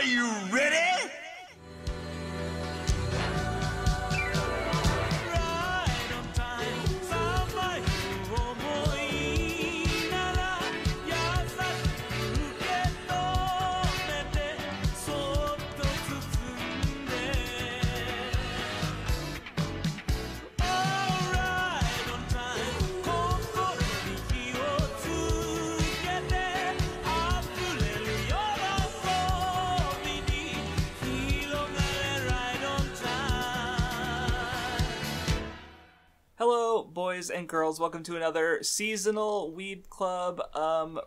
Are you ready? Hello, boys and girls. Welcome to another seasonal Weeb Club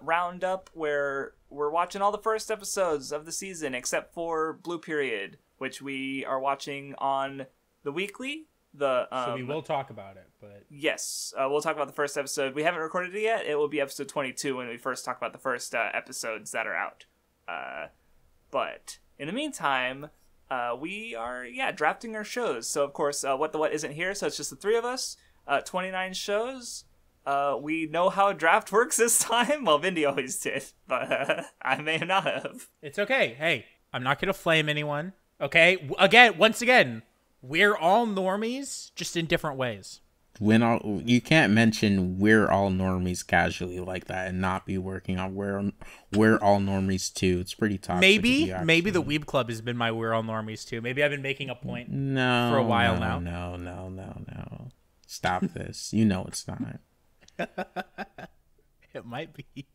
roundup where we're watching all the first episodes of the season except for Blue Period, which we are watching on the weekly. So we will talk about it, but... Yes, we'll talk about the first episode. We haven't recorded it yet. It will be episode 22 when we first talk about the first episodes that are out. But in the meantime... we are, drafting our shows. So, of course, What the What isn't here, so it's just the three of us. 29 shows. We know how a draft works this time. Well, Vindy always did, but I may not have. It's okay. Hey, I'm not going to flame anyone. Okay? Once again, we're all normies, just in different ways. You can't mention we're all normies casually like that and not be working on we're all normies too. It's pretty toxic. Maybe the Weeb Club has been my we're all normies too. Maybe I've been making a point for a while now. No. Stop this. You know it's not. It might be.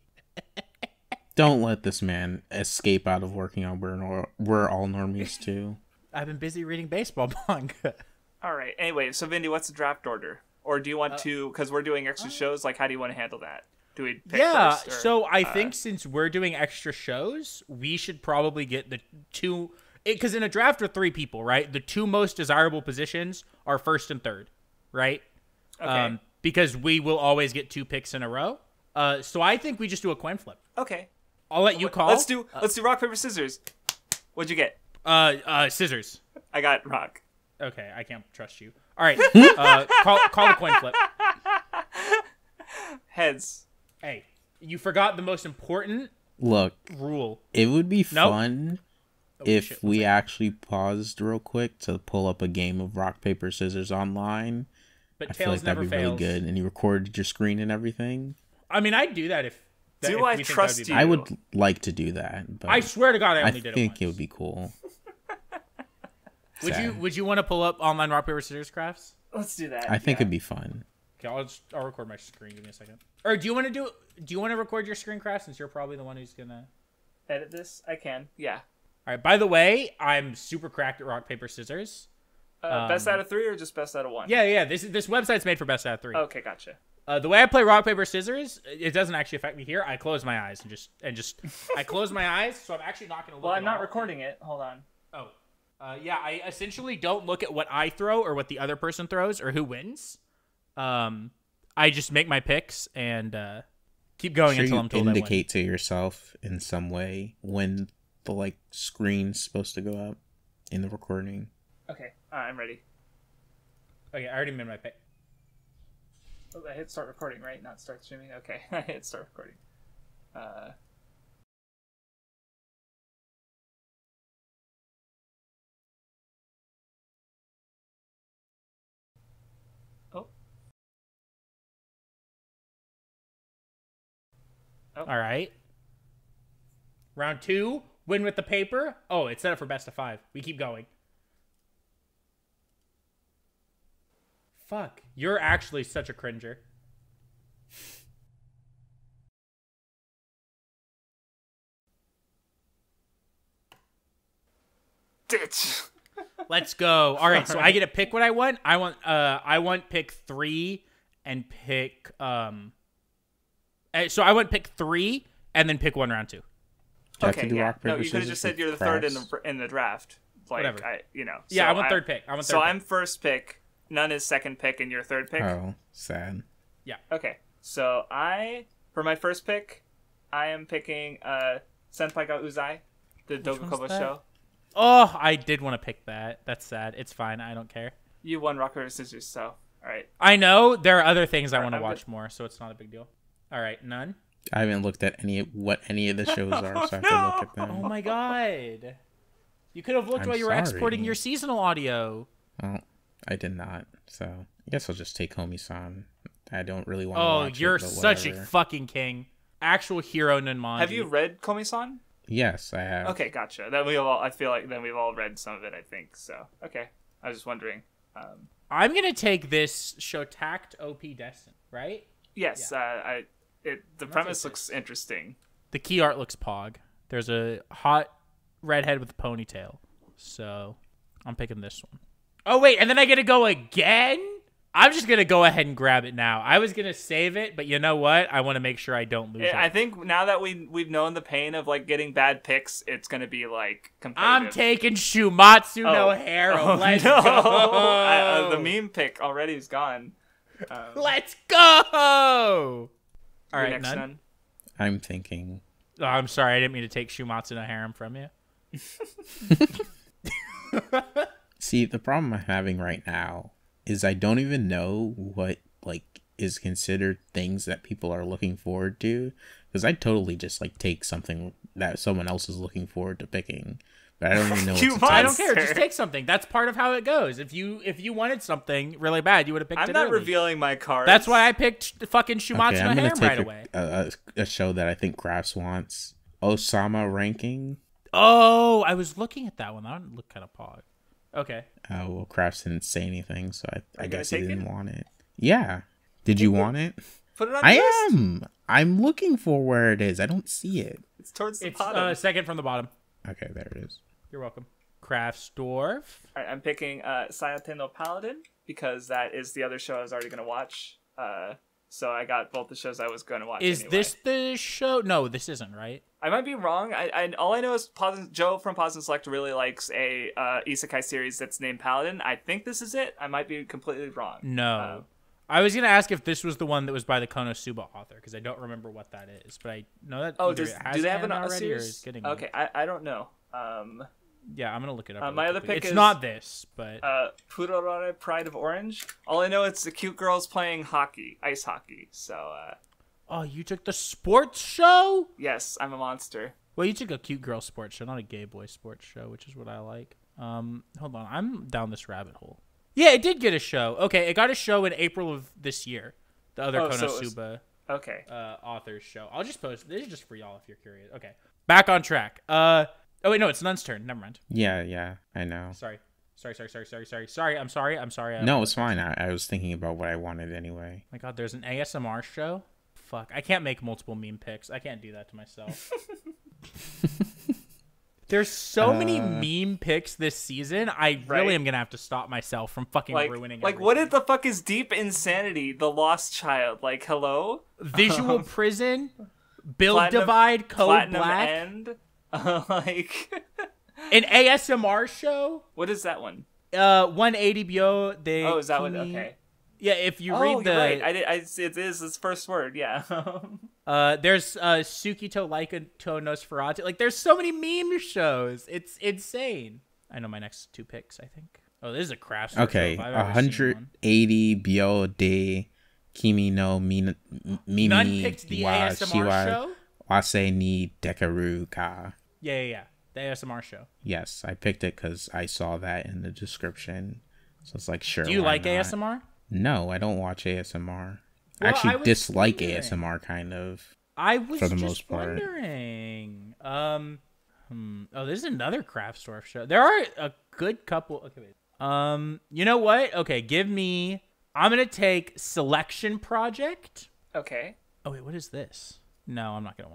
Don't let this man escape out of working on we're all normies too. I've been busy reading baseball manga. All right. Anyway, so Vindy, what's the draft order? Or do you want to, because we're doing extra shows, like how do you want to handle that? Do we pick first? Or, so I think since we're doing extra shows, we should probably get the two, because in a draft of three people, right? The two most desirable positions are first and third, right? Okay. Because we will always get two picks in a row. So I think we just do a coin flip. Okay. I'll let you call. Let's do rock, paper, scissors. What'd you get? Scissors. I got rock. Okay, I can't trust you. All right, call the coin flip. Heads. Hey, you forgot the most important rule. It would be fun if we actually paused real quick to pull up a game of rock, paper, scissors online. But I feel like that'd be really good, and you recorded your screen and everything. I mean, I'd do that if... Do I trust you? I would like to do that. But I swear to God I only did it once. I think it would be cool. Would you want to pull up online rock paper scissors crafts? Let's do that. I think it'd be fun. Okay, I'll record my screen. Give me a second. Or do you want to record your screen craft since you're probably the one who's gonna edit this? I can. Yeah. All right. By the way, I'm super cracked at rock paper scissors. Best out of 3 or just best out of 1? Yeah. This website's made for best out of 3. Okay, gotcha. The way I play rock paper scissors, it doesn't actually affect me here. I close my eyes and just I close my eyes, so I'm actually not gonna look. Well, I'm not recording it. Hold on. Oh. I essentially don't look at what I throw or what the other person throws or who wins. I just make my picks and keep going until I'm told I win. Indicate to yourself in some way when the screen's supposed to go up in the recording. Okay, I'm ready. Okay, I already made my pick. Oh, I hit start recording, right? Not start streaming? Okay, I hit start recording. Oh. All right. Round 2, win with the paper. Oh, it's set up for best of 5. We keep going. Fuck. You're actually such a cringer. Ditch. Let's go. All right, so I get to pick what I want. I want pick 3 and pick so I want pick 3 and then pick 1 round 2. Okay, yeah. No, you could have just said you're the third in the draft. Whatever. So I want third pick. I'm first pick. None is second pick, and you're third pick. Oh, sad. Yeah. Okay. So for my first pick, I am picking Senpai ga Uzai, the Dogokobo show. Oh, I did want to pick that. That's sad. It's fine. I don't care. You won rock, paper, scissors, so all right. I know there are other things I want to watch more, so it's not a big deal. All right, none. I haven't looked at what any of the shows are, so I have to look at them. Oh my god. You could have looked I'm while you were exporting sorry. your seasonal audio. Well, I did not. So I guess I'll just take Komi-san. I don't really want to Oh, watch you're it, but such a whatever. fucking king. Actual hero Nanmanji. Have you read Komi-san? Yes, I have. Okay, gotcha. Then we all. I feel like then we've all read some of it. I think so. Okay, I was just wondering. I'm gonna take this show Takt Op Destiny, right? Yes, the premise looks interesting. The key art looks pog. There's a hot redhead with a ponytail. So I'm picking this one. Oh, wait, and then I get to go again? I'm just going to go ahead and grab it now. I was going to save it, but you know what? I want to make sure I don't lose it. I think now that we've known the pain of like getting bad picks, it's going to be like competitive. I'm taking Shuumatsu no Hero. Let's go. The meme pick already is gone. Let's go. All right, next, none. None? I'm thinking. Oh, I'm sorry. I didn't mean to take Shuumatsu no Harem from you. See, the problem I'm having right now is I don't even know what like is considered things that people are looking forward to, because I totally just like take something that someone else is looking forward to picking, but I don't even know what to take. I don't care. Just take something. That's part of how it goes. If you wanted something really bad, you would have picked it. I'm not early. revealing my cards. That's why I picked fucking Shuumatsu Okay, no I'm gonna Harem take right away. a show that I think Crafts wants. Ousama Ranking. Oh, I was looking at that one. That one looked kind of pog. Okay. Well, Crafts didn't say anything, so I you guess gonna he take didn't it? want it. Yeah. Did you want it? Put it on I the list. am. I'm looking for where it is. I don't see it. It's towards the It's bottom. second from the bottom. Okay, there it is. You're welcome. Craftsdorf. All right, I'm picking Sayate no Paladin because that is the other show I was already going to watch. So I got both the shows I was going to watch. Is anyway. this the show? No, this isn't, right? I might be wrong. I all I know is Joe from Pause and Select really likes a isekai series that's named Paladin. I think this is it. I might be completely wrong. No. I was going to ask if this was the one that was by the Konosuba author, because I don't remember what that is. But I know that Oh, either it has do they have an a already series? or it's getting one. Okay, I don't know. Yeah, I'm going to look it up. my really other quickly. pick it's is, not this, but... Puraore Pride of Orange. All I know it's the cute girls playing hockey, ice hockey. So, Oh, you took the sports show? yes, I'm a monster. Well, you took a cute girl sports show, not a gay boy sports show, which is what I like. Hold on. I'm down this rabbit hole. Yeah, it did get a show. Okay, it got a show in April of this year. The other Oh, so it was- Konosuba Okay. author's show. I'll just post. This is just for y'all if you're curious. Okay, back on track. Oh wait, no, it's Nun's turn. Never mind. Yeah, I know. Sorry. I'm sorry. No, it's fine. I was thinking about what I wanted anyway. My God, there's an ASMR show. Fuck, I can't make multiple meme picks. I can't do that to myself. There's so many meme picks this season. I really am gonna have to stop myself from fucking ruining. Like, what the fuck is Deep Insanity? The Lost Child. Like, hello? Visual Prison, Build Platinum- Divide, Code Platinum Black, End. Like, an ASMR show. what is that one? 180 Bio de. Oh, is that one? Kimi. Okay. Yeah, if you Oh, read the, you're right. It is his first word. Yeah. there's Tsuki to Laiko to Nosferatu. Like, there's so many meme shows. It's insane. I know my next two picks, I think. Oh, this is a craft show. Okay, if I've ever seen one. 180 Bio de Kimi no Mimi None picked the wa ASMR shiwa show? wase ni dekaru ka. Yeah. The ASMR show. Yes, I picked it because I saw that in the description. So it's like, sure. Do you why like not? ASMR? No, I don't watch ASMR. Well, I actually I was dislike wondering. ASMR kind of. I was For the just most part. wondering. Oh, this is another Craftsdorf show. There are a good couple. Okay, wait. You know what? Okay, I'm gonna take Selection Project. Okay. Oh wait, what is this? No, I'm not gonna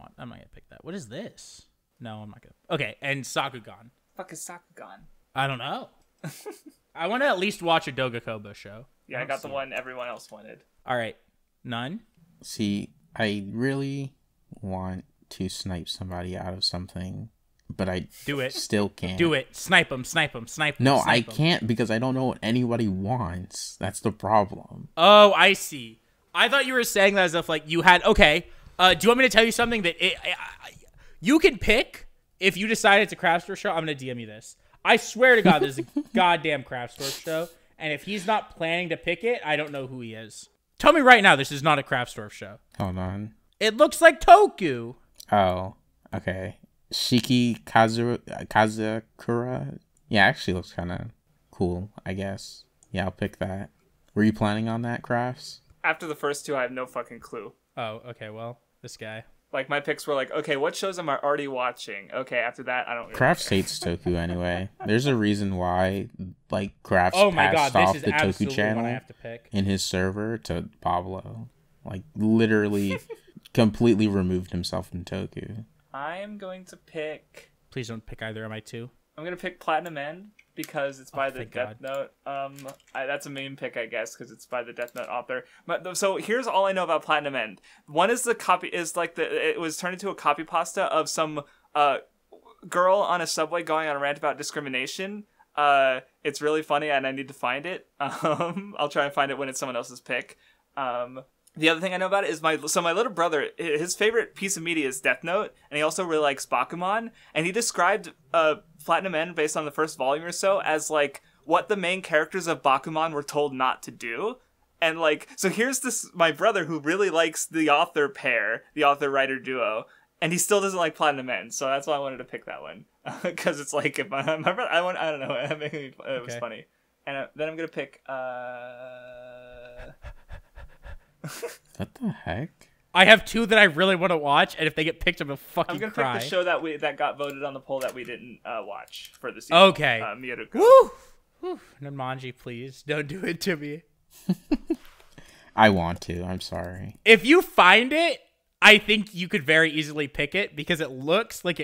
pick that. What is this? No, I'm not gonna. Okay, and Sakugan. Fuck is Sakugan? I don't know. I want to at least watch a Dogakobo show. Yeah, I got the one everyone else wanted. All right, none. See, I really want to snipe somebody out of something, but I Do it. still can't. Do it. Snipe them. No, I can't because I don't know what anybody wants. That's the problem. Oh, I see. I thought you were saying that as if like you had. Okay. Do you want me to tell you something that you can pick if you decide it's a craft store show? I'm gonna DM you this. I swear to God, this is a goddamn craft store show, and if he's not planning to pick it, I don't know who he is. Tell me right now, this is not a craft store show. Hold on. It looks like Toku. Oh, okay. Kazakura. Yeah, actually looks kind of cool, I guess. Yeah, I'll pick that. Were you planning on that, Crafts? After the first two, I have no fucking clue. Oh, okay. Well, this guy. Like, my picks were like, okay, what shows am I already watching? Okay, after that, I don't really Crafts care. hates Toku anyway. There's a reason why, like, Crafts Oh my god, passed this off is the Toku absolutely what I channel have to pick. in his server to Pablo. Like, literally completely removed himself from Toku. I am going to pick... Please don't pick either of my two. I'm going to pick Platinum End because it's by the thank Death God. Note. That's a main pick, I guess, because it's by the Death Note author. But so here's all I know about Platinum End. One is it was turned into a copy pasta of some girl on a subway going on a rant about discrimination. It's really funny, and I need to find it. I'll try and find it when it's someone else's pick. The other thing I know about it is my little brother, his favorite piece of media is Death Note, and he also really likes Bakuman, and he described Platinum End based on the first volume or so as like what the main characters of Bakuman were told not to do. And like, so here's my brother who really likes the author pair, the author-writer duo, and he still doesn't like Platinum End, so that's why I wanted to pick that one. Because it's like, if my brother, I don't know, it was funny. And then I'm going to pick... What the heck? I have two that I really want to watch, and if they get picked, I'm gonna fucking I'm gonna cry. pick the show that got voted on the poll that we didn't watch for the season. Okay. Mieruko. Woo! Woo! Manji, please don't do it to me. I want to. I'm sorry. If you find it, I think you could very easily pick it because it looks like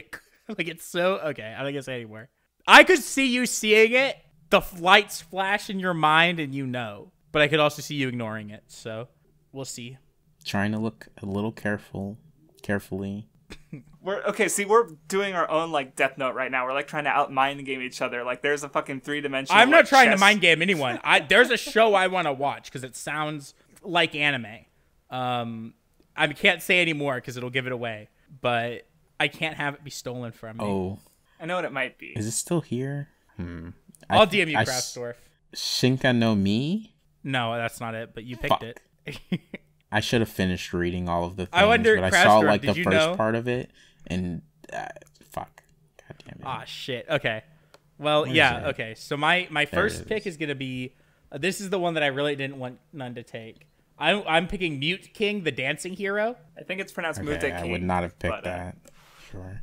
it's so okay. I'm not gonna say anymore. I could see you seeing it, the lights flash in your mind, and you know. But I could also see you ignoring it. So we'll see. Trying to look a little carefully. We're doing our own like Death Note right now. We're like trying to out mind game each other. Like there's a fucking 3-dimensional. I'm not trying chess. to mind game anyone. There's a show I want to watch because it sounds like anime. I can't say anymore because it'll give it away. But I can't have it be stolen from me. Oh, I know what it might be. is it still here? I'll DM you, Kraftsdorf. Shinka no Mi? No, that's not it. But you picked it. I should have finished reading all of the things, I wonder, but I saw Kraftsdorf, like the did you first know? part of it, and fuck. God damn it. Ah, shit. Okay. Well, Where is yeah. it? Okay. So my first it pick is. is gonna be. This is the one that I really didn't want none to take. I'm picking Muteking, the dancing hero. I think it's pronounced Okay, Muteking. I would not have picked but, that. Sure.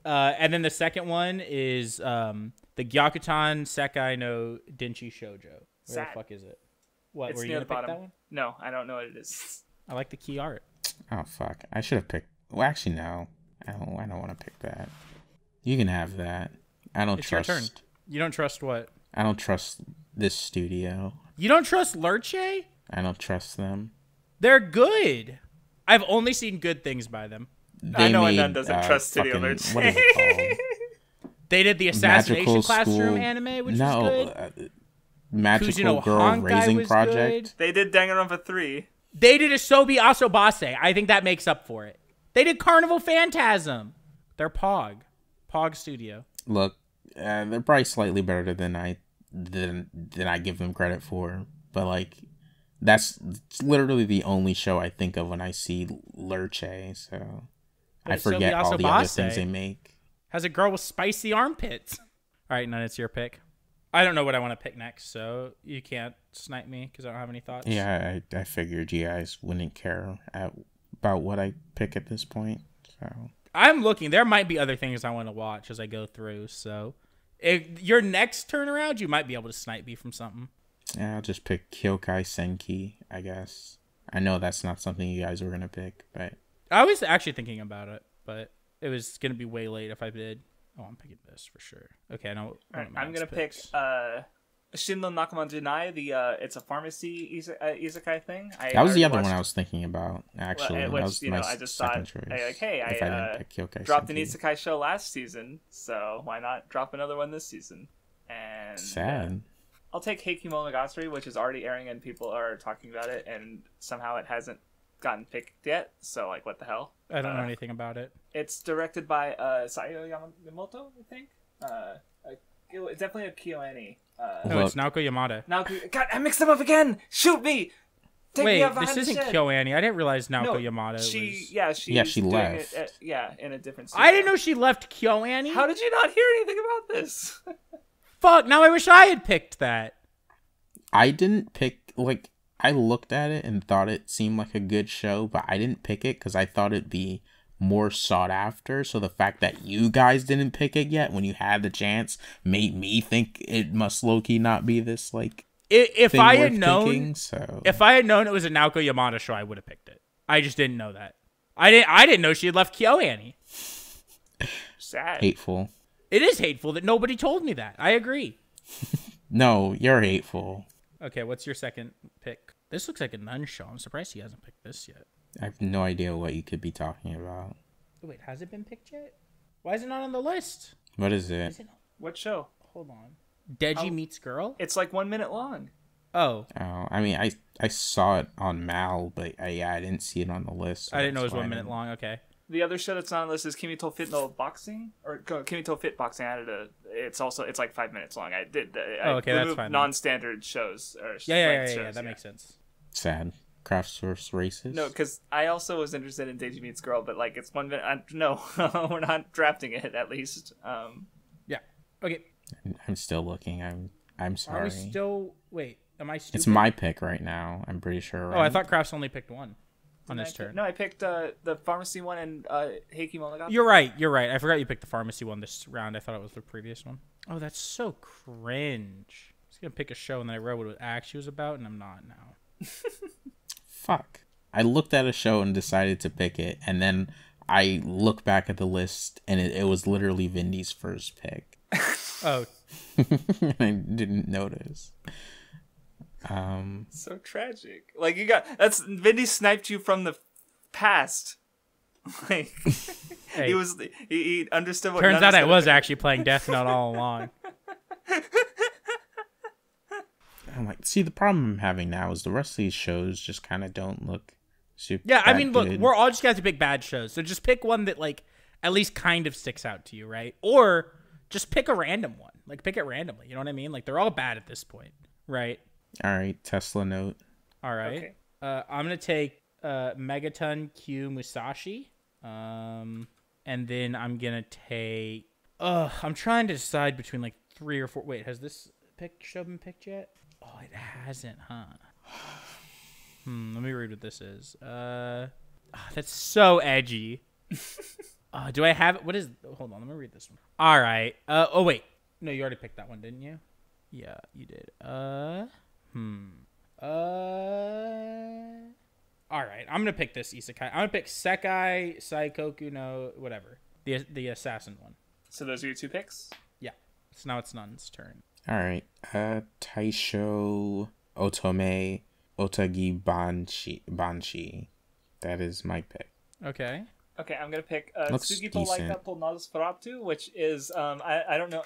And then the second one is the Gyakutan Sekai no Denchi Shoujo. Where Sad. the fuck is it? What, It's were you near gonna the pick bottom. that one? No, I don't know what it is. I like the key art. Oh fuck! I should have picked. Well, actually, no. I don't want to pick that. You can have that. I don't It's trust. your turn. You don't trust what? I don't trust this studio. You don't trust Lurche? I don't trust them. They're good. I've only seen good things by them. I know Anand doesn't trust Studio fucking- Lurch. What is it called? They did the Assassination Magical Classroom School- anime, which no, was good. Magical Kujuno Girl Honkai Raising was Project. good. They did Danganronpa 3. They did Asobi Asobase. I think that makes up for it. They did Carnival Phantasm. They're Pog Studio. Look, they're probably slightly better than I give them credit for, but like that's literally the only show I think of when I see Lurche. So But I it's Sobi forget all the other things Asobase. they make. Has a girl with spicy armpits. All right, none. It's your pick. I don't know what I want to pick next, so you can't snipe me because I don't have any thoughts. Yeah, I figured you guys wouldn't care about what I pick at this point. So I'm looking. There might be other things I want to watch as I go through. So, if your next turnaround, you might be able to snipe me from something. yeah, I'll just pick Kyoukai Senki, I guess. I know that's not something you guys were gonna pick, but I was actually thinking about it, but it was gonna be way late if I did. Oh, I'm picking this for sure. Okay, I know. All right, I'm gonna pick Shinno Nakama Junai. It's a pharmacy isekai thing. that was the other watched- one I was thinking about. Actually, that which, was you know, my I just second thought, choice. like, hey, if I didn't pick Kyoukai dropped an Senki. isekai show last season, so why not drop another one this season? And Sad. I'll take Heike Monogatari, which is already airing and people are talking about it, and somehow it hasn't gotten picked yet. So like, what the hell? I don't know anything about it. It's directed by Sayo Yamamoto, I think. It's definitely a KyoAni. No, it's Naoko Yamada. Now, God, I mixed them up again. Shoot me. Wait, this isn't KyoAni. I didn't realize Naoko Yamada was... She left. In a different studio. I didn't know she left KyoAni. How did you not hear anything about this? Fuck, now I wish I had picked that. I didn't pick, like, I looked at it and thought it seemed like a good show, but I didn't pick it because I thought it'd be more sought after. So the fact that you guys didn't pick it yet when you had the chance made me think it must low-key not be this, like... If I had known, picking, so. If I had known it was a Naoko Yamada show, I would have picked it. I just didn't know that. I didn't know she had left KyoAni. Sad. Hateful. It is hateful that nobody told me that. I agree. No, you're hateful. Okay, what's your second pick? This looks like a nun show. I'm surprised he hasn't picked this yet. I have no idea what you could be talking about. Wait, has it been picked yet? Why is it not on the list? What is it? What show? Hold on. Deji Meets Girl? It's like 1 minute long. Oh. Oh, I mean, I saw it on Mal, but I didn't see it on the list. So I didn't know it was 1 minute long. Okay. The other show that's not on the list is Kimito Fit no Boxing, or Kimito Fit Boxing. I added it's like 5 minutes long. I okay, that's fine. Non-standard shows. Or yeah. That makes sense. Sad. Craft source races. No, because I also was interested in Deji Meets Girl, but like it's 1 minute. No, we're not drafting it at least. Yeah. Okay. I'm still looking. I'm sorry. Are we still... Wait, am I stupid? It's my pick right now. I'm pretty sure. Right? Oh, I thought Crafts only picked one on his turn. No, I picked the pharmacy one and Heike Monogatari. You're right. I forgot you picked the pharmacy one this round. I thought it was the previous one. Oh, that's so cringe. I was going to pick a show and then I read what it actually was about and I'm not now. Fuck. I looked at a show and decided to pick it, and then I look back at the list and it was literally Vindy's first pick. Oh. I didn't notice. So tragic. Like Vindy sniped you from the past. Like hey. he understood what turns out I was actually playing Death Note all along. I'm like, see, the problem I'm having now is the rest of these shows just kind of don't look super. Yeah, I mean, look, we're all just going to have to pick bad shows. So just pick one that, like, at least kind of sticks out to you, right? Or just pick a random one. Like, pick it randomly. You know what I mean? Like, they're all bad at this point, right? All right, Tesla Note. All right. Okay. I'm going to take Megaton-kyuu Musashi. And then I'm going to take... I'm trying to decide between, like, 3 or 4... Wait, has this show been picked yet? Oh, it hasn't, huh? Let me read what this is. That's so edgy. Do I have it? What is... Hold on, let me read this one. All right. Oh, wait. No, you already picked that one, didn't you? Yeah, you did. All right, I'm going to pick this isekai. I'm going to pick Sekai Saikoku no... Whatever. The assassin one. So those are your 2 picks? Yeah. So now it's Nun's turn. All right. Taishou Otome Otagi Banshi. That is my pick. Okay. Okay, I'm gonna pick Tsuki to Laika to Nosferatu, which is I don't know.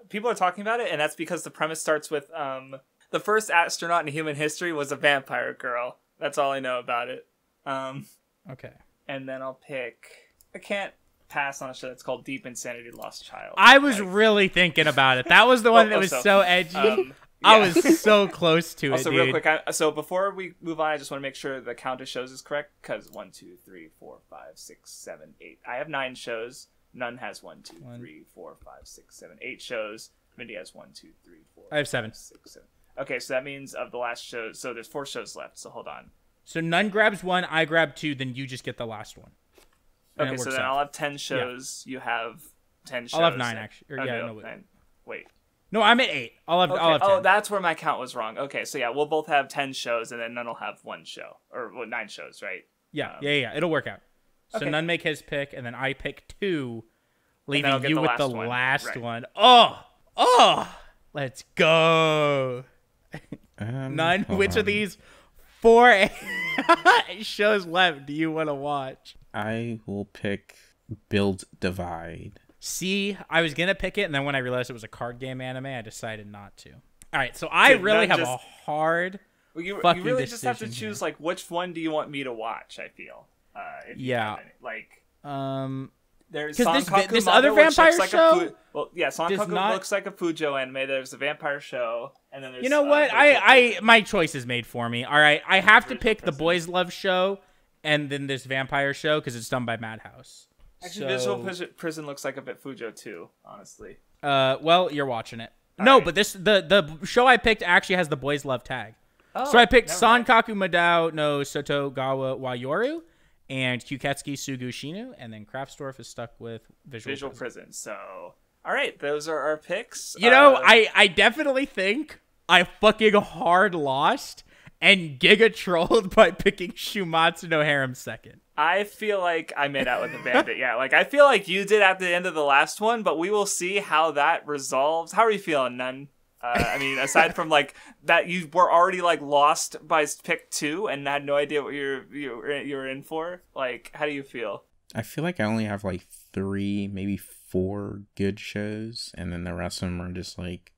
People are talking about it, and that's because the premise starts with the first astronaut in human history was a vampire girl. That's all I know about it. Okay. And then I'll pick. I can't pass on a show that's called Deep Insanity Lost Child. I was really thinking about it. That was the one that was so edgy. Yeah. I was so close to it. Also, real quick, so before we move on, I just want to make sure the count of shows is correct, because 1, 2, 3, 4, 5, 6, 7, 8. I have 9 shows. None has 1, 2, 3, 4, 5, 6, 7, 8 shows. Mindy has 1, 2, 3, 4. I have 7. 6, 7. Okay, so that means of the last shows. So there's 4 shows left. So hold on. So None grabs 1, I grab 2, then you just get the last one. Okay, so then I'll have 10 shows. Yeah. You have 10 shows. I'll have 9 actually. Or, no, 9. Wait. No, I'm at 8. I'll have 10. Oh, that's where my count was wrong. Okay, so yeah, we'll both have 10 shows, and then None will have 1 show. Or 9 shows, right? Yeah, yeah. It'll work out. So okay. None make his pick, and then I pick 2, leaving you with the last one. Oh! Let's go! None, which of these 4 shows left do you want to watch? I will pick Build Divide. See, I was going to pick it, and then when I realized it was a card game anime, I decided not to. All right, so I really have a hard you really just have to choose, like, which one do you want me to watch, I feel. There's 'Cause Sankaku this Mado, other which vampire looks like show Sankaku not- looks like a Fujo anime. There's a vampire show, and then there's You know what? My choice is made for me. All right, I have to pick the Boys Love show, and then this vampire show because it's done by Madhouse. Actually, Visual Prison looks like a bit Fujo too, honestly. Well, you're watching it. All no, right. but the show I picked actually has the Boys Love tag. Oh, So I picked never mind. Sankaku Mado no Sotogawa wa Yoru, and Kyuuketsuki Sugu Shinu, and then Kraftsdorf is stuck with Visual Prison. Prison. So, all right, those are our picks. You know, I definitely think I fucking hard lost and giga trolled by picking Shuumatsu no Harem second. I feel like I made out with the bandit. Yeah, like I feel like you did at the end of the last one, but we will see how that resolves. How are you feeling, Nun? I mean, aside from like that, you were already like lost by pick 2 and had no idea what you were in for. Like, how do you feel? I feel like I only have like 3, maybe 4 good shows, and then the rest of them are just like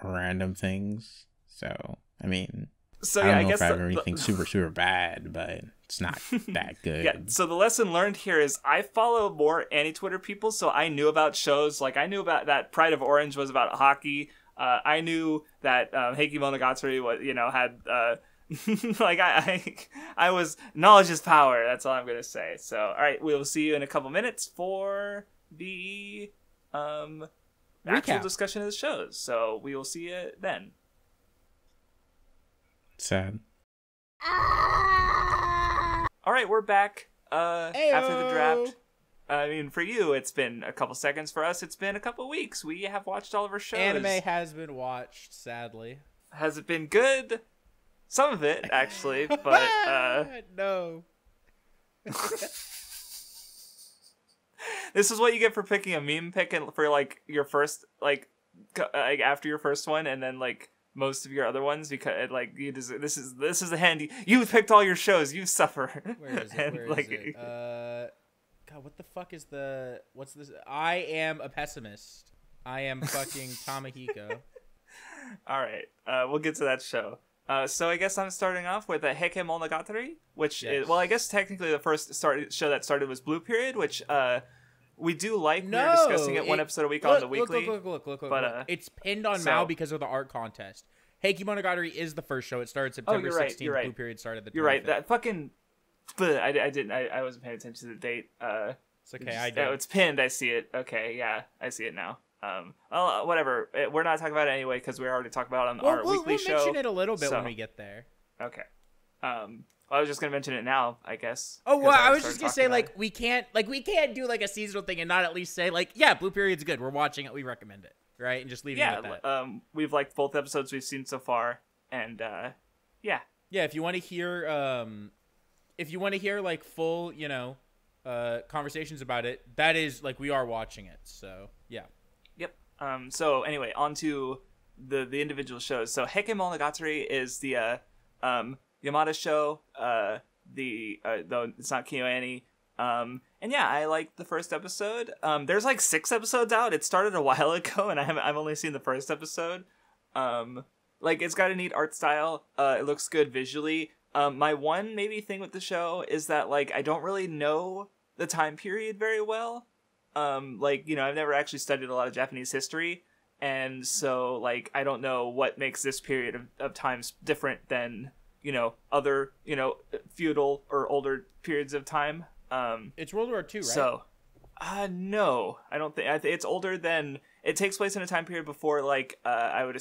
random things. So I mean, So I yeah, don't I know guess if I have anything super bad, but it's not that good. Yeah, so the lesson learned here is I follow more anti-Twitter people, so I knew about shows. Like, I knew about that Pride of Orange was about hockey. I knew that Heike Monogatari was, had, like, I was, knowledge is power. That's all I'm going to say. So, all right, we'll see you in a couple minutes for the actual Recap. discussion of the shows. So, we will see you then. Sad. All right, we're back after the Ayo. draft. I mean, for you, it's been a couple seconds. For us, it's been a couple weeks. We have watched all of our shows. Anime has been watched, sadly. Has it been good? Some of it, actually, but No. this is what you get for picking a meme pick and for like your first like after your first one, and then like most of your other ones, because like you just, this is the hand you picked all your shows. You suffer. Where is it? And, Where is it? God, what the fuck is what's this? I am a pessimist. I am fucking Tamahiko. All right, we'll get to that show. So I guess I'm starting off with a Heike Monogatari, which Yes. is, well, I guess technically the first show that started was Blue Period, which we do like. No, We're discussing it one episode a week on the weekly. Look. But, it's pinned on so- Mao because of the art contest. Heike Monogatari is the first show. It started September you're right, 16th. you're right. Blue Period started the 25th. You're right. That fucking. But I wasn't paying attention to the date. It's okay. I did. Oh, it's pinned. I see it. Okay, yeah, I see it now. Well, whatever. We're not talking about it anyway because we already talked about it on our weekly show. We'll mention it a little bit so- when we get there. Okay. Well, I was just gonna mention it now, I guess. Oh well, 'cause I was started just gonna talking say about like we can't do like a seasonal thing and not at least say like, yeah, Blue Period's good. We're watching it. We recommend it, right? And just leaving it at that. We've liked both episodes we've seen so far, and yeah. Yeah, if you want to hear like full, conversations about it, that is like we are watching it. So yeah. Yep. So anyway, on to the individual shows. So Heike Monogatari is the Yamada show. Though it's not KyoAni. And yeah, I liked the first episode. There's like 6 episodes out. It started a while ago, and I've only seen the first episode. Like it's got a neat art style. It looks good visually. My one maybe thing with the show is that like I don't really know the time period very well. I've never actually studied a lot of Japanese history, and so like I don't know what makes this period of times different than other feudal or older periods of time. It's World War II, right? So, no, I don't think it's older than. It takes place in a time period before, like I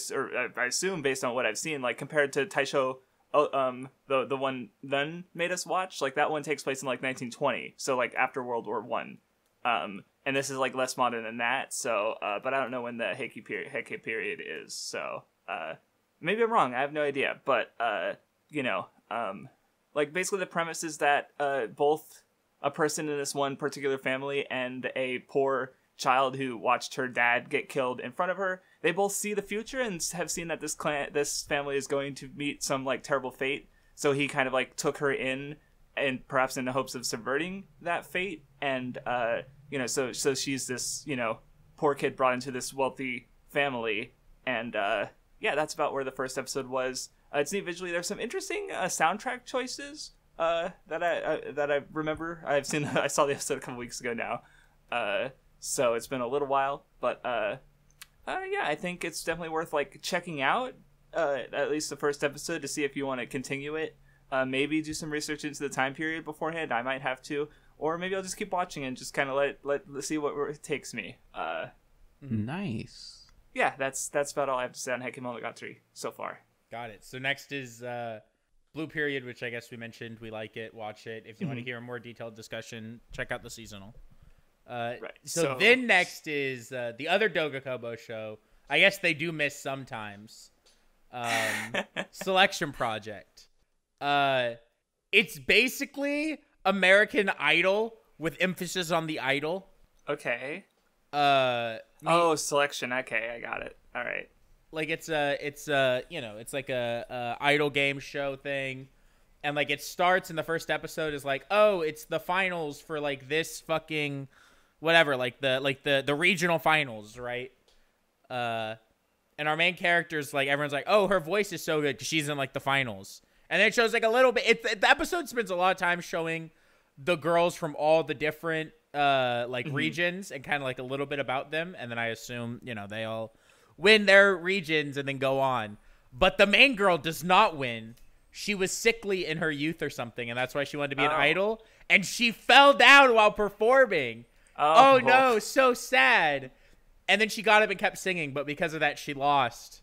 assume based on what I've seen, like compared to Taishou, the one Nun made us watch, like that one takes place in like 1920, so like after World War One, and this is like less modern than that. So, but I don't know when the Heike period is. So, maybe I'm wrong. I have no idea. But like basically the premise is that both a person in this one particular family and a poor child who watched her dad get killed in front of her, they both see the future and have seen that this family is going to meet some like terrible fate. So he kind of like took her in, and perhaps in the hopes of subverting that fate. And so she's this poor kid brought into this wealthy family. And that's about where the first episode was. It's neat visually. There's some interesting soundtrack choices that I remember. I saw the episode a couple weeks ago now. So it's been a little while, but yeah, I think it's definitely worth like checking out at least the first episode to see if you want to continue it. Maybe do some research into the time period beforehand. I might have to, or maybe I'll just keep watching and just kind of let's see where it takes me. Nice. Yeah, that's about all I have to say on Heike Monogatari so far. Got it. So next is Blue Period, which I guess we mentioned. We like it. Watch it. If you want to hear a more detailed discussion, check out the seasonal. Right. So then next is the other Dogakobo show. I guess they do miss sometimes. Selection Project. It's basically American Idol with emphasis on the idol. Okay. Selection. Okay, I got it. All right. Like it's like a idol game show thing, and like it starts in the first episode is like, oh, it's the finals for like this fucking whatever, like the regional finals, right? And our main character's like, everyone's like, oh, her voice is so good because she's in like the finals, and then it shows like a little bit. The episode spends a lot of time showing the girls from all the different regions and kind of like a little bit about them, and then I assume they all win their regions and then go on. But the main girl does not win. She was sickly in her youth or something, and that's why she wanted to be an idol. And she fell down while performing. Oh no, so sad. And then she got up and kept singing, but because of that, she lost.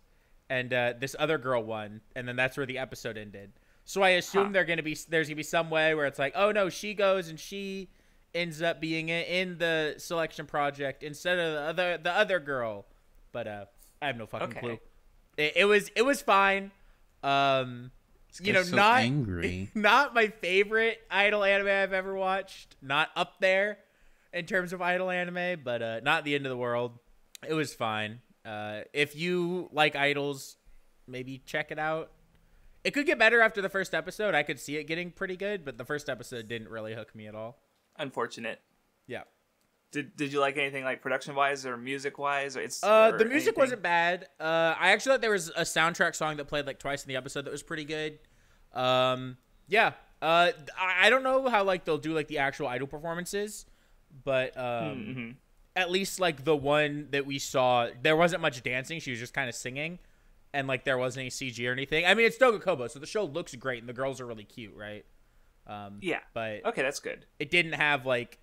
And this other girl won, and then that's where the episode ended. So I assume there's gonna be some way where it's like, oh no, she goes and she ends up being in the Selection Project instead of the other girl. But I have no fucking clue. It was fine. Not angry. Not my favorite idol anime I've ever watched. Not up there in terms of idol anime, but not the end of the world. It was fine. If you like idols, maybe check it out. It could get better after the first episode. I could see it getting pretty good, but the first episode didn't really hook me at all. Unfortunate. Yeah. Did you like anything like production wise or music wise? The music wasn't bad. I actually thought there was a soundtrack song that played like twice in the episode that was pretty good. Yeah. I don't know how like they'll do like the actual idol performances, but at least like the one that we saw, there wasn't much dancing. She was just kind of singing, and like there wasn't any CG or anything. I mean, it's Dogakobo, so the show looks great and the girls are really cute, right? Yeah. But okay, that's good. It didn't have like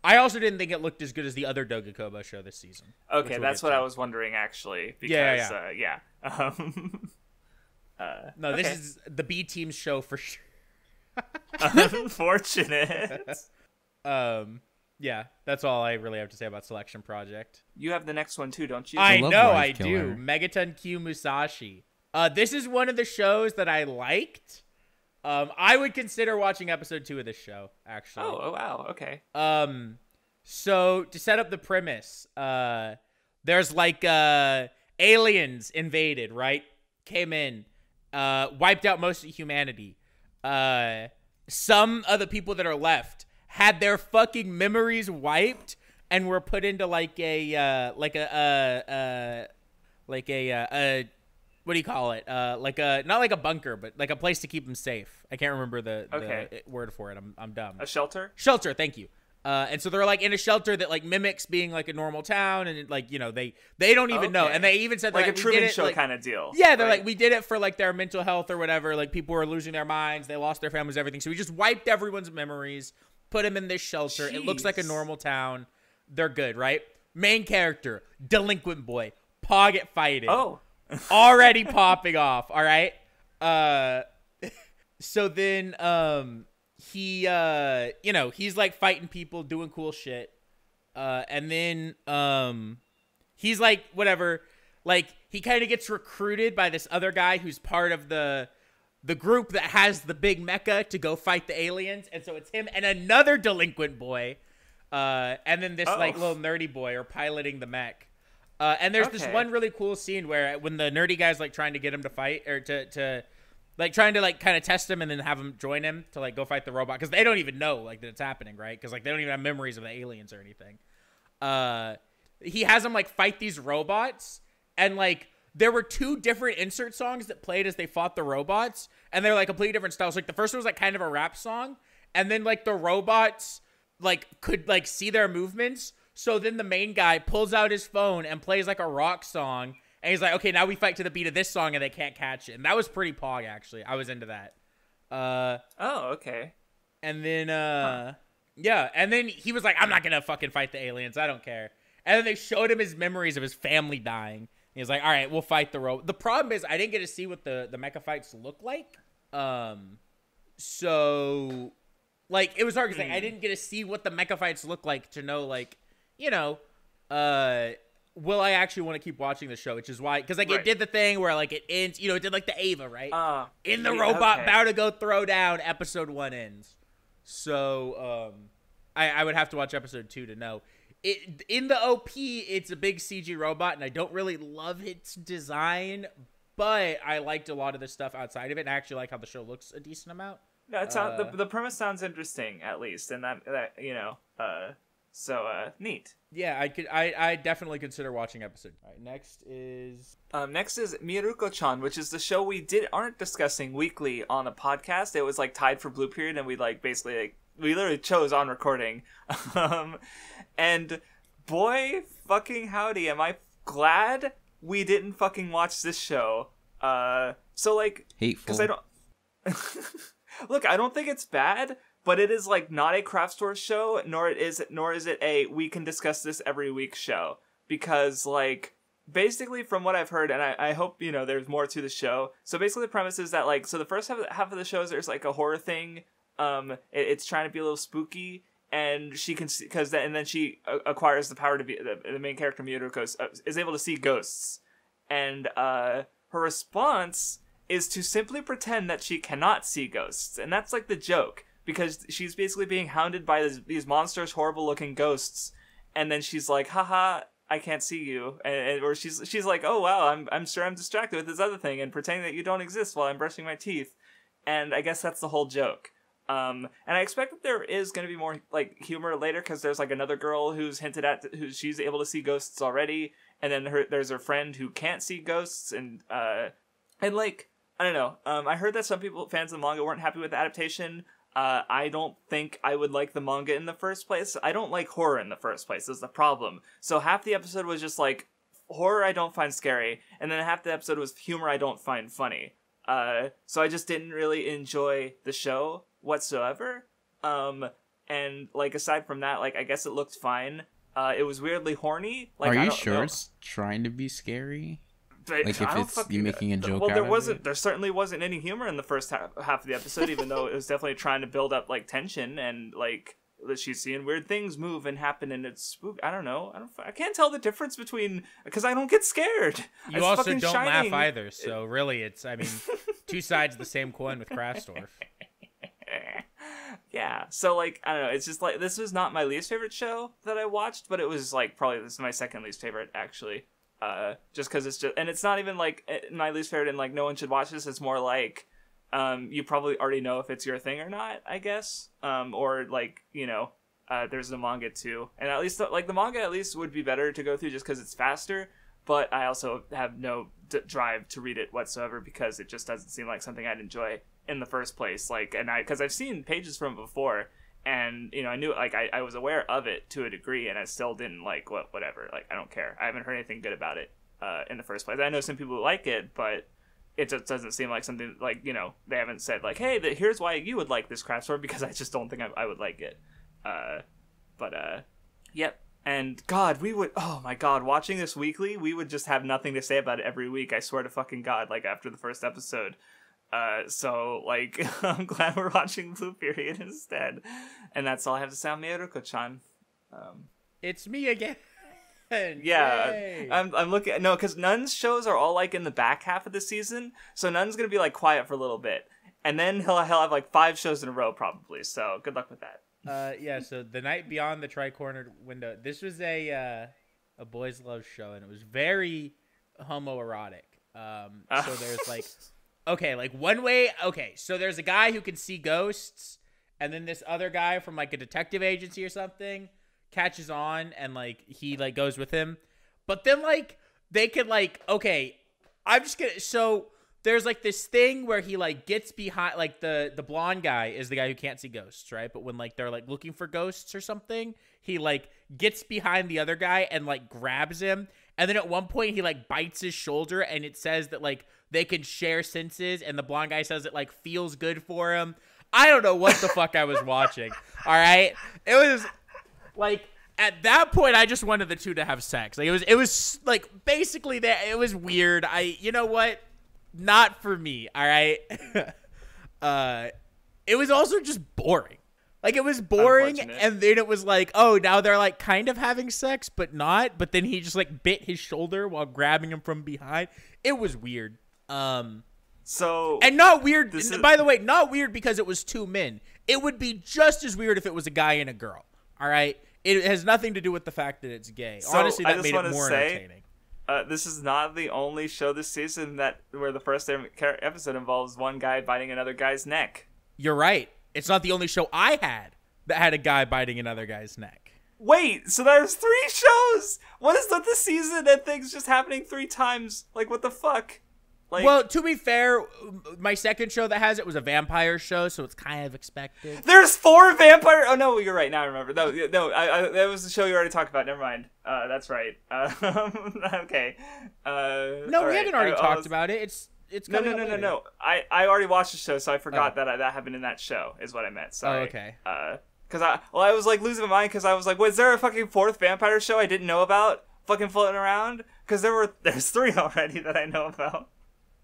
I also didn't think it looked as good as the other Dogakobo show this season. Okay, that's what I was wondering, actually. Because, yeah. No, okay. This is the B Team's show for sure. Unfortunate. Yeah, that's all I really have to say about Selection Project. You have the next one, too, don't you? I know I do. Megaton-kyuu Musashi. This is one of the shows that I liked. I would consider watching episode 2 of this show, actually. Oh wow, okay. So to set up the premise, there's like aliens invaded, right? Came in, wiped out most of humanity. Some of the people that are left had their fucking memories wiped and were put into like a what do you call it? Like a, not like a bunker, but like a place to keep them safe. I can't remember the word for it. I'm dumb. A shelter? Shelter, thank you. And so they're like in a shelter that like mimics being like a normal town, and like they don't even know. And they even said like that, a Truman Show kind of deal. Yeah, they're like, we did it for like their mental health or whatever. Like people were losing their minds, they lost their families, everything. So we just wiped everyone's memories, put them in this shelter. Jeez. It looks like a normal town. They're good, right? Main character, delinquent boy, Poggett fighting. Oh. Already popping off, all right? So then he he's like fighting people, doing cool shit. And then he's like whatever, like he kind of gets recruited by this other guy who's part of the group that has the big mecha to go fight the aliens. And so it's him and another delinquent boy. And then this like little nerdy boy are piloting the mech. And there's this one really cool scene where when the nerdy guy's like trying to get him to fight or to like trying to like kind of test him and then have him join him to like go fight the robot, because they don't even know like that it's happening, right? Because like they don't even have memories of the aliens or anything. He has him like fight these robots, and like there were 2 different insert songs that played as they fought the robots, and they're like completely different styles. Like the first one was like kind of a rap song, and then like the robots like could like see their movements. So then the main guy pulls out his phone and plays like a rock song, and he's like, okay, now we fight to the beat of this song, and they can't catch it. And that was pretty pog, actually. I was into that. Oh, okay. And then yeah, and then he was like, I'm not gonna fucking fight the aliens. I don't care. And then they showed him his memories of his family dying. He was like, all right, we'll fight the robot. The problem is I didn't get to see what the mecha fights look like. So like it was hard because like, I didn't get to see what the mecha fights look like to know like, you know, will I actually want to keep watching the show? Which is why, because like it did the thing where like it ends, you know, it did like the Ava, right? In the robot about to go throw down, episode 1 ends. So I would have to watch episode 2 to know. In the OP, it's a big CG robot, and I don't really love its design, but I liked a lot of the stuff outside of it, and I actually like how the show looks a decent amount. Yeah, the premise sounds interesting, at least, and that you know, neat. Yeah, I definitely consider watching episode. All right, next is Mieruko-chan, which is the show we aren't discussing weekly on the podcast. It was like tied for Blue Period, and we like basically like we literally chose on recording. And boy fucking howdy, am I glad we didn't fucking watch this show. So like hateful, because I don't look, I don't think it's bad. But it is like not a craft store show, nor is it a we can discuss this every week show. Because like basically from what I've heard, and I hope you know there's more to the show. So basically the premise is that like so the first half of the show is there's like a horror thing. It's trying to be a little spooky, and she can see then she acquires the power to be the main character Mieruko is able to see ghosts, and her response is to simply pretend that she cannot see ghosts, and that's like the joke. Because she's basically being hounded by these monstrous, horrible-looking ghosts, and then she's like, "Haha, I can't see you," or she's like, "Oh wow, I'm sure I'm distracted with this other thing," and pretending that you don't exist while I'm brushing my teeth, and I guess that's the whole joke. And I expect that there is going to be more like humor later because there's like another girl who's hinted at who she's able to see ghosts already, and then there's her friend who can't see ghosts, and like I don't know. I heard that some fans of the manga weren't happy with the adaptation. I don't think I would like the manga in the first place. I don't like horror in the first place, is the problem. So half the episode was just like, horror I don't find scary, and then half the episode was humor I don't find funny. So I just didn't really enjoy the show whatsoever. And like aside from that, like I guess it looked fine. It was weirdly horny. Like, are you sure it's trying to be scary? Like if it's you making a joke. Well, there there certainly wasn't any humor in the first half of the episode, even though it was definitely trying to build up like tension and like she's seeing weird things move and happen and it's spook. I don't know. I can't tell the difference between because I don't get scared. You it's also don't laugh either. So really, it's two sides of the same coin with Krastorf. Yeah, so like I don't know. It's just like this was not my least favorite show that I watched, but it was like probably this is my second least favorite actually. Just because it's just, and it's not even like my least favorite and like no one should watch this. It's more like, you probably already know if it's your thing or not, I guess. Or like, you know, there's the manga too. And at least like the manga at least would be better to go through just because it's faster. But I also have no drive to read it whatsoever because it just doesn't seem like something I'd enjoy in the first place. Like, and because I've seen pages from it before. And, you know, I knew, like, I was aware of it to a degree, and I still didn't, like, whatever. Like, I don't care. I haven't heard anything good about it in the first place. I know some people like it, but it just doesn't seem like something, like, you know, they haven't said, like, hey, here's why you would like this craft store, because I just don't think I would like it. Yep. And, God, oh, my God, watching this weekly, we would just have nothing to say about it every week. I swear to fucking God, like, after the first episode. So, like, I'm glad we're watching Blue Period instead. And that's all I have to say on Mieruko-chan. It's me again. Yeah, Yay. I'm looking... No, because Nun's shows are all, like, in the back half of the season. So Nun's gonna be, like, quiet for a little bit. And then he'll have, like, 5 shows in a row, probably. So, good luck with that. Yeah, so The Night Beyond the Tri-Cornered Window. This was a boys' love show, and it was very homoerotic. So there's, like... Okay, like one way. Okay, so there's a guy who can see ghosts, and then this other guy from like a detective agency or something catches on, and like he like goes with him. But then like they could like okay, I'm just gonna. So there's like this thing where he like gets behind, like the blonde guy is the guy who can't see ghosts, right? But when like they're like looking for ghosts or something, he like gets behind the other guy and like grabs him. And then at one point he like bites his shoulder, and it says that like they can share senses, and the blonde guy says it like feels good for him. I don't know what the fuck I was watching. All right. It was like, at that point, I just wanted the two to have sex. Like it was like basically that. It was weird. You know what? Not for me. All right. It was also just boring. Like it was boring, and then it was like, oh, now they're like kind of having sex, but not. But then he just like bit his shoulder while grabbing him from behind. It was weird. So and not weird. By the way, not weird because it was two men. It would be just as weird if it was a guy and a girl. All right. It has nothing to do with the fact that it's gay. So honestly, that made it more entertaining. This is not the only show this season where the first episode involves one guy biting another guy's neck. You're right. It's not the only show I had that had a guy biting another guy's neck. Wait, so there's 3 shows? What is with the season and things just happening 3 times? Like, what the fuck? Like, well, to be fair, my second show that has it was a vampire show, so it's kind of expected. There's 4 vampire. Oh no, you're right. Now I remember. No, that was the show you already talked about. Never mind. That's right. Okay. No, we haven't already talked about it. It's no. I already watched the show, so I forgot that happened in that show. Is what I meant. Sorry. Oh, okay. Because I was like losing my mind because I was like, was there a fucking 4th vampire show I didn't know about fucking floating around? Because there's 3 already that I know about.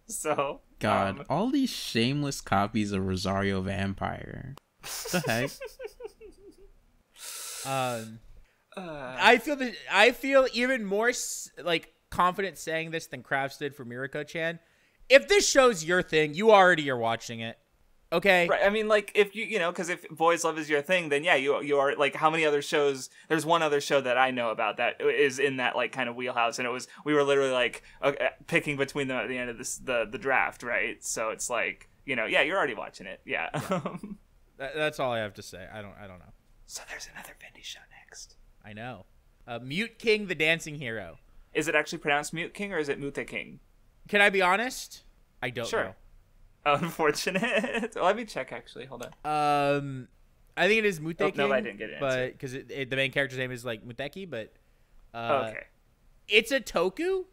So God, all these shameless copies of Rosario Vampire. What the heck? I feel even more like confident saying this than Crafts did for Mieruko-chan. If this show's your thing, you already are watching it. Okay. Right. I mean, like, if you know, because if boys love is your thing, then yeah, you are like, how many other shows? There's one other show that I know about that is in that like kind of wheelhouse, and we were literally like picking between them at the end of the draft, right? So it's like, you know, yeah, you're already watching it, yeah. That's all I have to say. I don't know. So there's another Fendi show next. I know. Muteking the Dancing Hero. Is it actually pronounced Muteking or is it Muteking? Can I be honest? I don't know. Unfortunate. Let me check. Actually, hold on. I think it is Muteking. No, I didn't get it. But because the main character's name is like Muteki, but okay, it's a toku.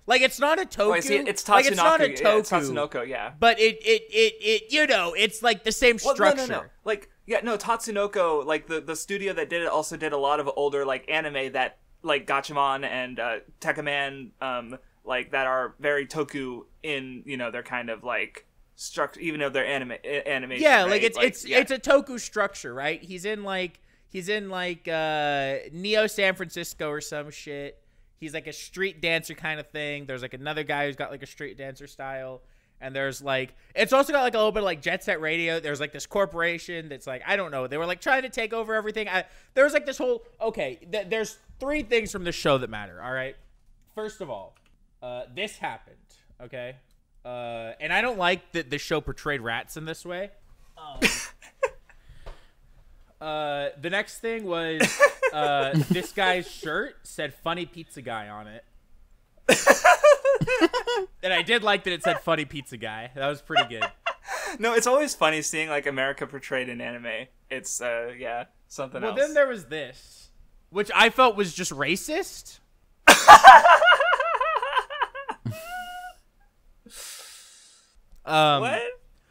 Like it's not a toku. Oh, I see. It's Tatsunoko. Like it's not a toku. Yeah, it's Tatsunoko. Yeah. But it you know, it's like the same structure. No. Like Tatsunoko. Like the studio that did it also did a lot of older like anime that like Gatchaman and Tekkaman like that are very toku in, you know, they're kind of like structure, even though they're animation. Yeah, right? like it's a toku structure, right? He's in like Neo San Francisco or some shit. He's like a street dancer kind of thing. There's like another guy who's got like a street dancer style. And there's like, it's also got like a little bit of like Jet Set Radio. There's like this corporation that's like, I don't know. They were like trying to take over everything. There was like this whole, okay, there's 3 things from this show that matter. All right. First of all, this happened. Okay. And I don't like that this show portrayed rats in this way. The next thing was, this guy's shirt said Funny Pizza Guy on it. And I did like that it said Funny Pizza Guy. That was pretty good. No, it's always funny seeing like America portrayed in anime. It's something else. Well, then there was this, which I felt was just racist. What?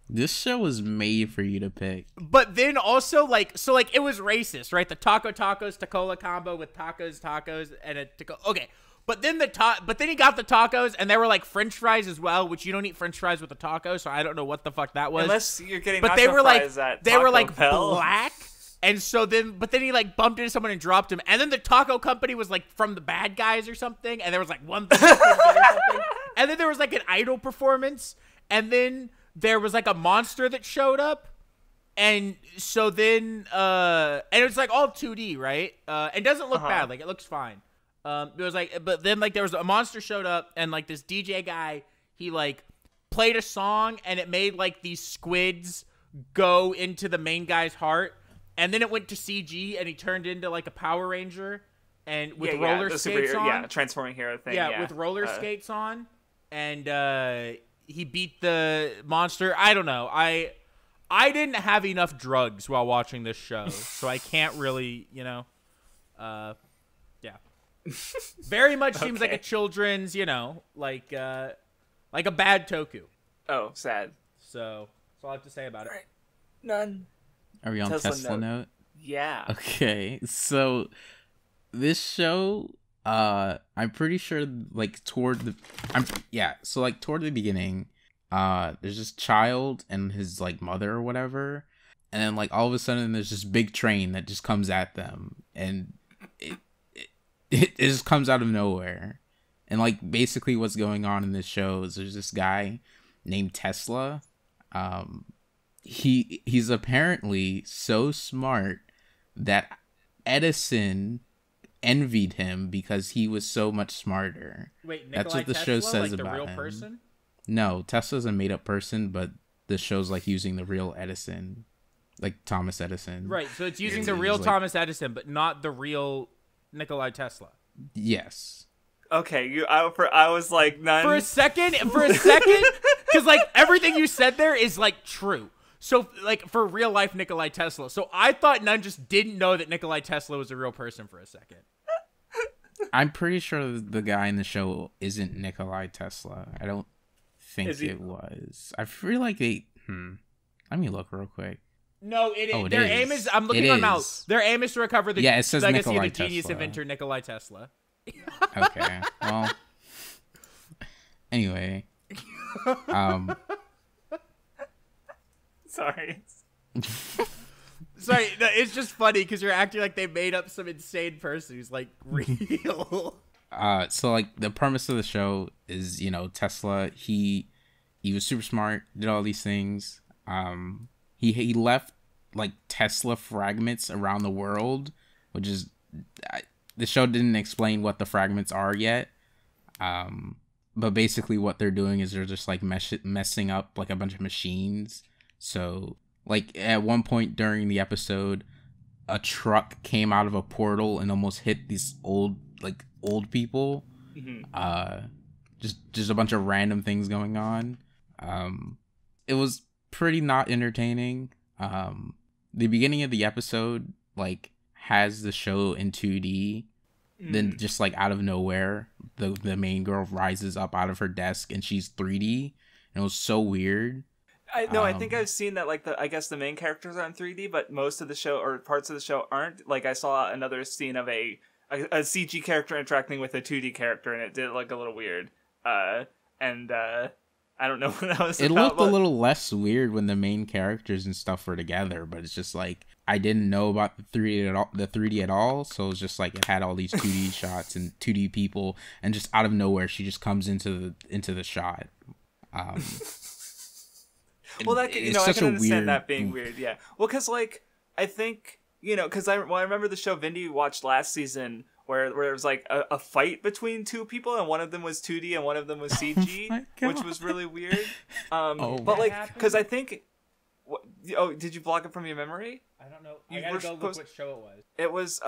This show was made for you to pick. But then also like it was racist, right? The taco tacos tacola combo with tacos and a taco. Okay. But then he got the tacos and they were like French fries as well, which you don't eat French fries with a taco, so I don't know what the fuck that was. Unless you're getting but nacho they were fries like at they Taco were like Bell. Black. And so then he like bumped into someone and dropped him. And then the taco company was like from the bad guys or something. And there was like one thing or something. And then there was like an idol performance. And then there was like a monster that showed up. And so then and it was like all 2D, right? It doesn't look bad. Like it looks fine. It was like, but then like there was a monster showed up and like this DJ guy, he like played a song and it made like these squids go into the main guy's heart. And then it went to CG and he turned into like a Power Ranger and with roller skates on. Yeah, transforming hero thing. Yeah, with roller skates on. And he beat the monster. I don't know. I didn't have enough drugs while watching this show, so I can't really, yeah. Very much seems like a children's, like a bad Toku. Oh, sad. So that's all I have to say about it. Right. None. Are we on Tesla note? Yeah. Okay, so this show, I'm pretty sure, like, toward the beginning, there's this child and his, like, mother or whatever, and then, like, all of a sudden there's this big train that just comes at them, and it just comes out of nowhere. And, like, basically what's going on in this show is there's this guy named Tesla. He's apparently so smart that Edison envied him because he was so much smarter. Wait, that's what the show says like about the real him. Person? No, Tesla's a made-up person, but the show's like using the real Edison, like Thomas Edison. Right, so it's using the real Thomas Edison, but not the real Nikola Tesla. Yes. Okay, I was like, none. For a second, because like everything you said there is like true. So like for real life Nikola Tesla. So I thought None just didn't know that Nikola Tesla was a real person for a second. I'm pretty sure the guy in the show isn't Nikola Tesla. I don't think it was. I feel like let me look real quick. No, it is. Oh, Their aim is. I'm looking on Mouse. Their aim is to recover the it says legacy Nikola of the genius Tesla. inventor Nikola Tesla. Okay. Well. Anyway. Sorry. Sorry, no, it's just funny because you're acting like they made up some insane person who's like real. So like the premise of the show is, Tesla, he was super smart, did all these things. He left like Tesla fragments around the world, which is the show didn't explain what the fragments are yet. But basically what they're doing is they're just like messing up like a bunch of machines. So like at one point during the episode, a truck came out of a portal and almost hit these old people. Mm-hmm. Just a bunch of random things going on. It was pretty not entertaining. The beginning of the episode like has the show in 2D. Then just like out of nowhere, the main girl rises up out of her desk and she's 3D. And it was so weird. I think I've seen that, like, I guess the main characters are in 3D, but most of the show, or parts of the show, aren't. Like, I saw another scene of a CG character interacting with a 2D character, and it did look a little weird. I don't know what that was It about. looked a little less weird when the main characters and stuff were together, but it's just, like, I didn't know about the 3D at all, so it was just, like, it had all these 2D shots and 2D people, and just out of nowhere, she just comes into the shot. Well, I can understand that being weird, yeah. Well, because, like, I think, because I remember the show Vindy watched last season where it was, like, a fight between two people, and one of them was 2D and one of them was CG, which was really weird. But, like, because I think... did you block it from your memory? I don't know. I gotta go look what show it was. It was,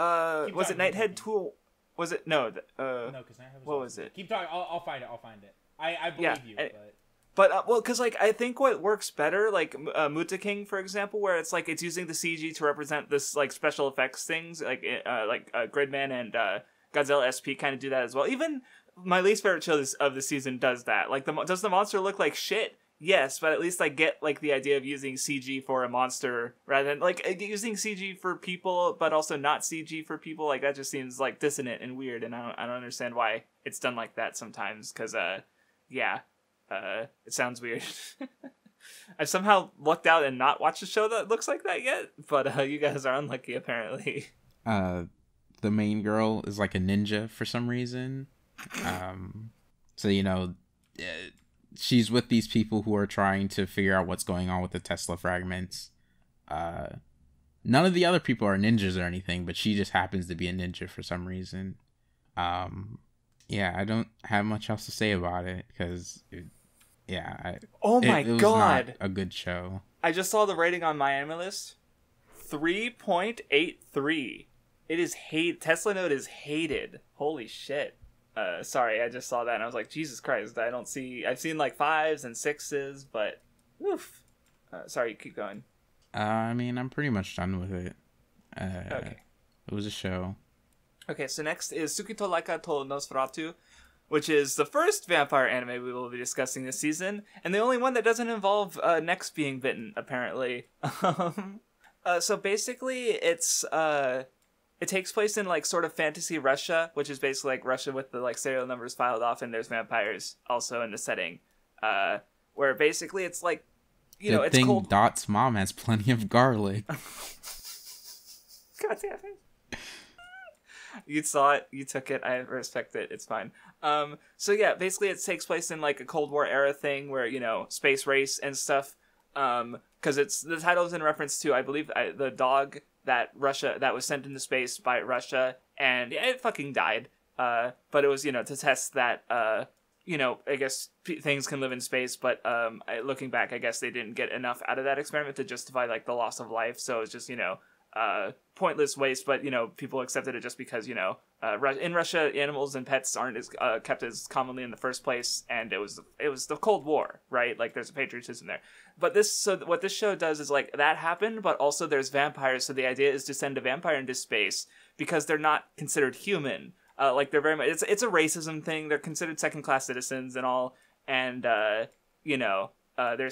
was it Nighthead 2? Was it? No. No, because Nighthead was... What was it? Keep talking. I'll find it. I believe you, but... But, because, like, I think what works better, like, Muteking, for example, where it's, like, it's using the CG to represent this, like, special effects things, like Gridman and Godzilla SP kind of do that as well. Even my least favorite show of the season does that. Like, does the monster look like shit? Yes, but at least I get, like, the idea of using CG for a monster rather than, like, using CG for people, but also not CG for people. Like, that just seems, like, dissonant and weird, and I don't understand why it's done like that sometimes, because, it sounds weird. I've somehow lucked out and not watched a show that looks like that yet, but you guys are unlucky, apparently. The main girl is like a ninja for some reason. So, she's with these people who are trying to figure out what's going on with the Tesla fragments. None of the other people are ninjas or anything, but she just happens to be a ninja for some reason. I don't have much else to say about it, because... oh my it was god, not a good show. I just saw the rating on my anime list. 3.83. It is Tesla Note is hated. Holy shit. Sorry, I just saw that and I was like, Jesus Christ, I've seen like 5s and 6s, but woof. Sorry, keep going. I mean, I'm pretty much done with it. Okay. It was a show. Okay, so next is Tsuki to Laika to Nosferatu, which is the first vampire anime we will be discussing this season, and the only one that doesn't involve necks being bitten, apparently. So basically, it takes place in like sort of fantasy Russia, which is basically like Russia with the like serial numbers filed off, and there's vampires also in the setting. Where basically it's like, it's cold. Dot's mom has plenty of garlic. God damn it. You saw it, you took it, I respect it, it's fine. So yeah, basically it takes place in like a Cold War era thing where, space race and stuff. Because the title is in reference to, I believe, the dog that was sent into space by Russia, and it fucking died. But it was, to test that, I guess things can live in space, but looking back, I guess they didn't get enough out of that experiment to justify like the loss of life. So it's just, pointless waste, but people accepted it just because in Russia animals and pets aren't as kept as commonly in the first place, and it was the Cold War, right? Like there's a patriotism there. But what this show does is like that happened, but also there's vampires, so the idea is to send a vampire into space because they're not considered human. Like they're very much it's a racism thing. They're considered second-class citizens and all, and there's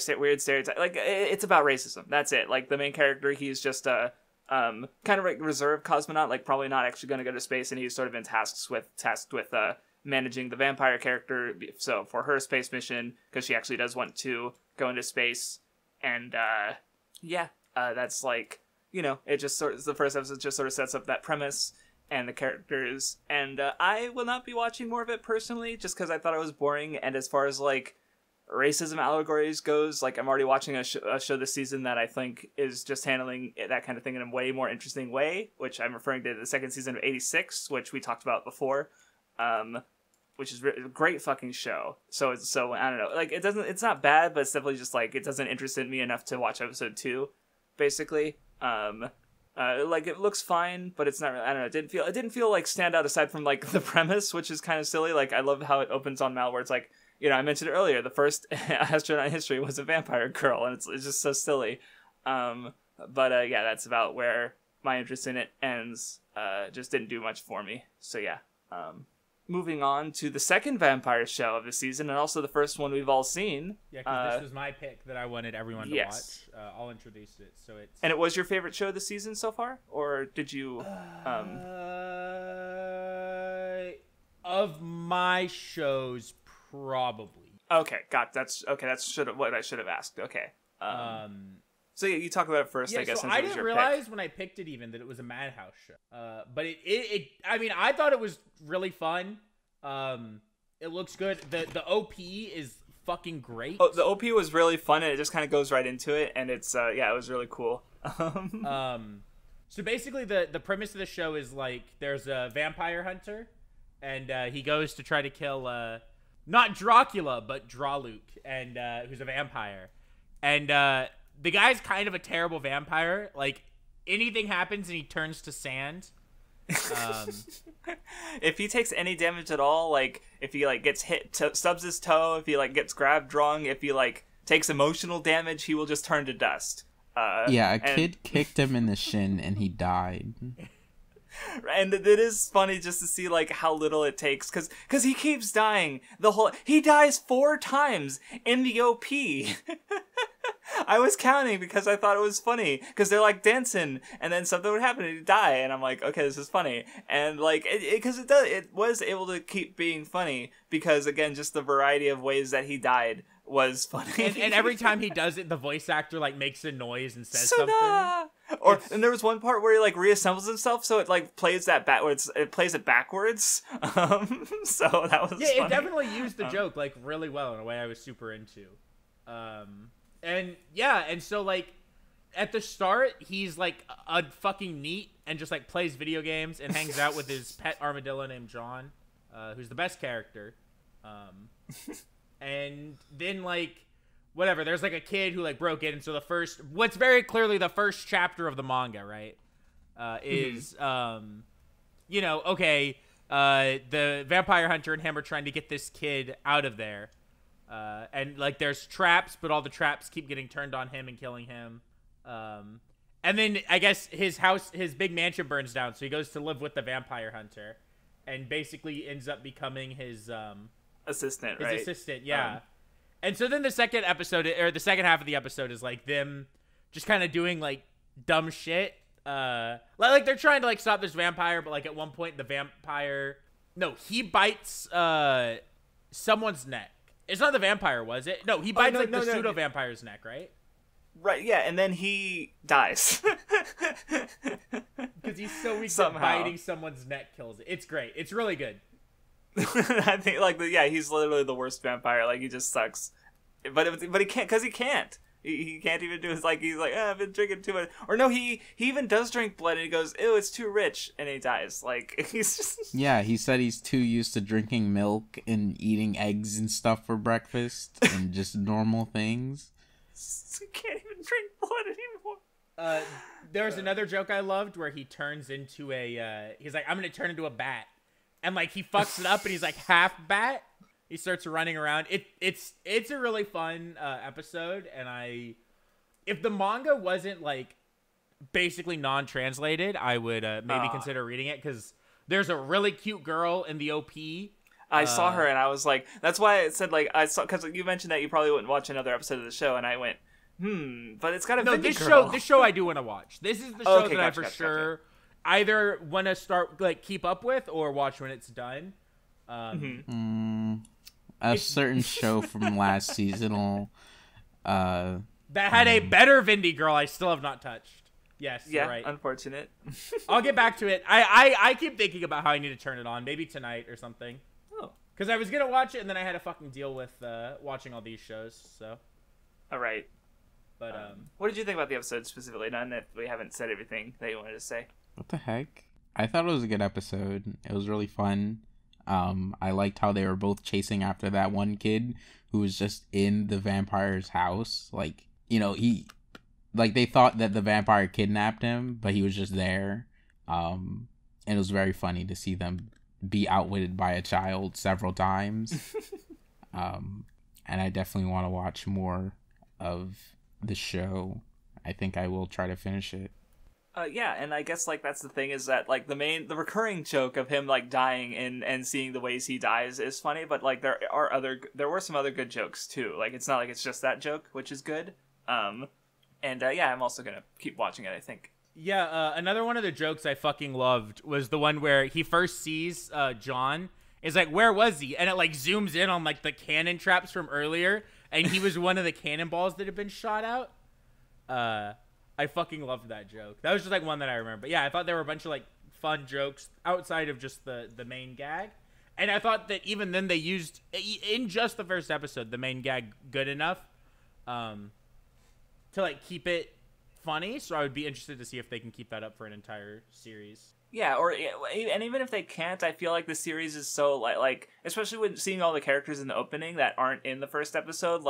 weird stereotypes. Like it's about racism. That's it. Like the main character, he's just kind of like reserved cosmonaut, like probably not actually going to go to space, and he's sort of been tasked with managing the vampire character. So for her space mission, because she actually does want to go into space, and that's like it just sort of the first episode just sort of sets up that premise and the characters, and I will not be watching more of it personally, just because I thought it was boring. And as far as like racism allegories goes, like I'm already watching a show this season that I think is just handling that kind of thing in a way more interesting way, which I'm referring to the second season of 86, which we talked about before, which is a great fucking show. So I don't know, like it's not bad, but it's definitely just like it doesn't interest me enough to watch episode 2, basically. Like it looks fine, but it's not really, I don't know, it didn't feel like stand out aside from like the premise, which is kind of silly. Like I love how it opens on Mal, where it's like, I mentioned earlier, the first astronaut in history was a vampire girl, and it's just so silly. But that's about where my interest in it ends. Just didn't do much for me. So yeah. Moving on to the second vampire show of the season, and also the first one we've all seen. Yeah, because this was my pick that I wanted everyone to watch. I'll introduce it. So it's... And it was your favorite show this season so far? Or did you... Of my shows... Probably. Okay, that's what I should have asked. Okay. So yeah, you talk about it first, I guess. So I didn't realize when I picked it even that it was a Madhouse show. But it I mean, I thought it was really fun. It looks good. The OP is fucking great. Oh, the OP was really fun, and it just kind of goes right into it, and it's it was really cool. So basically the premise of the show is like there's a vampire hunter, and he goes to try to kill not Dracula, but Draluk, and who's a vampire. And the guy's kind of a terrible vampire. Like, anything happens and he turns to sand. If he takes any damage at all, like, if he, like, gets hit, stubs his toe, if he, like, gets grabbed wrong, if he, like, takes emotional damage, he will just turn to dust. A kid kicked him in the shin and he died. And it is funny just to see like how little it takes, because he keeps dying he dies 4 times in the OP. I was counting because I thought it was funny, because they're like dancing and then something would happen and he'd die, and I'm like, okay, this is funny. And like it was able to keep being funny because, again, just the variety of ways that he died was funny. And every time he does it, the voice actor like makes a noise and says something. And there was one part where he like reassembles himself, so it like plays that backwards. It plays it backwards. So that was funny. It definitely used the joke like really well in a way I was super into. And so like at the start he's like a fucking neat and just like plays video games and hangs out with his pet armadillo named John, who's the best character. And then like whatever, there's like a kid who like broke in, and so what's very clearly the first chapter of the manga, right, is okay, the vampire hunter and him are trying to get this kid out of there. And like there's traps, but all the traps keep getting turned on him and killing him. And then I guess his big mansion burns down, so he goes to live with the vampire hunter, and basically ends up becoming his assistant. His assistant, yeah. And so then the second half of the episode is like them just kind of doing like dumb shit. Like they're trying to like stop this vampire, but like at one point the vampire, he bites someone's neck. It's not the vampire, was it? No, he bites the pseudo vampire's neck, right? Right, yeah, and then he dies. Because he's so weak that biting someone's neck kills it. It's great. It's really good. I think, he's literally the worst vampire. Like, he just sucks. But he can't, because he can't. He can't even do his, he's like, I've been drinking too much. Or no, he even does drink blood, and he goes, ew, it's too rich, and he dies. Like, he's just... Yeah, he said he's too used to drinking milk and eating eggs and stuff for breakfast, and just normal things. He can't even drink blood anymore. There's another joke I loved where he turns into he's like, I'm going to turn into a bat. And like he fucks it up and he's like half bat. He starts running around. It's a really fun episode. And if the manga wasn't like basically non-translated, I would maybe consider reading it, because there's a really cute girl in the OP. I saw her and I was like, that's why I said because you mentioned that you probably wouldn't watch another episode of the show, and I went, but it's got a this show I do want to watch. This is the show that I for sure either want to start keep up with or watch when it's done. A certain show from last seasonal that had a better Vindy girl I still have not touched. Yes, yeah, you're right. Unfortunate. I'll get back to it. I keep thinking about how I need to turn it on, maybe tonight or something. Because I was going to watch it, and then I had to fucking deal with watching all these shows, so. All right. But, what did you think about the episode specifically, none that we haven't said everything that you wanted to say? What the heck? I thought it was a good episode. It was really fun. I liked how they were both chasing after that one kid who was just in the vampire's house. Like, they thought that the vampire kidnapped him, but he was just there. And it was very funny to see them be outwitted by a child several times. And I definitely want to watch more of the show. I think I will try to finish it. Yeah, and I guess that's the thing, is that the recurring joke of him dying and seeing the ways he dies is funny, but there were some other good jokes too. It's not it's just that joke, which is good. I'm also gonna keep watching it, I think. Yeah, another one of the jokes I fucking loved was the one where he first sees John. Is like, where was he? And it zooms in on the cannon traps from earlier, and he was one of the cannonballs that had been shot out. I fucking loved that joke. That was just one that I remember. But yeah, I thought there were a bunch of fun jokes outside of just the main gag. And I thought that even then they used, in just the first episode, the main gag good enough to keep it funny. So I would be interested to see if they can keep that up for an entire series. Yeah, and even if they can't, I feel like the series is so especially with seeing all the characters in the opening that aren't in the first episode,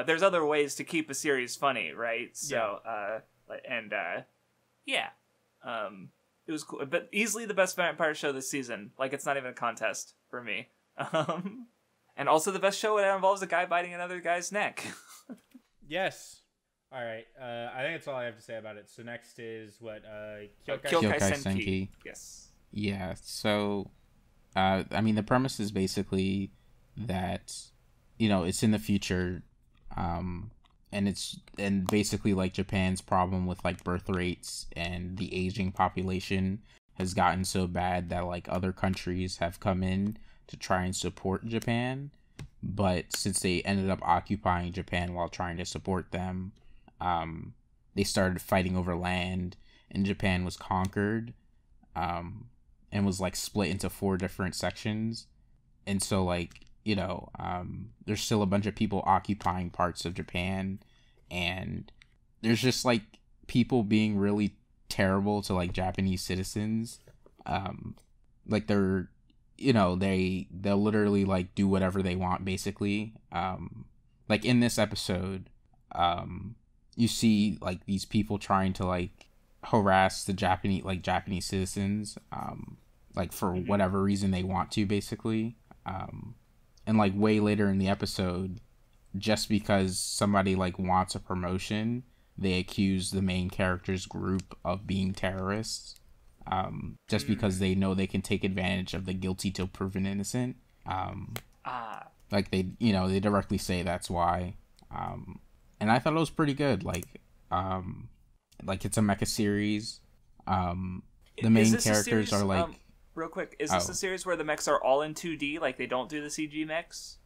there's other ways to keep a series funny, right? So, it was cool, but easily the best vampire show this season. It's not even a contest for me. And also the best show that involves a guy biting another guy's neck. Yes. All right. I think that's all I have to say about it. So next is what? Kyoukai Senki. Yes. Yeah. So, the premise is basically that, it's in the future, and basically Japan's problem with birth rates and the aging population has gotten so bad that other countries have come in to try and support Japan, but since they ended up occupying Japan while trying to support them, they started fighting over land, and Japan was conquered, and was split into 4 different sections, and so there's still a bunch of people occupying parts of Japan, and there's just people being really terrible to Japanese citizens. They're they'll literally do whatever they want basically. In this episode, you see these people trying to harass the Japanese citizens, like for whatever reason they want to, basically. And like way later in the episode, just because somebody like wants a promotion, they accuse the main character's group of being terrorists. Just because they know they can take advantage of the guilty till proven innocent. Like they directly say that's why. And I thought it was pretty good. Like it's a mecha series. The main characters are like... real quick, is this a series where the mechs are all in 2D? Like they don't do the CG mechs?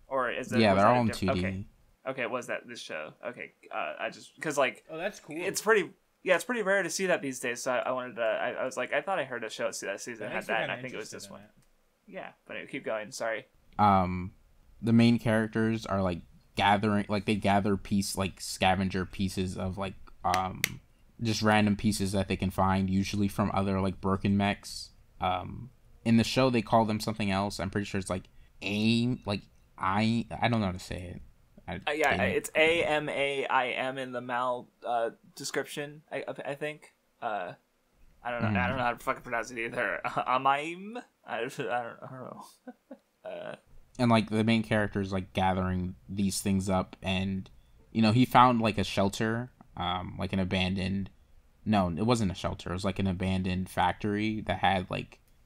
Or is it? Yeah, they're all in 2D. Okay, was that this show? Okay, I just because like that's cool. It's pretty rare to see that these days. So I wanted to. I was like, I thought I heard a show that season had that, and I think it was this one. Yeah, but anyway, keep going. Sorry. The main characters are like gathering, like they gather scavenger pieces of like just random pieces that they can find, usually from other like broken mechs. In the show they call them something else. I'm pretty sure it's like AIM. Like I don't know how to say it. It's AMAIM in the mal description. I think. I don't know. I don't know how to fucking pronounce it either. Amaim. I don't know. And like the main character is like gathering these things up, and he found like a shelter, like an abandoned. No, it wasn't a shelter. It was like an abandoned factory that had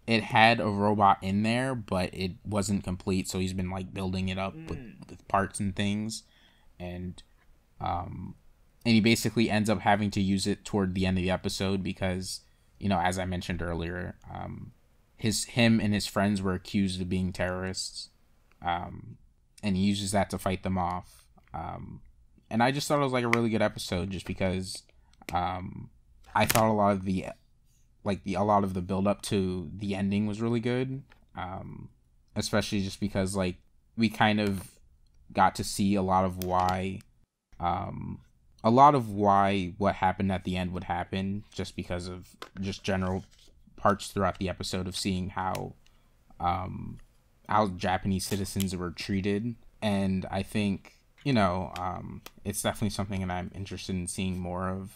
it had a robot in there, but it wasn't complete. So he's been like building it up with parts and things, and he basically ends up having to use it toward the end of the episode because, as I mentioned earlier, him and his friends were accused of being terrorists, and he uses that to fight them off. And I just thought it was like a really good episode, just because I thought a lot of the build up to the ending was really good, especially just because like we kind of got to see a lot of why what happened at the end would happen, just because of just general parts throughout the episode of seeing how Japanese citizens were treated. And I think it's definitely something that I'm interested in seeing more of.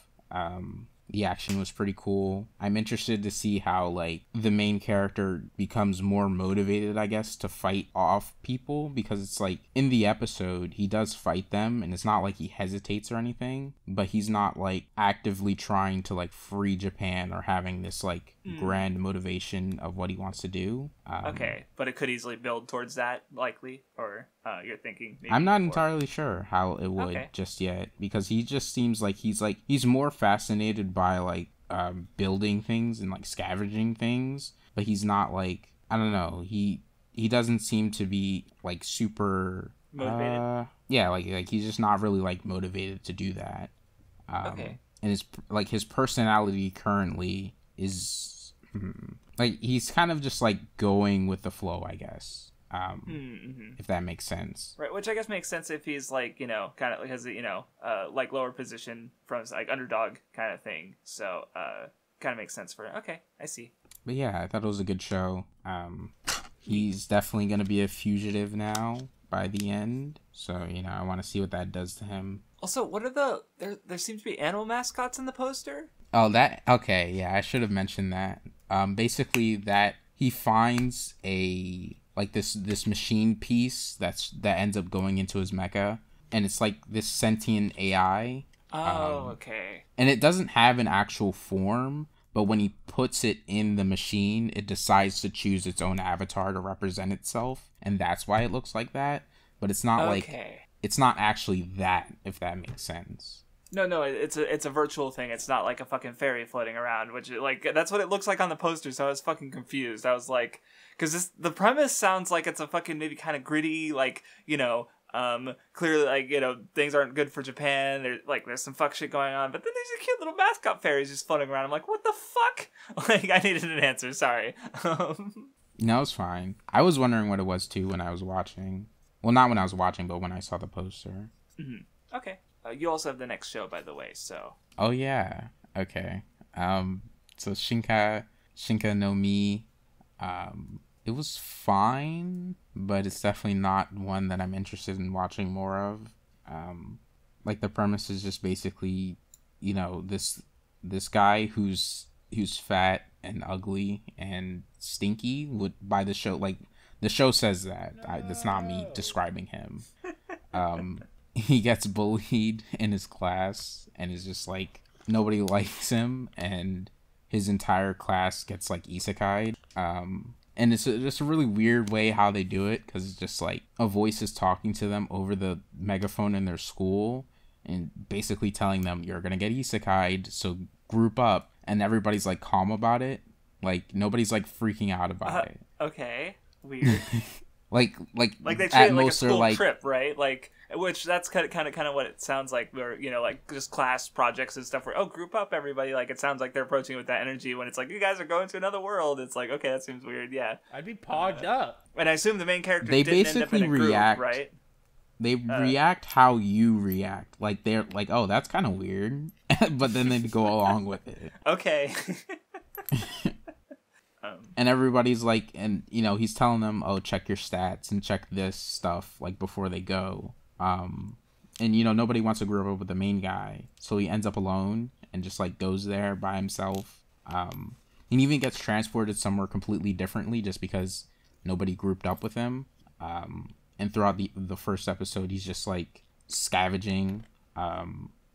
The action was pretty cool. I'm interested to see how like the main character becomes more motivated, I guess, to fight off people, because it's like in the episode he does fight them and it's not like he hesitates or anything, but he's not like actively trying to like free Japan or having this like grand motivation of what he wants to do. Okay, but it could easily build towards that, likely, or you're thinking maybe I'm not entirely sure how it would just yet, because he just seems like he's more fascinated by like building things and like scavenging things, but he's not like, I don't know, he doesn't seem to be like super motivated. Like he's just not really like motivated to do that. And his personality currently is like he's kind of just like going with the flow, I guess. If that makes sense, right? Which I guess makes sense if he's like kind of has like lower position from like underdog kind of thing. So kind of makes sense for it. Okay, I see. But yeah, I thought it was a good show. He's definitely gonna be a fugitive now by the end, so I want to see what that does to him. Also, what are there seems to be animal mascots in the poster? Oh, that okay. Yeah, I should have mentioned that. Basically, that he finds this machine piece that ends up going into his mecha, and it's like this sentient AI. Okay. And it doesn't have an actual form, but when he puts it in the machine, it decides to choose its own avatar to represent itself, and that's why it looks like that. But it's not it's not actually that, if that makes sense. No, it's a virtual thing. It's not like a fucking fairy floating around, which like that's what it looks like on the poster. So I was fucking confused. I was like, because the premise sounds like it's a fucking maybe kind of gritty, like clearly like things aren't good for Japan. There's some fuck shit going on, but then there's a cute little mascot fairies just floating around. I'm like, what the fuck? Like I needed an answer. Sorry. No, it's fine. I was wondering what it was too when I was watching. Well, not when I was watching, but when I saw the poster. Mm-hmm. Okay. You also have the next show, by the way, so... Oh, yeah. Okay. So Shinka no Mi, it was fine, but it's definitely not one that I'm interested in watching more of. Like, the premise is just basically, this guy who's fat and ugly and stinky by the show. Like, the show says that. That's not me describing him. He gets bullied in his class and is just like, nobody likes him, and his entire class gets like isekai'd. And it's just a really weird way how they do it, because it's just like a voice is talking to them over the megaphone in their school and basically telling them, you're gonna get isekai'd, so group up. And everybody's like calm about it. Like, nobody's like freaking out about it. Okay, weird. like they treat at it like a most school like, trip, right? Like, which that's kind of what it sounds like. Where, you know, like just class projects and stuff. Where, oh, group up, everybody. Like, it sounds like they're approaching it with that energy. When it's like, you guys are going to another world. It's like, okay, that seems weird. Yeah, I'd be pogged up. And I assume the main character they didn't end up basically in a group, react, right? They react how you react. Like, they're like, oh, that's kind of weird, but then they go along with it. Okay. And everybody's like, and you know, he's telling them, oh, check your stats and check this stuff, like, before they go. And you know, nobody wants to group up with the main guy, so he ends up alone and just like goes there by himself. He even gets transported somewhere completely differently just because nobody grouped up with him. And throughout the first episode, he's just like scavenging.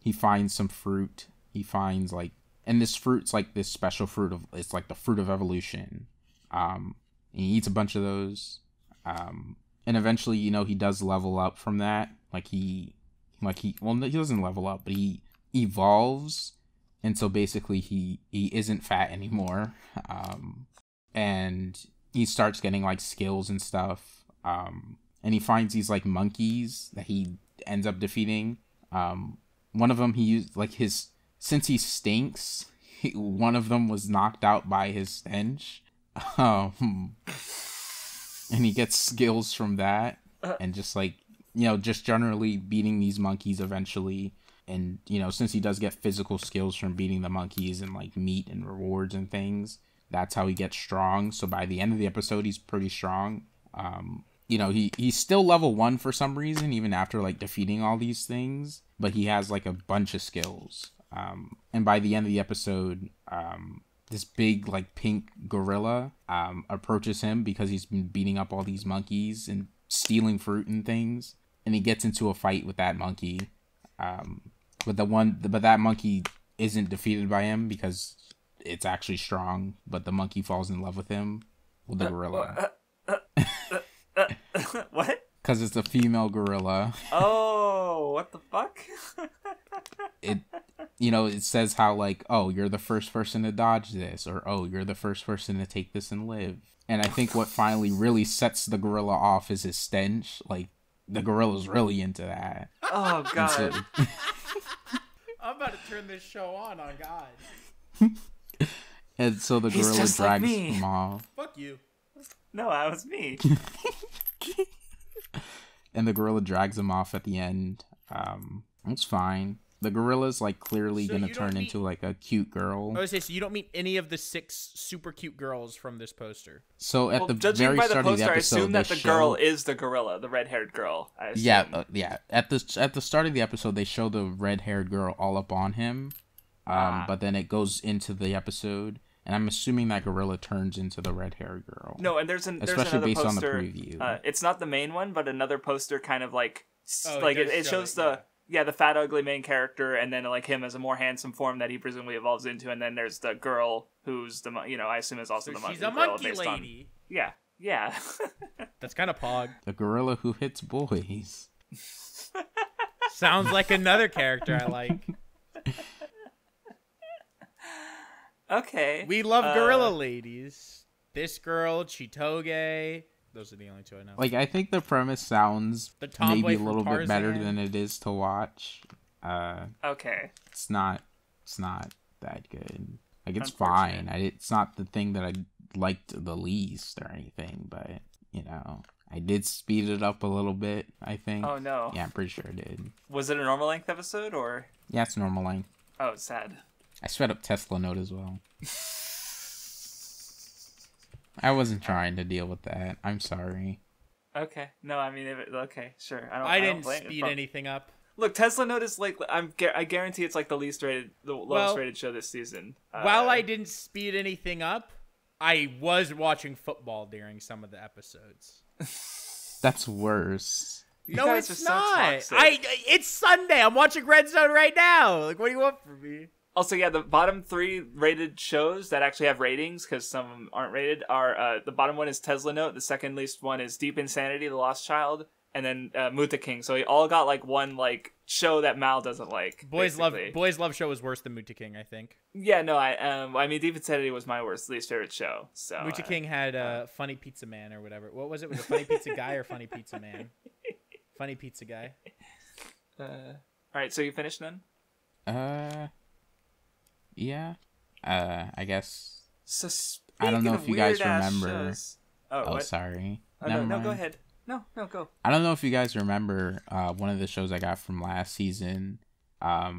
He finds some fruit. He finds like, and this fruit's like this special fruit it's like the fruit of evolution. And he eats a bunch of those. And eventually, you know, he does level up from that. He doesn't level up, but he evolves. And so basically he isn't fat anymore. And he starts getting like skills and stuff. And he finds these like monkeys that he ends up defeating. One of them he used like since he stinks, one of them was knocked out by his stench. And he gets skills from that, and just like, you know, just generally beating these monkeys eventually. And, you know, since he does get physical skills from beating the monkeys and like meat and rewards and things, that's how he gets strong. So by the end of the episode, he's pretty strong. You know, he's still level 1 for some reason, even after like defeating all these things, but he has like a bunch of skills. And by the end of the episode, this big like pink gorilla approaches him because he's been beating up all these monkeys and stealing fruit and things, and he gets into a fight with that monkey. But that monkey isn't defeated by him because it's actually strong, but the monkey falls in love with him, with the gorilla. What? Because it's a female gorilla. Oh, what the fuck? It says how like, oh, you're the first person to dodge this, or oh, you're the first person to take this and live. And I think what finally really sets the gorilla off is his stench. Like, the gorilla's really into that. Oh god. I'm about to turn this show on God. And so the gorilla drags him off. Fuck you. No, that was me. And the gorilla drags him off at the end. It's fine. The gorilla's like clearly gonna turn into like a cute girl. I was gonna say, so you don't meet any of the 6 super cute girls from this poster. So at the judging very by the start poster, of the I episode, assume that the girl is the gorilla, the red-haired girl. I assume. Yeah. At the start of the episode, they show the red-haired girl all up on him. But then it goes into the episode, and I'm assuming that gorilla turns into the red-haired girl. No, and there's another based poster. On the preview. It's not the main one, but another poster kind of like it shows the fat ugly main character, and then like him as a more handsome form that he presumably evolves into, and then there's the girl who's the I assume is also the monkey. She's a monkey lady. Yeah. That's kind of pog. The gorilla who hits boys. Sounds like another character I like. Okay. We love gorilla ladies. This girl, Chitoge. Those are the only 2 I know. Like, I think the premise sounds maybe a little bit better than it is to watch. Okay. It's not that good. Like, it's fine. It's not the thing that I liked the least or anything, but, you know, I did speed it up a little bit, I think. Oh, no. Yeah, I'm pretty sure I did. Was it a normal length episode, or? Yeah, it's normal length. Oh, it's sad. I sped up Tesla Note as well. I wasn't trying to deal with that. I'm sorry. Okay. No, I mean, okay, sure. I didn't speed anything up. Look, Tesla Note is like I guarantee it's like the lowest rated show this season. While I didn't speed anything up, I was watching football during some of the episodes. That's worse. No, it's not. It's Sunday. I'm watching Red Zone right now. Like, what do you want from me? Also, yeah, the bottom 3 rated shows that actually have ratings, because some of them aren't rated, are the bottom one is Tesla Note, the second least one is Deep Insanity, The Lost Child, and then Muteking. So we all got like one like show that Mal doesn't like. Boys Love Show is worse than Muteking, I think. Yeah, no, I mean Deep Insanity was my least favorite show. So Muteking had Funny Pizza Man or whatever. What was it? Was it Funny Pizza Guy or Funny Pizza Man? Funny Pizza Guy. All right, so you finished then? Yeah. I guess. So I don't know if you guys remember. Shows... Oh, sorry. No, go ahead. No, go. I don't know if you guys remember one of the shows I got from last season. I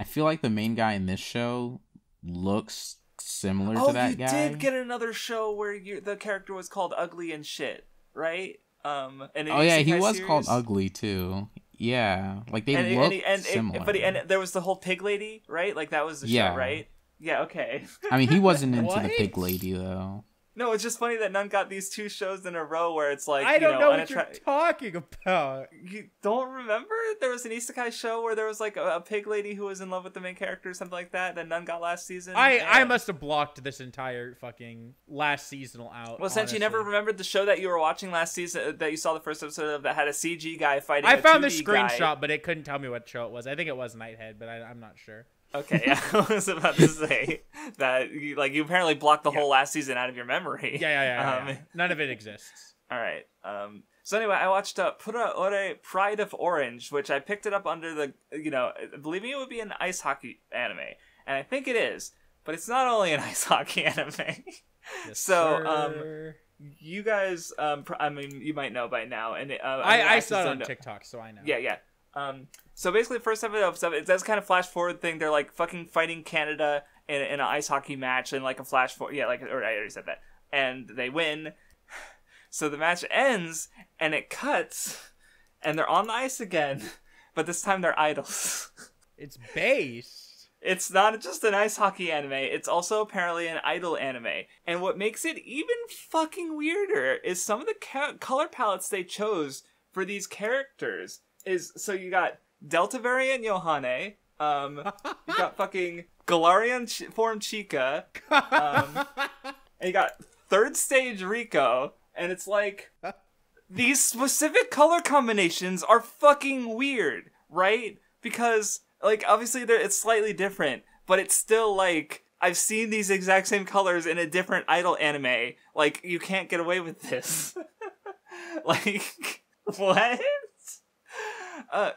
feel like the main guy in this show looks similar to that guy. Oh, you did get another show where the character was called Ugly and Shit, right? He was series. Called Ugly too. Yeah, like they look similar. And there was the whole pig lady, right? Like that was the show, right? Yeah, okay. I mean, he wasn't into the pig lady though. No, it's just funny that none got these 2 shows in a row where it's like, I don't know what you're talking about. You don't remember? There was an isekai show where there was like a pig lady who was in love with the main character or something like that none got last season. I must have blocked this entire fucking last seasonal out. Well, since you never remembered the show that you were watching last season, that you saw the first episode of, that had a CG guy fighting I found the 2D screenshot, guy. But it couldn't tell me what show it was. I think it was Nighthead, but I'm not sure. Okay, yeah, I was about to say that you apparently blocked the whole last season out of your memory. Yeah. None of it exists. All right. So anyway, I watched Puraore Pride of Orange, which I picked it up under the, believing it would be an ice hockey anime, and I think it is, but it's not only an ice hockey anime. Yes, so, sir. You guys, I mean, you might know by now, and I saw it on TikTok, so I know. Yeah. So basically, the first episode, it does kind of flash forward thing. They're like fucking fighting Canada in an ice hockey match, and like a flash forward. Yeah, or I already said that. And they win. So the match ends, and it cuts, and they're on the ice again, but this time they're idols. It's based. It's not just an ice hockey anime. It's also apparently an idol anime. And what makes it even fucking weirder is some of the color palettes they chose for these characters. So you got Delta variant Yohane, you got fucking Galarian form Chika, and you got third stage Rico, and it's like, these specific color combinations are fucking weird, right? Because, like, obviously it's slightly different, but it's still like, I've seen these exact same colors in a different idol anime. Like, you can't get away with this. Like, what? I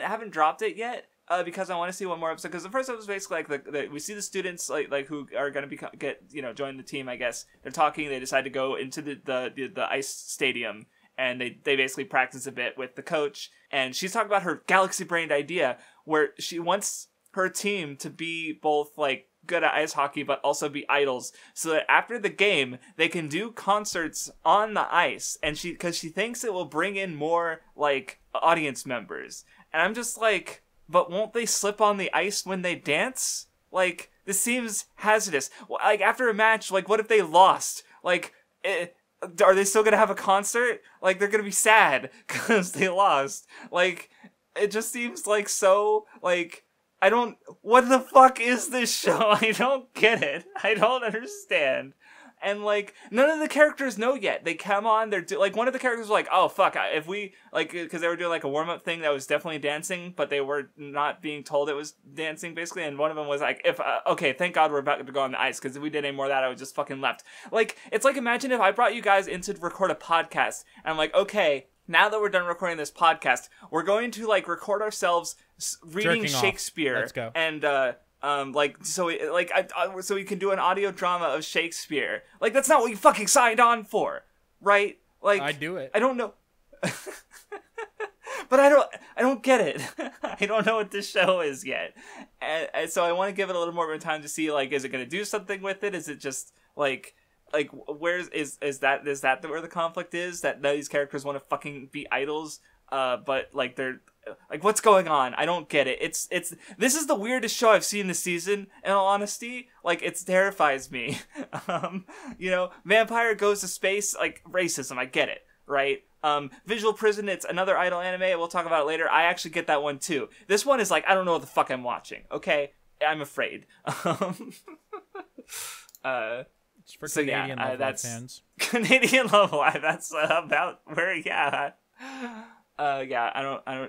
haven't dropped it yet because I want to see one more episode, because the first episode is basically like we see the students like who are going to join the team. I guess they're talking. They decide to go into the ice stadium, and they basically practice a bit with the coach. And she's talking about her galaxy brained idea where she wants her team to be both like good at ice hockey but also be idols, so that after the game they can do concerts on the ice, and because she thinks it will bring in more like audience members. And I'm just like, but won't they slip on the ice when they dance? Like, this seems hazardous. Like, after a match, like, what if they lost? Like, are they still gonna have a concert? Like, they're gonna be sad because they lost. Like, it just seems like so, like, what the fuck is this show? I don't get it. I don't understand. And, like, none of the characters know yet. They come on, like, one of the characters was like, oh, fuck, if we, like, because they were doing, like, a warm-up thing that was definitely dancing, but they were not being told it was dancing, basically, and one of them was like, okay, thank God we're about to go on the ice, because if we did any more of that, I would just fucking left. Like, it's like, imagine if I brought you guys in to record a podcast, and I'm like, okay, now that we're done recording this podcast, we're going to, like, record ourselves reading Shakespeare. Let's go. And, so we can do an audio drama of Shakespeare. Like, that's not what you fucking signed on for, right? Like, I'd do it. I don't know. But I don't get it. I don't know what this show is yet. And so I want to give it a little more time to see, like, is it going to do something with it? Is it just, like where is that where the conflict is? That these characters want to fucking be idols? but like they're like, what's going on? I don't get it. This is the weirdest show I've seen this season, in all honesty. Like, it terrifies me. You know, vampire goes to space, like, racism, I get it, right? Visual Prison, it's another idol anime, we'll talk about it later. I actually get that one too. This one is like, I don't know what the fuck I'm watching, okay? I'm afraid. It's for Canadian level that's fans. Canadian level. That's about where. Yeah. I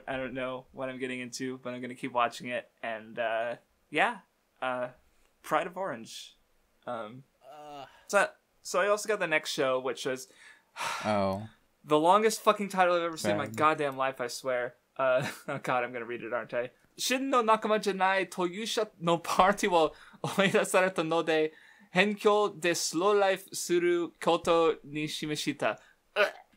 don't know what I'm getting into, but I'm gonna keep watching it. And Pride of Orange. So I also got the next show, which was the longest fucking title I've ever seen in my goddamn life. I swear. Oh god, I'm gonna read it, aren't I? Shin no nakama janai toyusha no party wo oidasareto no de henkyou de slow life suru koto ni shimashita.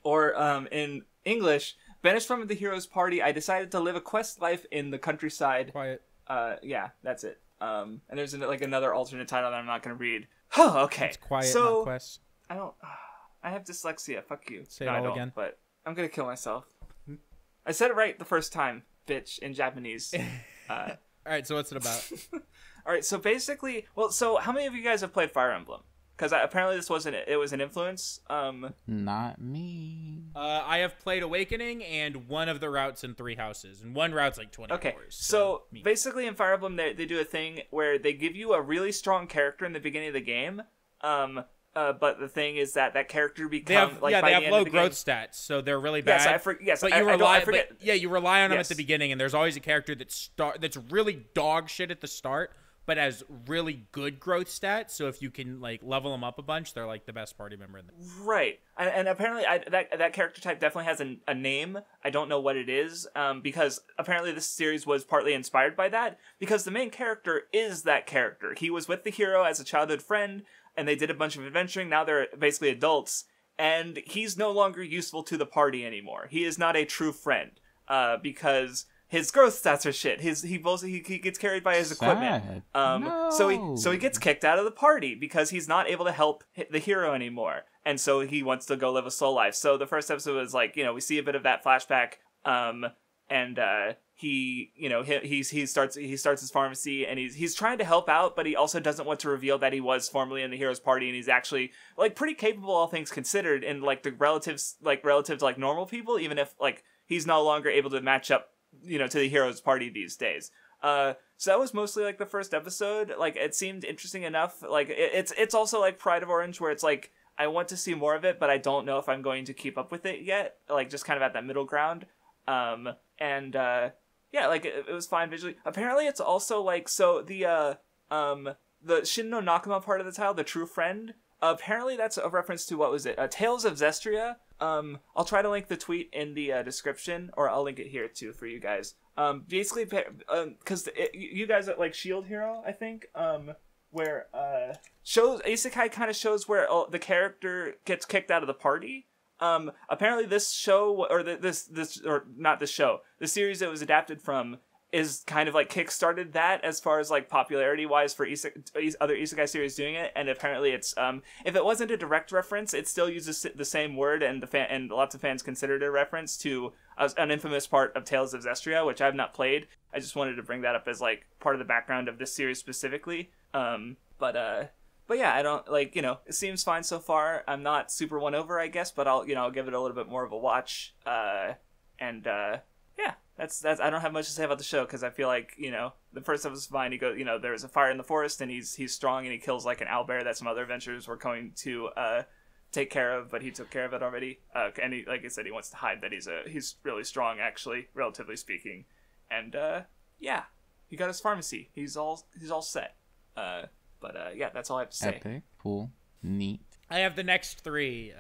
Or in English, banished from the hero's party, I decided to live a quest life in the countryside. Quiet. Yeah, that's it. And there's like another alternate title that I'm not gonna read. Oh, okay. It's quiet, so, not quest. I have dyslexia. Fuck you. Say it all again. But I'm gonna kill myself. I said it right the first time, bitch, in Japanese. All right, so what's it about? All right, so basically, so how many of you guys have played Fire Emblem? Because apparently this wasn't it. It was an influence. Not me. I have played Awakening and one of the routes in 3 houses, and one route's like 20 okay, hours. So basically in Fire Emblem, they do a thing where they give you a really strong character in the beginning of the game. But the thing is that character becomes they have low growth stats, so they're really bad. But you rely on them at the beginning, and there's always a character that's really dog shit at the start, but has really good growth stats. So if you can like level them up a bunch, they're like the best party member in the right. And apparently that character type definitely has a name. I don't know what it is, because apparently this series was partly inspired by that, because the main character is that character. He was with the hero as a childhood friend, and they did a bunch of adventuring. Now they're basically adults, and he's no longer useful to the party anymore. He is not a true friend, because his growth stats are shit. He gets carried by his equipment. No. So he gets kicked out of the party because he's not able to help the hero anymore, and so he wants to go live a slow life. So the first episode was like, we see a bit of that flashback, and he starts his pharmacy, and he's trying to help out, but he also doesn't want to reveal that he was formerly in the hero's party, and he's actually like pretty capable, all things considered, in like the relative to like normal people, even if like he's no longer able to match up to the hero's party these days. So that was mostly like the first episode. Like, it seemed interesting enough. Like, it's also like Pride of Orange, where it's like I want to see more of it, but I don't know if I'm going to keep up with it yet. Like, just kind of at that middle ground. Like it was fine visually. Apparently it's also like, so the Shin no Nakama part of the title, the true friend, apparently that's a reference to, what was it, Tales of Zestria. I'll try to link the tweet in the description, or I'll link it here too for you guys. Basically, because you guys are like Shield Hero, I think, where shows isekai kind of shows where the character gets kicked out of the party. Apparently this show, or the series it was adapted from, is kind of like kickstarted that, as far as like popularity wise for other isekai series doing it. And apparently it's if it wasn't a direct reference, it still uses the same word, and and lots of fans considered it a reference to an infamous part of Tales of Zestria, which I've not played. I just wanted to bring that up as like part of the background of this series specifically. But yeah, I don't it seems fine so far. I'm not super won over, I guess, but I'll give it a little bit more of a watch. That's I don't have much to say about the show, because I feel like, the first episode was fine. He goes, there's a fire in the forest, and he's strong, and he kills like an owlbear that some other adventurers were going to take care of, but he took care of it already. And he, like I said, he wants to hide that he's really strong, actually, relatively speaking. And he got his pharmacy. He's all set. That's all I have to say. Epic, cool, neat. I have the next 3,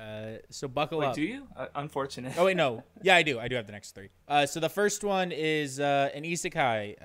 so buckle up. Do you? Unfortunate. Oh, wait, no. Yeah, I do have the next 3. So the first one is an isekai.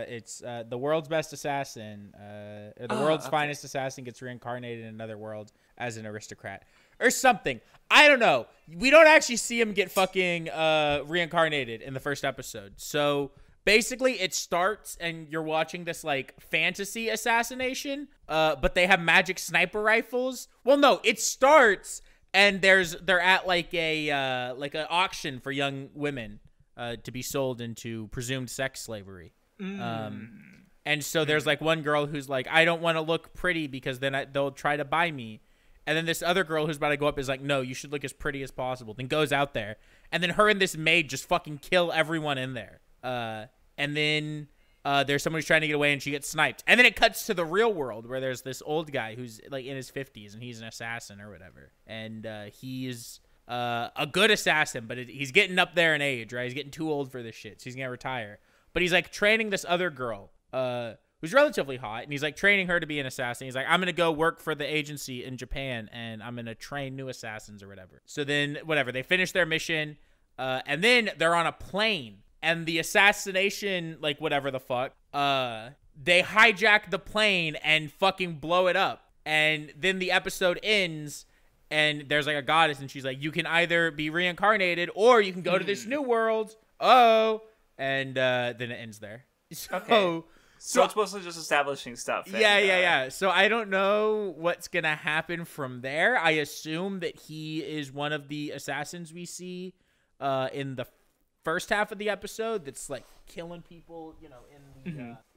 It's the world's best assassin, or the world's finest assassin gets reincarnated in another world as an aristocrat. Or something. I don't know. We don't actually see him get fucking reincarnated in the first episode. So basically, it starts and you're watching this like fantasy assassination, but they have magic sniper rifles. Well, no, it starts and they're at like an auction for young women, to be sold into presumed sex slavery. And so there's like one girl who's like, I don't want to look pretty because then they'll try to buy me. And then this other girl who's about to go up is like, no, you should look as pretty as possible. Then goes out there. And then her and this maid just fucking kill everyone in there. And then there's someone who's trying to get away and she gets sniped. And then it cuts to the real world where there's this old guy who's like in his 50s and he's an assassin or whatever. And he's a good assassin, but he's getting up there in age, right? He's getting too old for this shit, so he's going to retire. But he's like training this other girl who's relatively hot, and he's like training her to be an assassin. He's like, I'm going to go work for the agency in Japan, and I'm going to train new assassins or whatever. So then, whatever, they finish their mission, and then they're on a plane, and the assassination, like whatever the fuck, they hijack the plane and fucking blow it up. And then the episode ends, and there's like a goddess, and she's like, you can either be reincarnated, or you can go to this new world. Oh, and then it ends there. So it's mostly just establishing stuff. Yeah. So I don't know what's going to happen from there. I assume that he is one of the assassins we see in the first half of the episode that's like killing people, you know,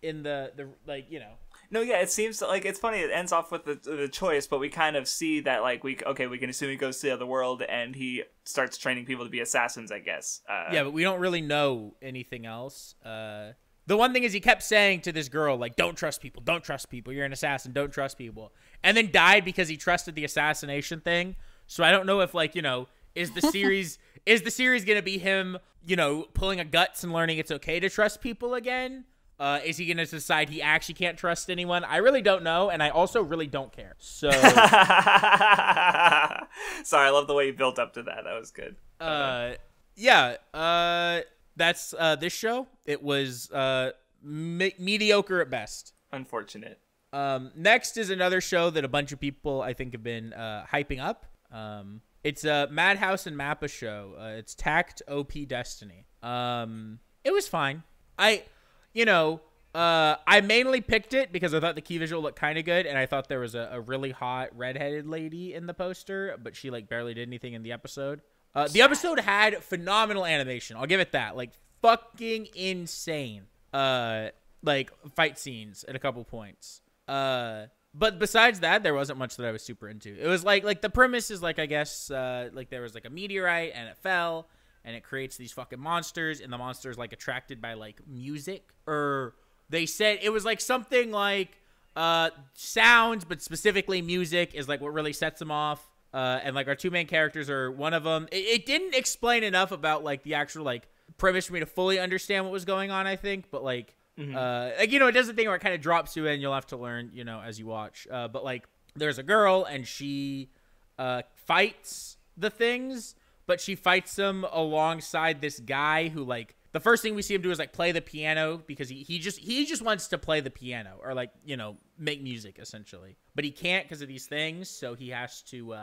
in the like, you know. No, yeah, it seems like it's funny. It ends off with the choice, but we kind of see that like we can assume he goes to the other world and he starts training people to be assassins, I guess. Yeah, but we don't really know anything else. The one thing is he kept saying to this girl, like, don't trust people. You're an assassin. Don't trust people. And then died because he trusted the assassination thing. So I don't know if, like, you know, is the series going to be him, you know, pulling a guts and learning it's okay to trust people again? Is he going to decide he actually can't trust anyone? I really don't know, and I also really don't care. So, sorry, I love the way you built up to that. That was good. That's this show. It was mediocre at best. Unfortunate. Next is another show that a bunch of people I think have been hyping up. It's a Madhouse and Mappa show. It's Takt Op Destiny. It was fine. I mainly picked it because I thought the key visual looked kind of good, and I thought there was a really hot redheaded lady in the poster, but she like barely did anything in the episode. The episode had phenomenal animation. I'll give it that. Like fucking insane. Like fight scenes at a couple points. But besides that, there wasn't much that I was super into. It was like the premise is like, I guess, like there was like a meteorite and it fell and it creates these fucking monsters, and the monsters like attracted by like music, or they said it was like something like sounds, but specifically music is like what really sets them off. And like our two main characters are one of them. It didn't explain enough about like the actual like premise for me to fully understand what was going on, I think, but like like, you know, it does the thing where it kind of drops you in, you'll have to learn, you know, as you watch. But like there's a girl and she fights the things, but she fights them alongside this guy who like the first thing we see him do is like play the piano because he just wants to play the piano or like, you know, make music essentially, but he can't because of these things. So he has to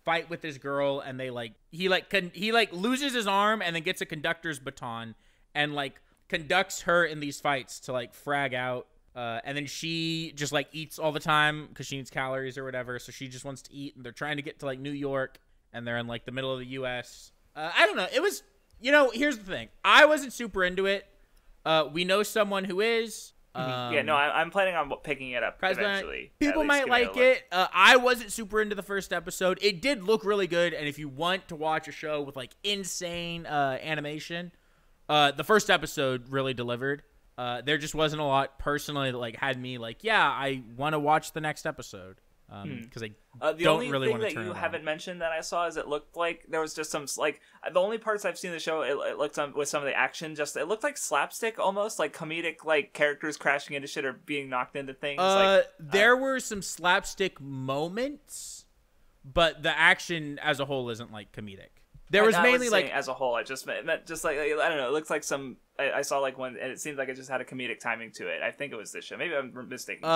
fight with this girl, and they like he loses his arm and then gets a conductor's baton and like conducts her in these fights to like frag out. And then she just like eats all the time because she needs calories or whatever. So she just wants to eat, and they're trying to get to like New York, and they're in like the middle of the U.S. I don't know. It was, you know, here's the thing. I wasn't super into it. We know someone who is. Yeah, no, I'm planning on picking it up eventually. People might like it. I wasn't super into the first episode. It did look really good, and if you want to watch a show with like insane animation, the first episode really delivered. There just wasn't a lot personally that like had me like, yeah, I want to watch the next episode. Because I don't really want to turn it on. The only thing that you haven't mentioned that I saw is it looked like there was just some like the only parts I've seen in the show it looked with some of the action, just it looked like slapstick, almost like comedic, like characters crashing into shit or being knocked into things. There were some slapstick moments, but the action as a whole isn't like comedic. There was mainly like as a whole. I just meant just like I don't know. It looks like some. I saw like one, and it seemed like it just had a comedic timing to it. I think it was this show. Maybe I'm mistaken.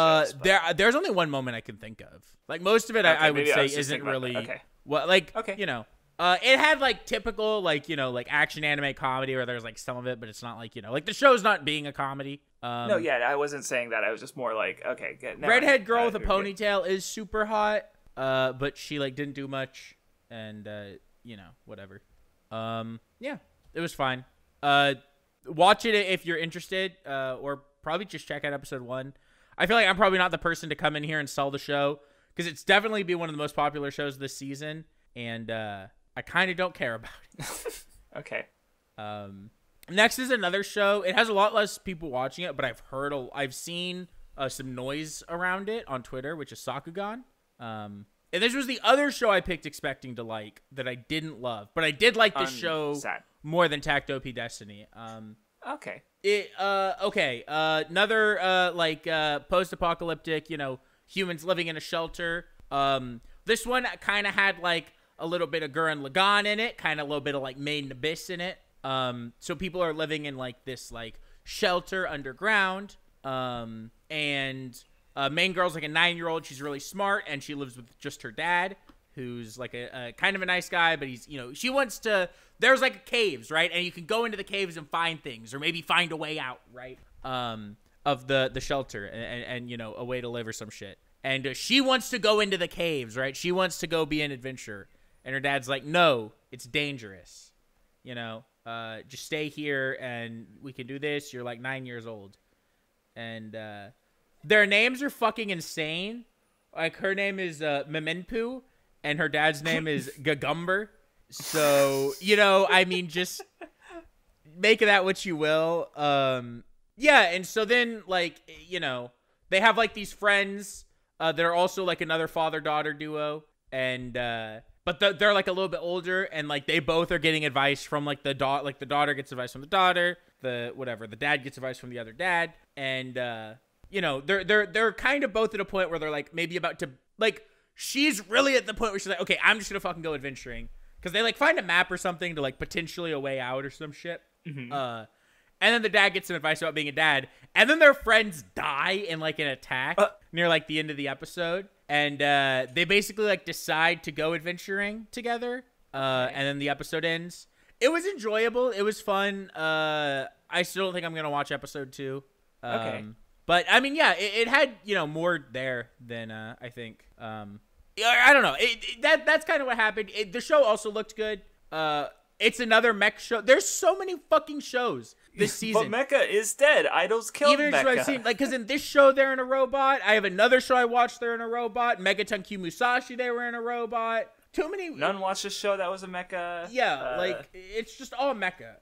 There's only one moment I can think of. Like most of it, okay, I would say isn't really. Okay. Well, like you know, it had like typical like, you know, like action anime comedy where there's like some of it, but it's not like, you know, like the show's not being a comedy. No, yeah, I wasn't saying that. I was just more like, okay, redhead girl with a ponytail is super hot, but she like didn't do much, and you know, whatever. Yeah, it was fine. Watch it if you're interested, or probably just check out episode 1. I feel like I'm probably not the person to come in here and sell the show, because it's definitely been one of the most popular shows this season, and I kind of don't care about it. Okay. Next is another show. It has a lot less people watching it, but I've seen some noise around it on Twitter, which is Sakugan. And this was the other show I picked expecting to like that I didn't love, but I did like this show more than Takt Op Destiny. Okay. Another post-apocalyptic, humans living in a shelter. This one kind of had like a little bit of Gurren Lagann in it, kind of a little bit of like Made in Abyss in it. So people are living in like this like shelter underground. And main girl's like a 9-year-old. She's really smart, and she lives with just her dad, who's like a kind of a nice guy, but he's, she wants to, there's like caves, right? And you can go into the caves and find things, or maybe find a way out, right? Of the shelter and a way to live or some shit. And she wants to go into the caves, right? She wants to go be an adventurer. And her dad's like, no, it's dangerous. Just stay here and we can do this. You're like 9 years old. And their names are fucking insane. Like, her name is Memenpu, and her dad's name is Gagumber. So, just make of that what you will. Yeah, and so then, like, they have, like, these friends that are also, like, another father-daughter duo, and, but they're, like, a little bit older, and, like, they both are getting advice from, like, the daughter gets advice from the daughter, the dad gets advice from the other dad, and, they're kind of both at a point where they're, like, maybe about to, like, she's really at the point where she's like, okay, I'm just gonna fucking go adventuring, because they, like, find a map or something to, like, potentially a way out or some shit, and then the dad gets some advice about being a dad, and then their friends die in, like, an attack near, like, the end of the episode. And they basically, like, decide to go adventuring together. And then the episode ends. It was enjoyable. It was fun. I still don't think I'm going to watch episode 2. Okay. But, I mean, yeah, it had, more there than I think. I don't know. That's kind of what happened. The show also looked good. It's another mech show. There's so many fucking shows this season. But Mecha is dead. Idols killed Even Mecha. What I've seen, like, because in this show they're in a robot. I have another show I watched. They're in a robot. Megaton-kyuu Musashi. They were in a robot. Too many. None watched a show that was a mecha. Yeah, like, it's just all mecha.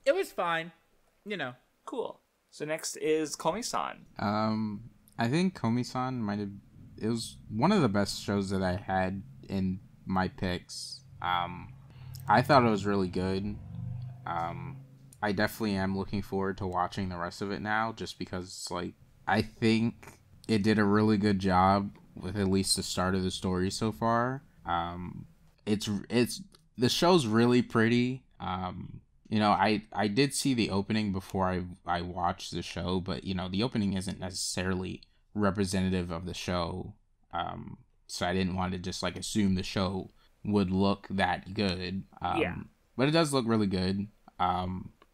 It was fine. Cool. So next is Komi-san. I think Komi-san might have. It was one of the best shows that I had in my picks. I thought it was really good. I definitely am looking forward to watching the rest of it now, just because, like, I think it did a really good job with at least the start of the story so far. It's the show's really pretty. I did see the opening before I watched the show, but the opening isn't necessarily representative of the show. So I didn't want to just like assume the show would look that good. But it does look really good.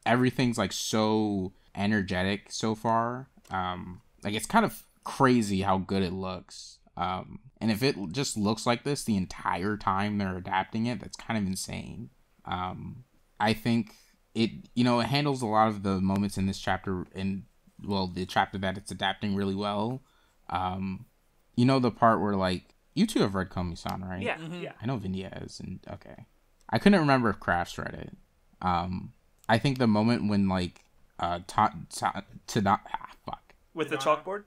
Everything's like so energetic so far. Like, it's kind of crazy how good it looks. And if it just looks like this the entire time they're adapting it, that's kind of insane. I think it handles a lot of the moments in this chapter, the chapter that it's adapting really well. The part where, like, you two have read Komi-san, right? Yeah, yeah. I know Vindia has, and okay. I couldn't remember if Crafts read it. I think the moment when, like, With the chalkboard?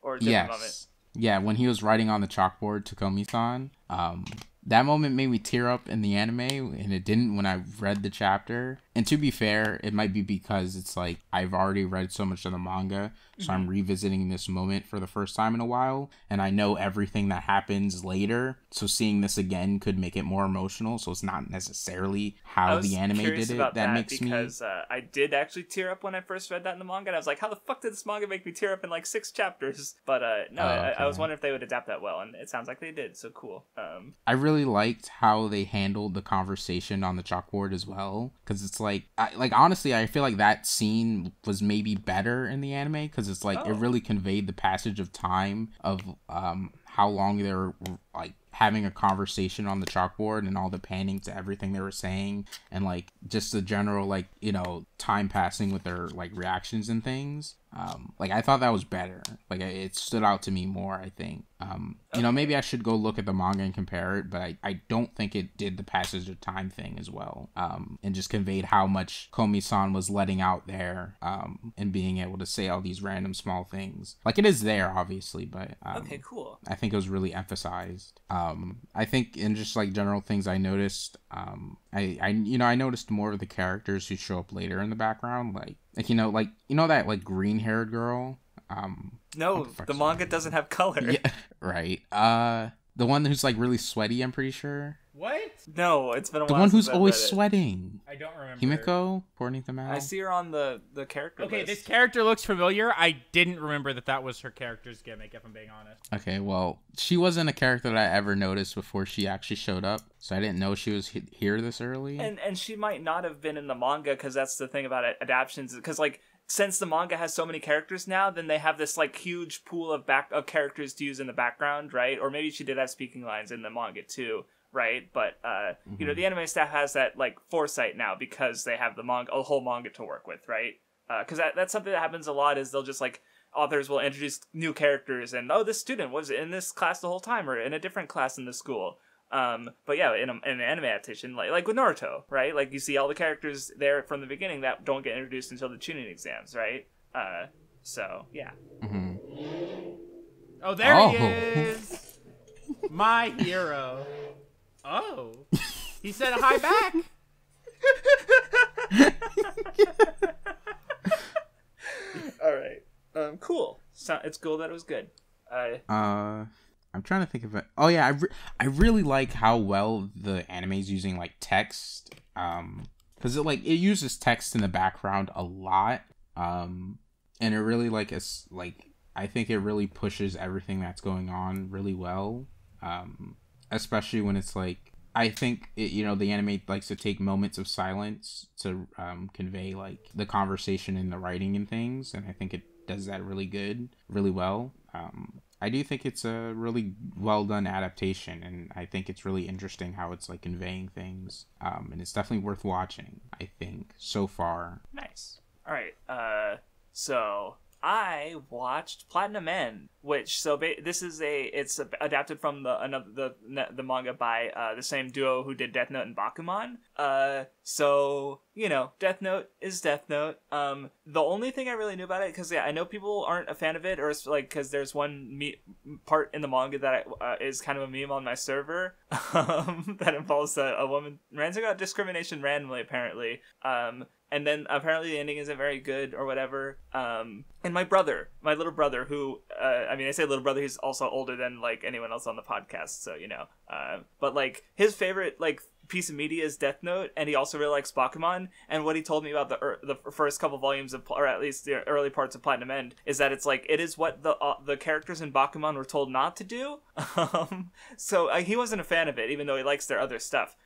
Or a different moment? Yeah, when he was writing on the chalkboard to Komi-san, that moment made me tear up in the anime, and it didn't when I read the chapter. And to be fair, it might be because it's like I've already read so much of the manga, so I'm revisiting this moment for the first time in a while, and I know everything that happens later, so seeing this again could make it more emotional, so it's not necessarily how the anime did it that makes me... Because I did actually tear up when I first read that in the manga, and I was like, how the fuck did this manga make me tear up in like 6 chapters? But no, I was wondering if they would adapt that well, and it sounds like they did, so cool. I really liked how they handled the conversation on the chalkboard as well, because it's like honestly, I feel like that scene was maybe better in the anime, because it's like it really conveyed the passage of time of how long they were, like, having a conversation on the chalkboard and all the panning to everything they were saying and like just the general like, you know, time passing with their like reactions and things. Like I thought that was better. Like it stood out to me more, I think. You know, maybe I should go look at the manga and compare it, but I don't think it did the passage of time thing as well. And just conveyed how much Komi-san was letting out there, and being able to say all these random small things. Like it is there, obviously, but okay, cool. I think it was really emphasized. I think in just like general things I noticed, I noticed more of the characters who show up later in the background, like you know that like green haired girl. No, the manga doesn't have color. Yeah, right. The one who's like really sweaty, I'm pretty sure. What? No, it's been a while. The one who's since I've always read it. sweating. I don't remember. Himiko, according to Mado. I see her on the character Okay, list. this character looks familiar. I didn't remember that was her character's gimmick, if I'm being honest. Okay, well, she wasn't a character that I ever noticed before she actually showed up, so I didn't know she was here this early. And she might not have been in the manga, because that's the thing about adaptations, because like since the manga has so many characters now, then they have this like huge pool of characters to use in the background, right? Or maybe she did have speaking lines in the manga too, right? But you know, the anime staff has that like foresight now because they have a whole manga to work with, right? Because that's something that happens a lot, is they'll just like authors will introduce new characters and this student was in this class the whole time or in a different class in the school. But yeah, in an anime adaptation, like with Naruto, right? Like you see all the characters there from the beginning that don't get introduced until the tuning exams, right? So yeah. Mm-hmm. Oh, there he is, my hero. Oh, he said hi back. All right. Cool. So it's cool that it was good. I'm trying to think of it. Oh yeah, I really like how well the anime is using like text, because it uses text in the background a lot, and it really I think it really pushes everything that's going on really well, especially when it's like I think the anime likes to take moments of silence to convey like the conversation and the writing and things, and I think it does that really well. I do think it's a really well done adaptation, and I think it's really interesting how it's like conveying things, and it's definitely worth watching, I think, so far. Nice. All right. So I watched Platinum End, which it's adapted from the manga by the same duo who did Death Note and Bakuman. So Death Note is Death Note. The only thing I really knew about it, because I know people aren't a fan of it, or it's like because there's one part in the manga that is kind of a meme on my server that involves a woman ranting about discrimination randomly, apparently. And then apparently the ending isn't very good or whatever. And my little brother, who, I say little brother, he's also older than like anyone else on the podcast, so but like his favorite like piece of media is Death Note, and he also really likes Bakuman. And what he told me about the first couple volumes of, or at least the early parts of Platinum End, is that it's like it is what the characters in Bakuman were told not to do. So he wasn't a fan of it, even though he likes their other stuff.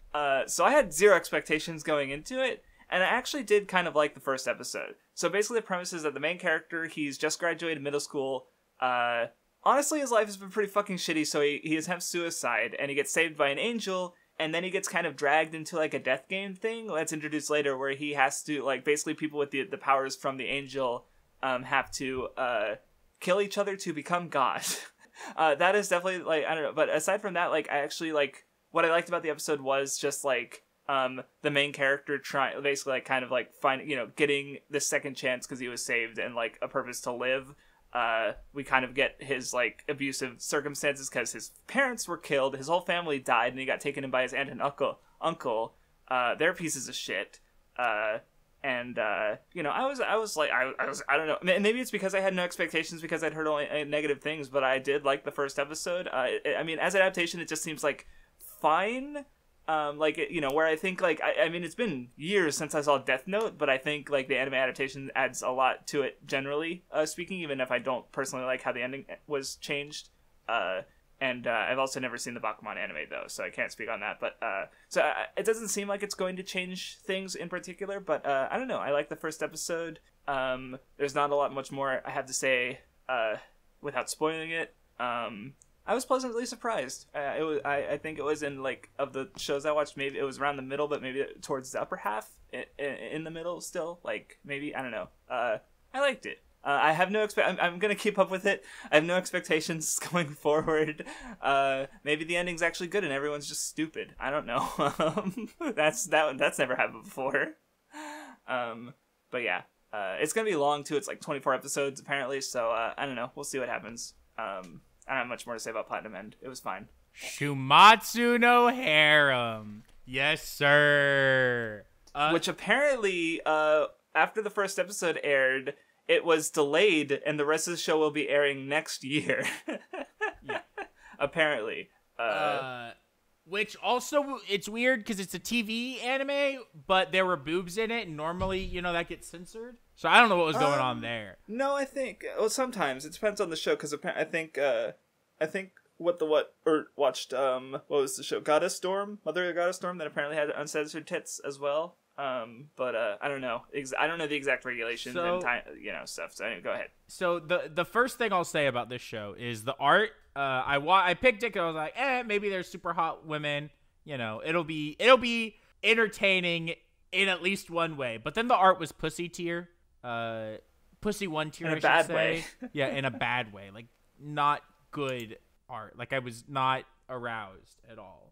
So I had zero expectations going into it. And I actually did kind of like the first episode. So basically the premise is that the main character, he's just graduated middle school. Honestly, his life has been pretty fucking shitty, so he attempts suicide, and he gets saved by an angel, and then he gets kind of dragged into like a death game thing that's introduced later, where he has to, like, basically people with the powers from the angel have to kill each other to become God. That is definitely, like, I don't know. But aside from that, like, I actually, like, what I liked about the episode was just, like, the main character basically like kind of like getting this second chance because he was saved and like a purpose to live. We kind of get his like abusive circumstances because his parents were killed, his whole family died, and he got taken in by his aunt and uncle. They're pieces of shit. I was like, I don't know. Maybe it's because I had no expectations because I'd heard only negative things, but I did like the first episode. As adaptation, it just seems like fine. Where I think, like, it's been years since I saw Death Note, but I think, like, the anime adaptation adds a lot to it, generally speaking, even if I don't personally like how the ending was changed. I've also never seen the Bakuman anime, though, so I can't speak on that. But, it doesn't seem like it's going to change things in particular, but, I don't know. I like the first episode. There's not a lot much more I have to say, without spoiling it. I was pleasantly surprised. It was. I think it was in like of the shows I watched. Maybe it was around the middle, but maybe towards the upper half, in the middle still. Like maybe I don't know. I liked it. I have no I'm gonna keep up with it. I have no expectations going forward. Maybe the ending's actually good and everyone's just stupid. I don't know. That's never happened before. But yeah, it's gonna be long too. It's like 24 episodes apparently. So I don't know. We'll see what happens. I don't have much more to say about Platinum End. It was fine. Shuumatsu no Harem. Yes, sir. Which apparently, after the first episode aired, it was delayed, and the rest of the show will be airing next year. Yeah. Apparently. Which also, it's weird because it's a TV anime, but there were boobs in it, and normally, that gets censored. So I don't know what was going on there. No, I think, well, sometimes. It depends on the show, because I think what was the show? Goddess Storm? Mother of Goddess Storm, that apparently had uncensored tits as well. But I don't know. I don't know the exact regulations and time, stuff. So anyway, go ahead. So the first thing I'll say about this show is the art. I picked it because I was like, maybe there's super hot women. It'll be entertaining in at least one way. But then the art was pussy tier, pussy 1 tier. In a bad way. Yeah, in a bad way. Like not good art. Like I was not aroused at all.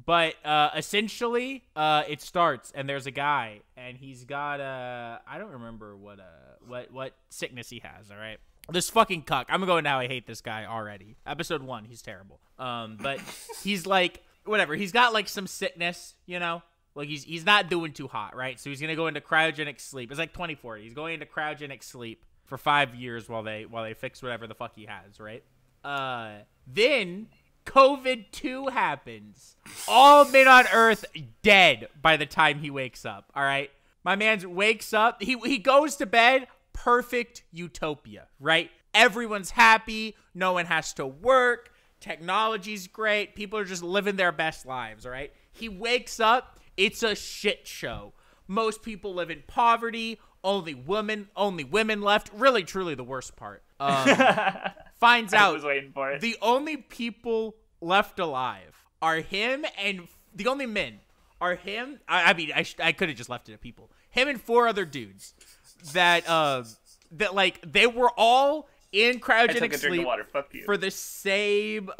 But essentially, it starts and there's a guy and he's got I don't remember what sickness he has. All right, this fucking cuck. I'm gonna go now. I hate this guy already. Episode 1, he's terrible. But he's like whatever. He's got like some sickness, Like he's not doing too hot, right? So he's gonna go into cryogenic sleep. It's like 2040. He's going into cryogenic sleep for 5 years while they fix whatever the fuck he has, right? Then COVID-2 happens. All men on Earth dead by the time he wakes up, all right? My man wakes up. He goes to bed. Perfect utopia, right? Everyone's happy. No one has to work. Technology's great. People are just living their best lives, all right? He wakes up. It's a shit show. Most people live in poverty. Only women left. Really, truly the worst part. Finds out I was waiting for it. The only people left alive are him, and the only men are him. I mean, I could have just left it at people. Him and 4 other dudes that like they were all in cryogenic sleep for the same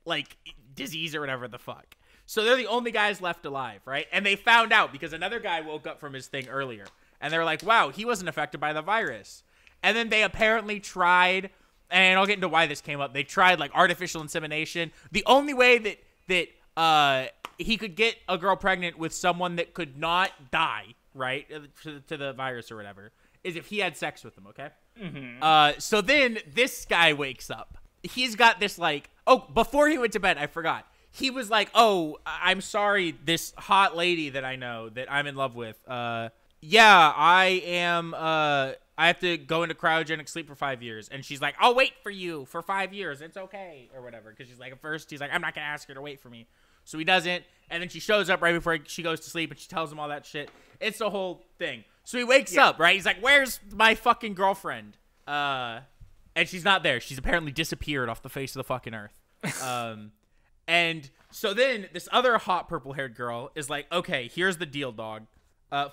like disease or whatever the fuck. So they're the only guys left alive, right? And they found out because another guy woke up from his thing earlier, and they were like, "Wow, he wasn't affected by the virus." And then they apparently tried, and I'll get into why this came up. They tried like artificial insemination. The only way that he could get a girl pregnant with someone that could not die, right, to the virus or whatever, is if he had sex with them. Okay. Mm-hmm. So then this guy wakes up. He's got this like, before he went to bed, I forgot. He was like, I'm sorry, this hot lady that I know that I'm in love with. Yeah, I am. I have to go into cryogenic sleep for 5 years. And she's like, I'll wait for you for 5 years. It's okay. Or whatever. Because she's like, at first, he's like, I'm not going to ask her to wait for me. So he doesn't. And then she shows up right before she goes to sleep. And she tells him all that shit. It's the whole thing. So he wakes up, right? He's like, where's my fucking girlfriend? And she's not there. She's apparently disappeared off the face of the fucking earth. And so then this other hot purple-haired girl is like, okay, here's the deal, dog.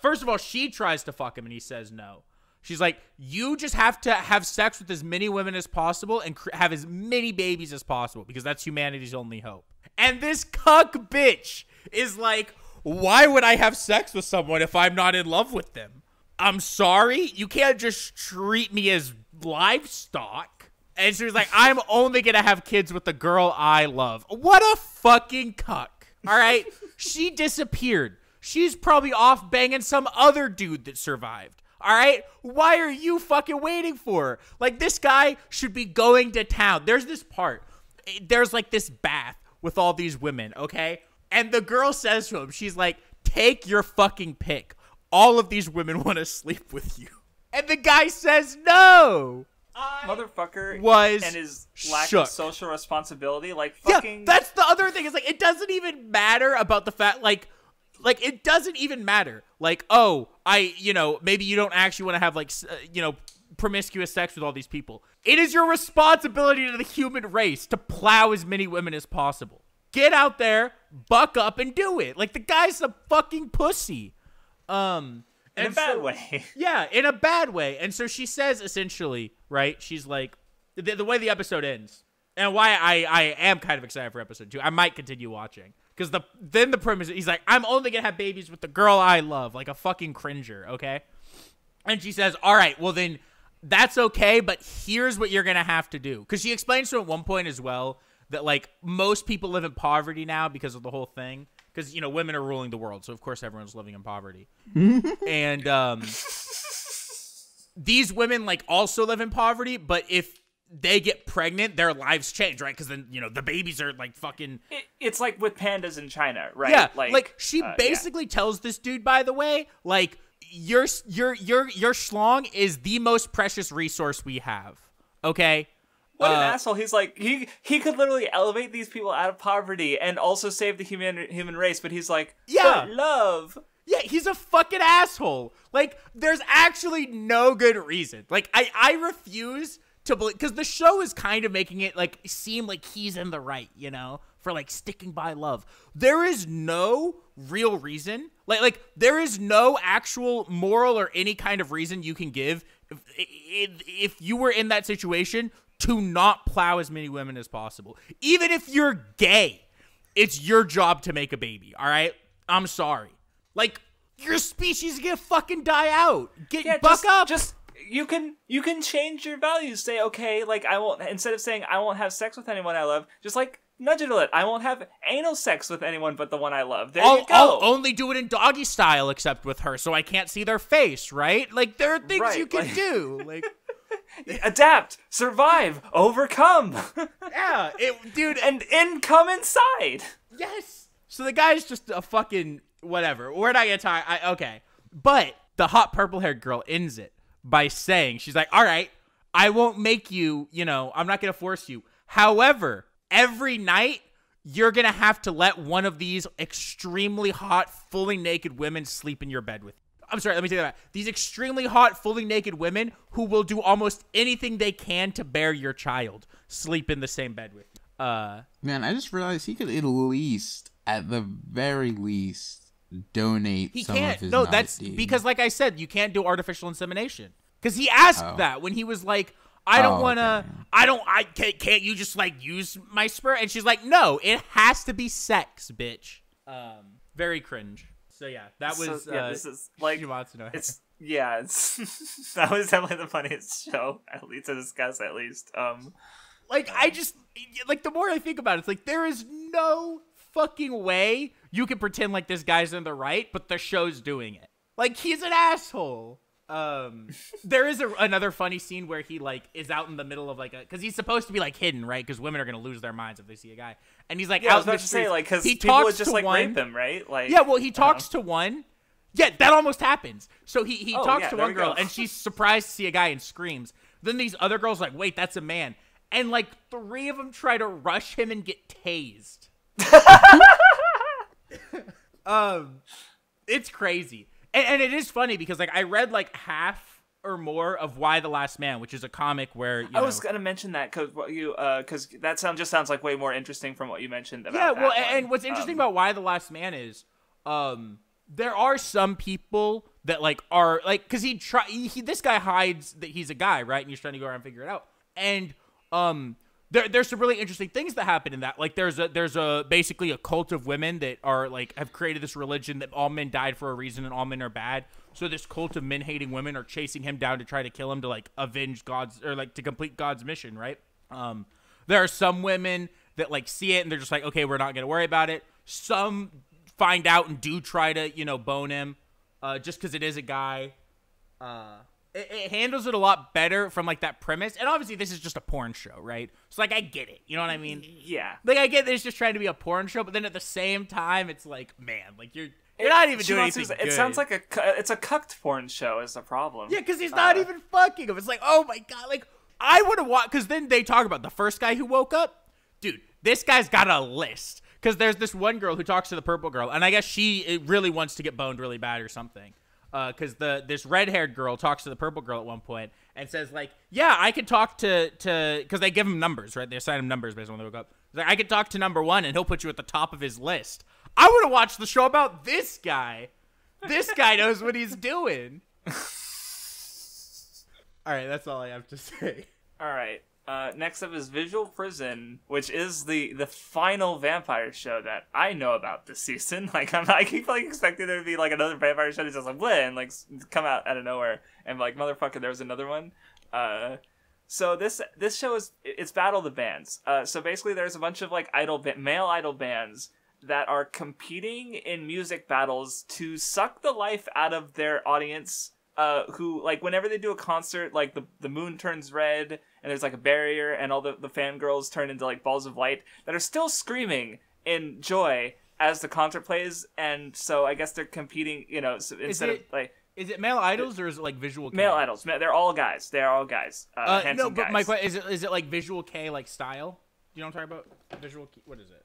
First of all, she tries to fuck him, and he says no. She's like, you just have to have sex with as many women as possible and have as many babies as possible because that's humanity's only hope. And this cuck bitch is like, why would I have sex with someone if I'm not in love with them? I'm sorry? You can't just treat me as livestock. And she was like, I'm only going to have kids with the girl I love. What a fucking cuck. All right? She disappeared. She's probably off banging some other dude that survived. All right? Why are you fucking waiting for her? Like, this guy should be going to town. There's this part. There's, like, this bath with all these women, okay? And the girl says to him, she's like, take your fucking pick. All of these women want to sleep with you. And the guy says no. Motherfucker and his lack of social responsibility. Like, fucking... Yeah, that's the other thing. Is like, it doesn't even matter about the fact, like, it doesn't even matter. Like, maybe you don't actually want to have, like, promiscuous sex with all these people. It is your responsibility to the human race to plow as many women as possible. Get out there, buck up, and do it. Like, the guy's a fucking pussy. In a bad way. Yeah, in a bad way. And so she says, essentially, right, she's like, the way the episode ends, and why I am kind of excited for episode 2, I might continue watching. Because then the premise, he's like, I'm only going to have babies with the girl I love. Like a fucking cringer, okay? And she says, all right, well then, that's okay, but here's what you're going to have to do. Because she explains to him at one point as well that, like, most people live in poverty now because of the whole thing. Because, you know, women are ruling the world, so of course everyone's living in poverty. And these women, like, also live in poverty, but if they get pregnant, their lives change, right? Because then, you know, the babies are like fucking. It's like with pandas in China, right? Yeah, like she basically tells this dude, by the way, like your schlong is the most precious resource we have. Okay. What an asshole! He's like he could literally elevate these people out of poverty and also save the human race, but he's like, yeah, but love. Yeah, he's a fucking asshole. Like, there's actually no good reason. Like, I refuse to believe, because the show is kind of making it like seem like he's in the right, you know, for like sticking by love. There is no real reason, like there is no actual moral or any kind of reason you can give if you were in that situation to not plow as many women as possible. Even if you're gay, it's your job to make a baby. All right, I'm sorry. Like, your species is gonna fucking die out. Buck up. You can change your values. Say, okay, like, I won't, instead of saying I won't have sex with anyone I love, just like nudge it a little. I won't have anal sex with anyone but the one I love. There you go. I'll only do it in doggy style except with her, so I can't see their face, right? Like, there are things you can do. Like, adapt, survive, overcome. Yeah, dude, and come inside. Yes. So the guy's just a fucking whatever. We're not gonna talk. Okay, but the hot purple-haired girl ends it by saying, she's like, all right, I won't make you, you know, I'm not going to force you. However, every night, you're going to have to let one of these extremely hot, fully naked women sleep in your bed with you. I'm sorry, let me say that back. These extremely hot, fully naked women who will do almost anything they can to bear your child sleep in the same bed with you. Man, I just realized he could at the very least, donate some of his that's because, like I said, you can't do artificial insemination. Because he asked that when he was like, I don't want to, can't you just like use my sperm? And she's like, no, it has to be sex, bitch. Very cringe. So yeah, that was, this is like, Shuumatsu no it's that was definitely the funniest show, at least to discuss, at least. Like, I just, like, the more I think about it, it's like, there is no fucking way you can pretend like this guy's in the right, but the show's doing it. Like, he's an asshole. There is another funny scene where he, like, is out in the middle of, like, because he's supposed to be, like, hidden, right? Because women are going to lose their minds if they see a guy. And he's, like, out in the streets. Say, like, because people would just, like, rape him, right? Like, yeah, well, he talks to one. Yeah, that almost happens. So he talks to one girl, and she's surprised to see a guy and screams. Then these other girls are like, wait, that's a man. And, like, 3 of them try to rush him and get tased. It's crazy. And it is funny because, like, I read like half or more of Y the Last Man, which is a comic where I was gonna mention that because that sounds like way more interesting from what you mentioned about. Yeah, well, and what's interesting about Y the Last Man is there are some people that like are like, because this guy hides that he's a guy, right? And he's trying to go around and figure it out. And there's some really interesting things that happen in that. Like, there's basically a cult of women that are like have created this religion that all men died for a reason and all men are bad. So this cult of men hating women are chasing him down to try to kill him to like avenge God's, or like to complete God's mission, right? There are some women that like see it and they're just like, okay, we're not gonna worry about it. Some find out and do try to, you know, bone him, just because it is a guy. It handles it a lot better from, like, that premise. And obviously, this is just a porn show, right? So, like, I get it. You know what I mean? Yeah. Like, I get that it's just trying to be a porn show, but then at the same time, it's like, man, like, you're not even doing anything good. It sounds like it's a cucked porn show is the problem. Yeah, because he's not even fucking him. It's like, oh, my God. Like, I would have watched, because then they talk about the first guy who woke up. Dude, this guy's got a list. Because there's this one girl who talks to the purple girl, and I guess she really wants to get boned really bad or something. because this red-haired girl talks to the purple girl at one point and says like, yeah, I could talk to because they give him numbers, right? They assign him numbers based on when they woke up. Like, I could talk to number 1 and he'll put you at the top of his list. I would have watched the show about this guy. This guy knows what he's doing. All right, that's all I have to say. All right. Next up is Visual Prison, which is the final vampire show that I know about this season. Like, I keep like expecting there to be like another vampire show that's just like bleh, and like come out of nowhere, and like motherfucker, there was another one. So this show it's Battle of the Bands. So basically, there's a bunch of like male idol bands that are competing in music battles to suck the life out of their audience. Who, like, whenever they do a concert, like, the moon turns red, and there's, like, a barrier, and all the fangirls turn into, like, balls of light that are still screaming in joy as the concert plays, and so I guess they're competing, you know, so instead of, like... Is it male idols, or is it, like, Visual K? Male idols. They're all guys. They're all guys. Handsome no, but guys. my question, is it, like, Visual K, like, style? Do you know what I'm talking about? Visual K, what is it?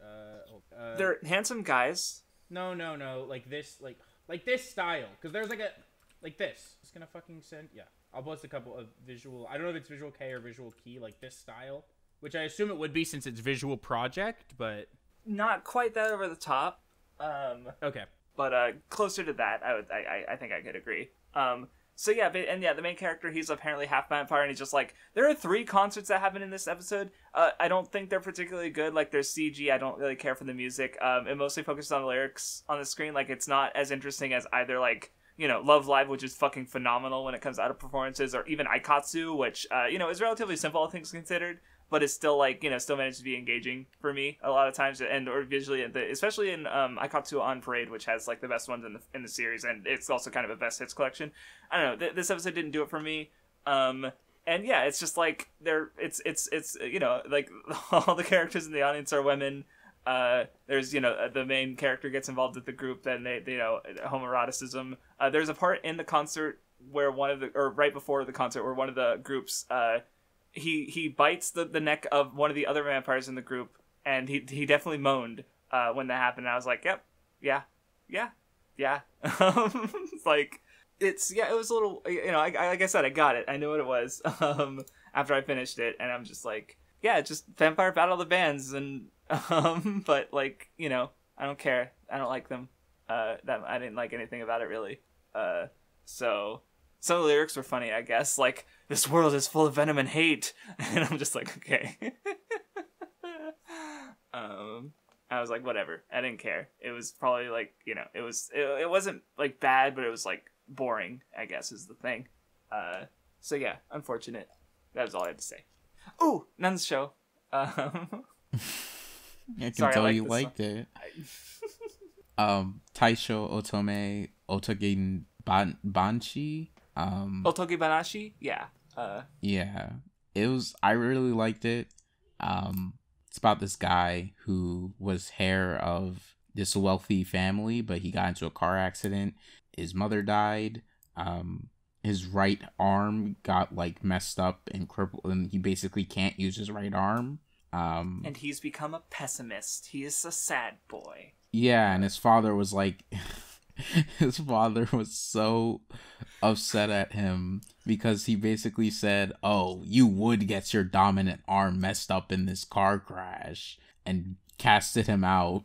They're handsome guys. No, like this, like this style, because there's, like, a... Like this. It's gonna fucking send... Yeah. I'll post a couple of visual... I don't know if it's Visual K or Visual Key, like this style. Which I assume it would be since it's Visual Project, but... Not quite that over the top. Okay. But closer to that, I think I could agree. So yeah, the main character, he's apparently half vampire, and he's just like, there are 3 concerts that happen in this episode. I don't think they're particularly good. Like, there's CG, I don't really care for the music. It mostly focuses on the lyrics on the screen. Like, it's not as interesting as either, like... You know, Love Live, which is fucking phenomenal when it comes out of performances, or even Aikatsu, which, you know, is relatively simple, all things considered, but it's still, like, you know, still managed to be engaging for me a lot of times, and or visually, especially in Aikatsu on Parade, which has, like, the best ones in the series, and it's also kind of a best hits collection. I don't know, this episode didn't do it for me, and yeah, it's just, like, it's you know, like, all the characters in the audience are women. There's, you know, the main character gets involved with the group, then they you know, homoeroticism. There's a part in the concert where right before the concert, where one of the groups, he bites the neck of one of the other vampires in the group, and he definitely moaned, when that happened. And I was like, yep, yeah. Like, it was a little, you know, like I said, I got it. I knew what it was, after I finished it, and I'm just like, yeah, it's just Vampire Battle of the Bands, and, but, like, you know, I don't care. I don't like them. I didn't like anything about it, really. So, some of the lyrics were funny, I guess. Like, this world is full of venom and hate. And I'm just like, okay. I was like, whatever. I didn't care. It was probably, like, you know, it wasn't, like, bad, but it was, like, boring, I guess, is the thing. So, yeah, unfortunate. That was all I had to say. Ooh, Nun's show. I can tell you liked it. Taishou Otome Otogin Banshi. Otogi Banashi? Yeah. Yeah. I really liked it. It's about this guy who was heir of this wealthy family, but he got into a car accident. His mother died. His right arm got, like, messed up and crippled, and he basically can't use his right arm. And he's become a pessimist. He is a sad boy. Yeah, and his father was like... his father was so upset at him because he basically said, oh, you would get your dominant arm messed up in this car crash, and casted him out.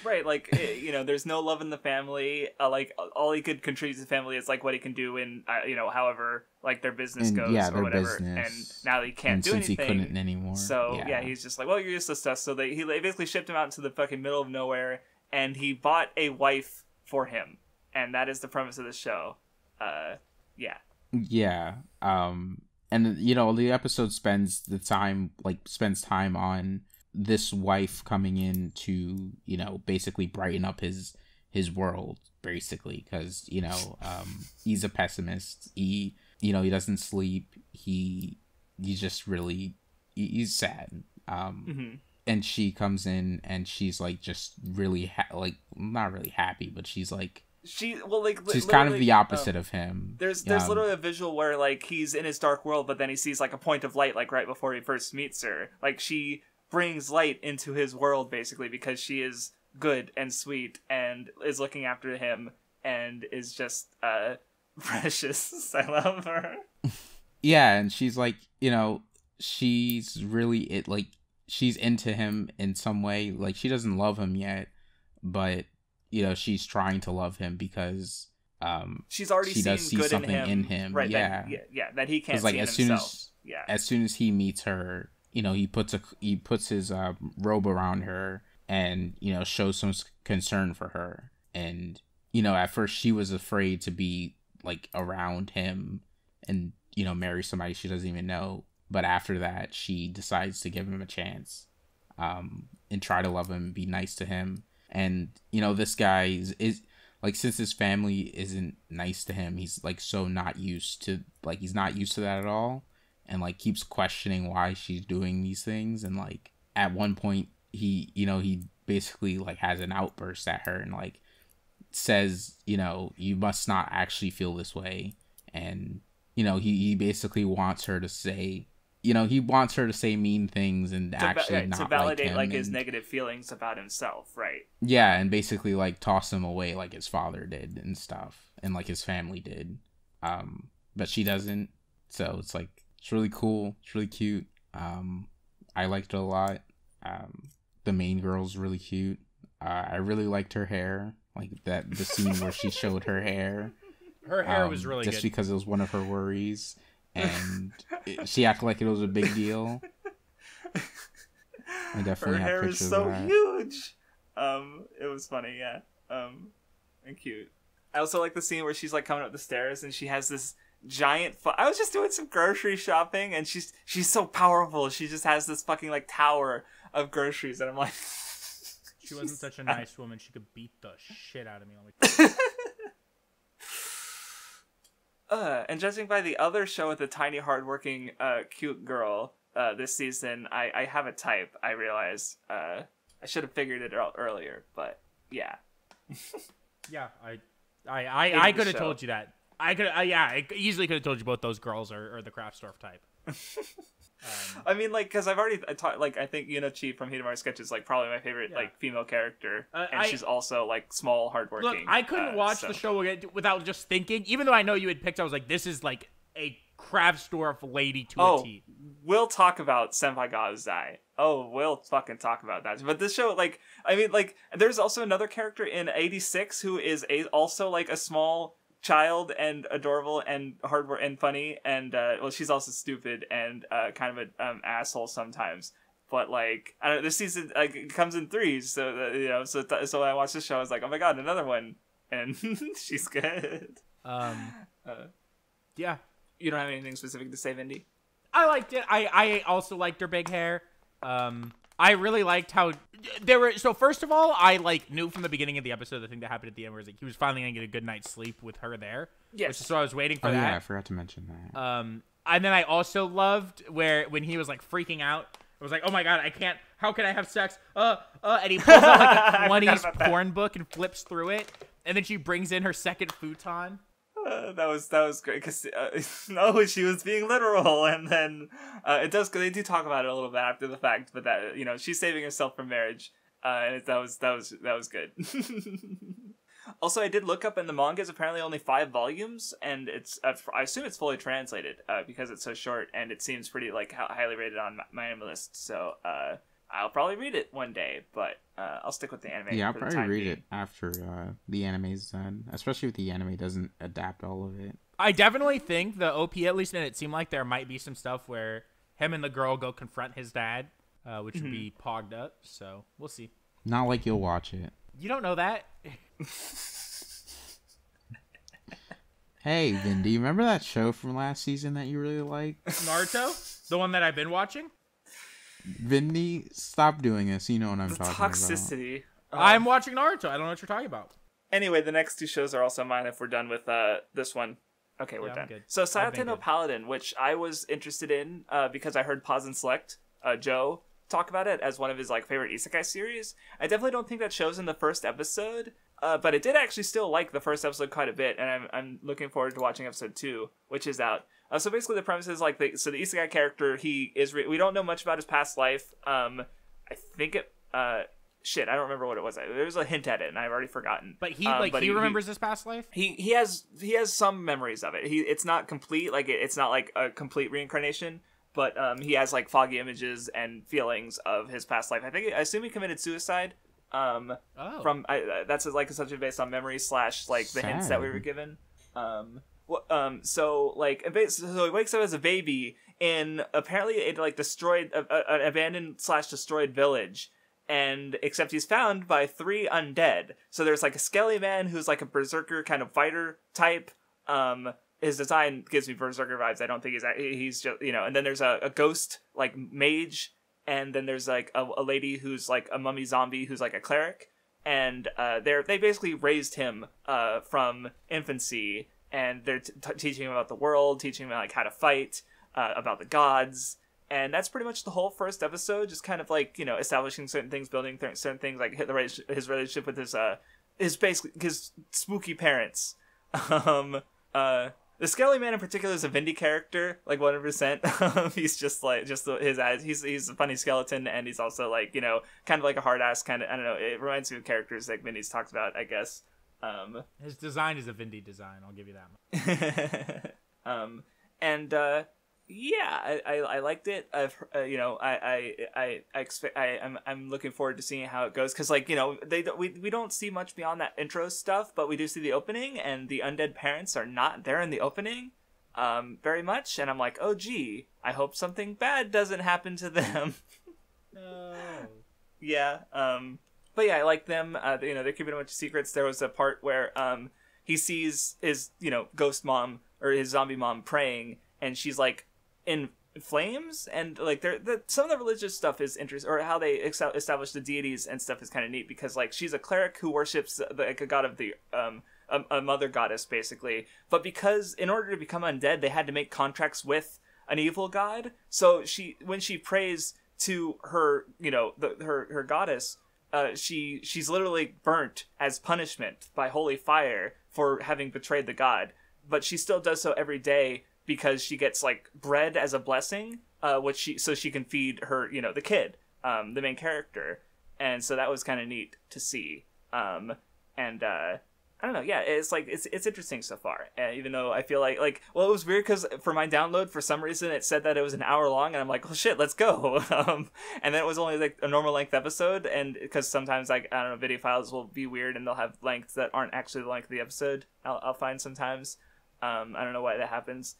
Right, like, you know, there's no love in the family. Like, all he could contribute to the family is, like, what he can do in, you know, however, like, their business goes, or whatever. Business. And now he can't do anything. Since he couldn't anymore. So, yeah, he's just like, well, you're useless to us. So they basically shipped him out into the fucking middle of nowhere, and he bought a wife for him. And that is the premise of the show. Yeah. Yeah. And, you know, the episode spends time on this wife coming in to, you know, basically brighten up his world, basically, because, you know, he's a pessimist. He doesn't sleep. He's just really, he's sad. And she comes in and she's like just really not really happy, but she's like, she's kind of the opposite of him. There's literally a visual where, like, he's in his dark world, but then he sees, like, a point of light, like, right before he first meets her. Like, she brings light into his world, basically, because she is good and sweet and is looking after him, and is just precious. I love her. Yeah, and she's like, she's really she's into him in some way. Like, she doesn't love him yet, but she's trying to love him because she's already she does see good something in him. Right? Yeah, that he can't like, see in as soon himself. as soon as he meets her, he puts his robe around her and shows some concern for her. And at first she was afraid to be like around him and marry somebody she doesn't even know. But after that, she decides to give him a chance, and try to love him, be nice to him. And this guy is like, since his family isn't nice to him, he's like so not used to he's not used to that at all, and like keeps questioning why she's doing these things. And like at one point, he basically like has an outburst at her and like says, you must not actually feel this way. And he basically wants her to say, mean things and not to validate like him, his negative feelings about himself, right? Yeah, and basically like toss him away like his father did and stuff, and like his family did. But she doesn't. So it's like, it's really cool. It's really cute. I liked it a lot. The main girl's really cute. I really liked her hair. Like the scene where she showed her hair. Her hair was really just good. because it was one of her worries, and she acted like it was a big deal. I definitely her have hair pictures is so of that. huge. It was funny, yeah. And cute. I also like the scene where she's like coming up the stairs and she has this giant. I was just doing some grocery shopping and she's so powerful. She just has this fucking like tower of groceries, and I'm like, she wasn't such a nice woman. She could beat the shit out of me. And judging by the other show with the tiny, hardworking, cute girl this season, I have a type. I realize I should have figured it out earlier, but yeah. Yeah, I could have told you that. I easily could have told you both those girls are the craft store type. I mean, like, because I've already taught, like, I think Chi from Hidamari Sketch is like probably my favorite like female character, and she's also like small, hardworking. Look, I couldn't watch the show without just thinking. Even though I know you had picked, I was like, this is like a craft store lady to a T. We'll talk about Senpai ga Uzai. Oh, we'll fucking talk about that. But this show, like, I mean, like, there's also another character in 86 who is also like a small child and adorable and hardwork and funny, and well, she's also stupid and kind of an asshole sometimes. But like, I don't know, this season like it comes in threes, so so when I watched this show, I was like, oh my god, another one, and she's good. Yeah. You don't have anything specific to say, Vindy? I liked it. I also liked her big hair. I really liked how there were. So first of all, I like knew from the beginning of the episode the thing that happened at the end, where like he was finally gonna get a good night's sleep with her there. Yes. Which is so I was waiting for that. Yeah, I forgot to mention that. And then I also loved when he was like freaking out. I was like, oh my god, I can't. How can I have sex? And he pulls out like a 20s porn book and flips through it, and then she brings in her second futon. That was great because no, she was being literal, and then they do talk about it a little bit after the fact, but that she's saving herself from marriage, and that was good. Also, I did look up, and the manga is apparently only 5 volumes, and it's I assume it's fully translated because it's so short, and it seems pretty like highly rated on my anime list. So I'll probably read it one day, but I'll stick with the anime. Yeah, I'll for the probably time read being. it after the anime's done, especially if the anime doesn't adapt all of it. I definitely think the OP, at least, and it seemed like there might be some stuff where him and the girl go confront his dad, which would be pogged up. So we'll see. Not like you'll watch it. You don't know that. Hey, Vin, do you remember that show from last season that you really liked? Naruto, the one that I've been watching. Vinny, stop doing this. You know what I'm talking about. Toxicity. I'm watching Naruto. I don't know what you're talking about. Anyway, the next 2 shows are also mine if we're done with this one. Okay, we're Yeah, I'm done. good. So I've Sayate been no good. Paladin, which I was interested in because I heard Pause and Select, Joe, talk about it as one of his like favorite isekai series. I definitely don't think that shows in the first episode, but I did actually still like the first episode quite a bit, and I'm looking forward to watching episode 2, which is out. So basically the premise is like the isekai character, he is we don't know much about his past life. I think shit, I don't remember what it was. There was a hint at it, and I've already forgotten. But he remembers his past life. He has some memories of it. It's not complete. Like it's not like a complete reincarnation. But he has like foggy images and feelings of his past life. I assume he committed suicide. That's like essentially based on memory / like the hints that we were given. So he wakes up as a baby in apparently a like destroyed, an abandoned / destroyed village, and except he's found by 3 undead. So there's like a skelly man who's like a berserker kind of fighter type. His design gives me berserker vibes. I don't think he's just, and then there's a ghost like mage, and then there's like a lady who's like a mummy zombie who's like a cleric, and they basically raised him from infancy, and they're teaching him about the world, teaching him like how to fight, about the gods, and that's pretty much the whole first episode. Just kind of like establishing certain things, building certain things, like his relationship with his spooky parents. The Skelly Man in particular is a Vindy character, like 100%. He's his eyes. He's a funny skeleton, and he's also like kind of like a hard ass kind of. I don't know. It reminds me of characters like Vindy's talked about, I guess. His design is a Vindy design. I'll give you that much. Yeah, I liked it. I'm looking forward to seeing how it goes, because we don't see much beyond that intro stuff, but we do see the opening, and the undead parents are not there in the opening very much, and I'm like, oh gee, I hope something bad doesn't happen to them. No. Yeah. But yeah, I like them. They're keeping a bunch of secrets. There was a part where he sees his ghost mom or his zombie mom praying, and she's like in flames, and like some of the religious stuff is interesting, or how they establish the deities and stuff is kind of neat, because like she's a cleric who worships like a god of the a mother goddess basically, but because in order to become undead they had to make contracts with an evil god, so when she prays to her her goddess, she's literally burnt as punishment by holy fire for having betrayed the god, but she still does so every day because she gets like bread as a blessing, so she can feed her, the kid, the main character, and so that was kind of neat to see. I don't know, yeah, it's like it's interesting so far. Even though I feel like it was weird because for my download, for some reason it said that it was an hour long, and I'm like, well, shit, let's go. And then it was only like a normal length episode, and because sometimes like I don't know, video files will be weird and they'll have lengths that aren't actually the length of the episode. I'll find sometimes. I don't know why that happens.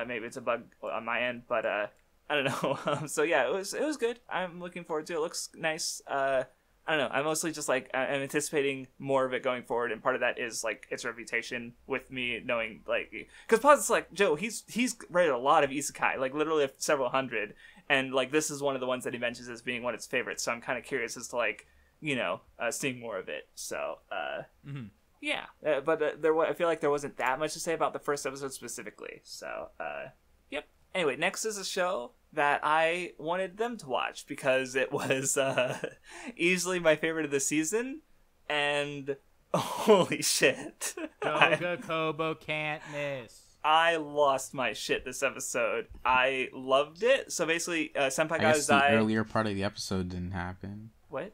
Maybe it's a bug on my end, but I don't know. So yeah, it was good. I'm looking forward to it. It looks nice. I don't know. I'm mostly just like I'm anticipating more of it going forward, and part of that is like its reputation with me knowing like because Paul's like Joe. He's read a lot of isekai, like literally several hundred, and like this is one of the ones that he mentions as being one of his favorites. So I'm kind of curious as to like seeing more of it. So. Yeah, but I feel like there wasn't that much to say about the first episode specifically. So, yep. Anyway, next is a show that I wanted them to watch because it was easily my favorite of the season, and holy shit. Doga Kobo can't miss. I lost my shit this episode. I loved it. So basically, Senpai I guess the Uzai... earlier part of the episode didn't happen. What?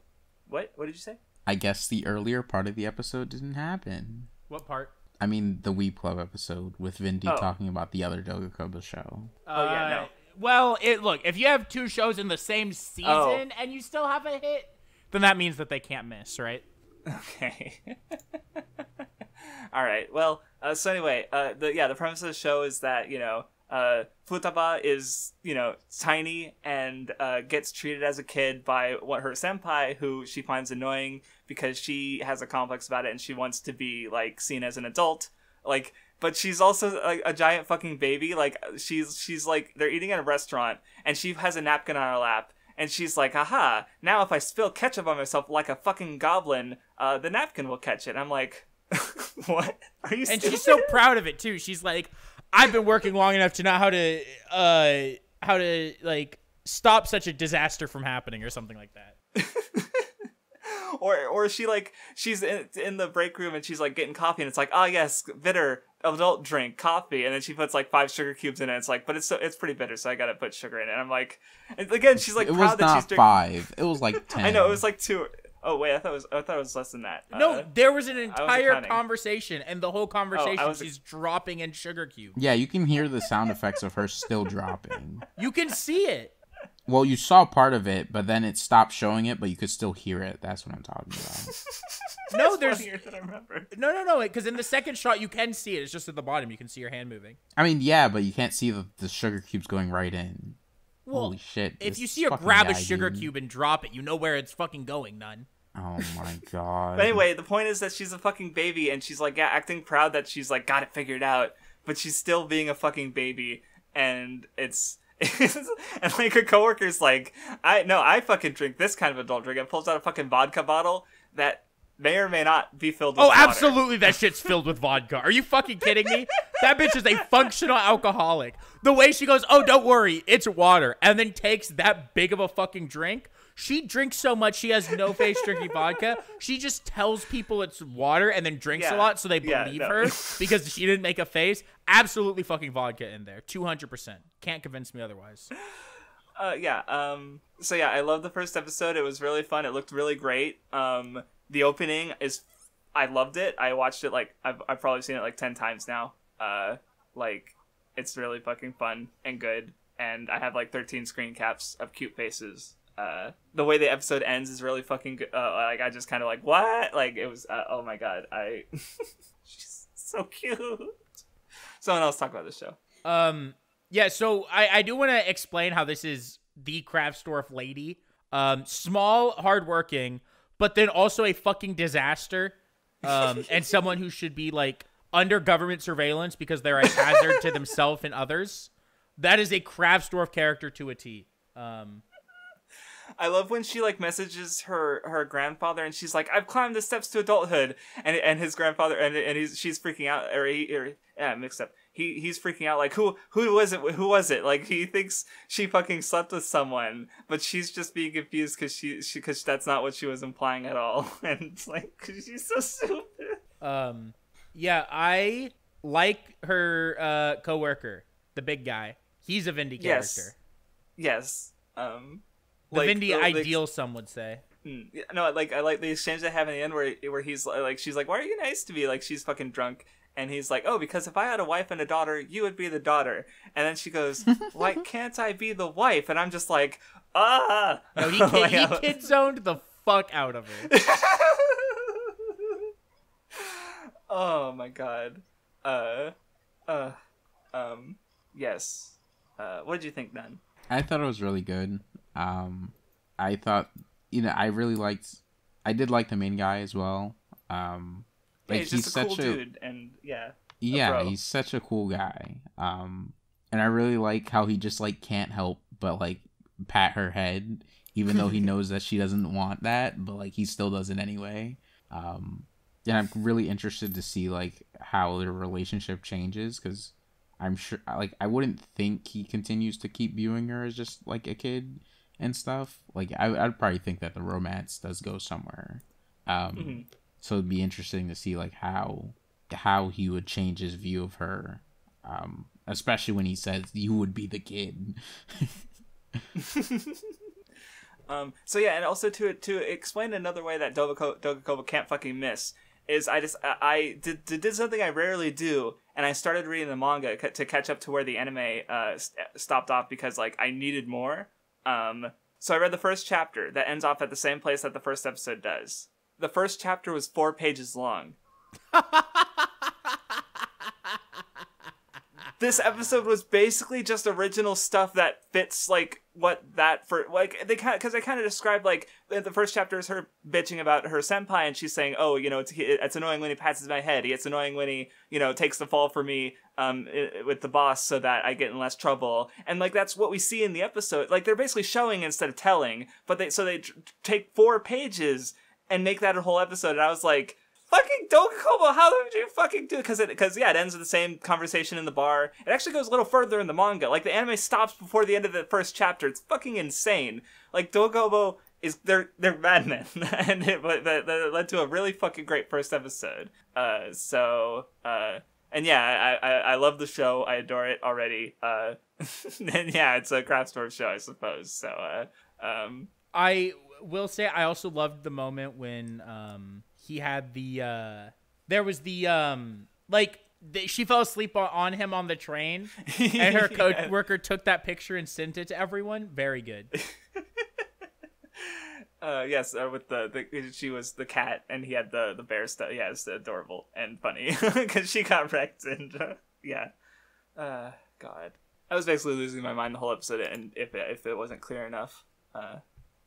What did you say? I guess the earlier part of the episode didn't happen. What part? I mean, the Weep Club episode with Vindy talking about the other Doga Kobo show. Oh, yeah, no. Well, look, if you have 2 shows in the same season and you still have a hit, then that means that they can't miss, right? Okay. All right. Well, so anyway, the premise of the show is that, Futaba is, tiny and gets treated as a kid by her senpai, who she finds annoying because she has a complex about it and she wants to be, like, seen as an adult. Like, but she's also like a giant fucking baby. Like, she's like, they're eating at a restaurant and she has a napkin on her lap. And she's like, aha, now if I spill ketchup on myself like a fucking goblin, the napkin will catch it. And I'm like, what? Are you stupid? And she's so proud of it, too. She's like... I've been working long enough to know how to like stop such a disaster from happening or something like that. or she's in the break room and she's like getting coffee and it's like, oh yes, bitter adult drink coffee, and then she puts like 5 sugar cubes in it. It's like, but it's pretty bitter, so I gotta put sugar in it. And I'm like, and again, she's like, it proud was that not she's drinking. 5. It was like 10. I know, it was like 2. Oh wait, I thought it was less than that. No, there was an wasn't entire counting. conversation, and the whole conversation was she's dropping in sugar cube. Yeah, you can hear the sound effects of her still dropping. You can see it. Well, you saw part of it, but then it stopped showing it, but you could still hear it. That's what I'm talking about. No, there's funnier than I remember. no, because in the second shot you can see it. It's just at the bottom. You can see your hand moving. I mean, yeah, but you can't see the sugar cubes going right in. Well, Holy shit. If this you see her fucking grab a guy, sugar dude. cube and drop it, you know where it's fucking going, none. Oh my god. But anyway, the point is that she's a fucking baby, and she's like, acting proud that she's like got it figured out, but she's still being a fucking baby, and it's and like her coworker's like, I fucking drink this kind of adult drink, and pulls out a fucking vodka bottle that may or may not be filled with water. Absolutely, that shit's filled with vodka. Are you fucking kidding me? That bitch is a functional alcoholic. The way she goes, oh, don't worry, it's water, and then takes that big of a fucking drink. She drinks so much, she has no face drinking vodka. She just tells people it's water and then drinks a lot so they believe her because she didn't make a face. Absolutely fucking vodka in there. 200%. Can't convince me otherwise. So yeah, I love the first episode. It was really fun. It looked really great. The opening I loved it. I watched it like, I've probably seen it like 10 times now. Like, it's really fucking fun and good. And I have like 13 screen caps of cute faces. The way the episode ends is really fucking good. Like, I just kind of like, what? Like, it was, oh my god, she's so cute. Someone else talk about this show. Yeah, so I do want to explain how this is the Kraftsdorf lady. Small, hardworking, but then also a fucking disaster. And someone who should be, like, under government surveillance because they're a hazard to themselves and others. That is a Kraftsdorf character to a T. I love when she like messages her grandfather and she's like, I've climbed the steps to adulthood, and his grandfather and she's freaking out mixed up. He's freaking out like, who was it? Like, he thinks she fucking slept with someone, but she's just being confused because that's not what she was implying at all. And it's like, she's so stupid. Yeah, I like her coworker, the big guy. He's a Vindy character. Yes. The Vindy ideal, some would say. No, like, I like the exchange they have in the end where he's like, she's like, why are you nice to me? Like, she's fucking drunk. And he's like, oh, because if I had a wife and a daughter, you would be the daughter. And then she goes, why can't I be the wife? And I'm just like, ah. No, he kid zoned the fuck out of her. Oh my god. Yes. What did you think, Nun? I thought it was really good. I thought, I did like the main guy as well. Yeah, he's just a cool dude, and he's such a cool guy. And I really like how he just like can't help but like pat her head, even though he knows that she doesn't want that, but like he still does it anyway. And I'm really interested to see like how their relationship changes, because I'm sure, like, I wouldn't think he continues to keep viewing her as just like a kid and stuff. Like, I'd probably think that the romance does go somewhere. So it'd be interesting to see like how he would change his view of her, especially when he says you would be the kid. So yeah, and also to explain another way that Dogakobo can't fucking miss is I did something I rarely do, and I started reading the manga to catch up to where the anime stopped off, because like I needed more. So I read the first chapter that ends off at the same place that the first episode does. The first chapter was 4 pages long. This episode was basically just original stuff that fits like what that for like they kind because I kind of described like the first chapter is her bitching about her senpai, and she's saying, oh, it's annoying when he passes my head. It's annoying when he takes the fall for me with the boss so that I get in less trouble. And like that's what we see in the episode. Like they're basically showing instead of telling, but they take 4 pages and make that a whole episode. And I was like, fucking Dogakobo, how did you fucking do it? Because it ends with the same conversation in the bar. It actually goes a little further in the manga. Like, the anime stops before the end of the first chapter. It's fucking insane. Like, Dogakobo they're madmen. And it led to a really fucking great first episode. And yeah, I love the show. I adore it already. And yeah, it's a Kraftsdorf show, I suppose. So, I will say I also loved the moment when he had the there was the she fell asleep on him on the train, and her coworker took that picture and sent it to everyone. Very good. Yes, with she was the cat and he had the bear stuff. Yeah, it's adorable and funny because she got wrecked and yeah. God, I was basically losing my mind the whole episode, and if it wasn't clear enough.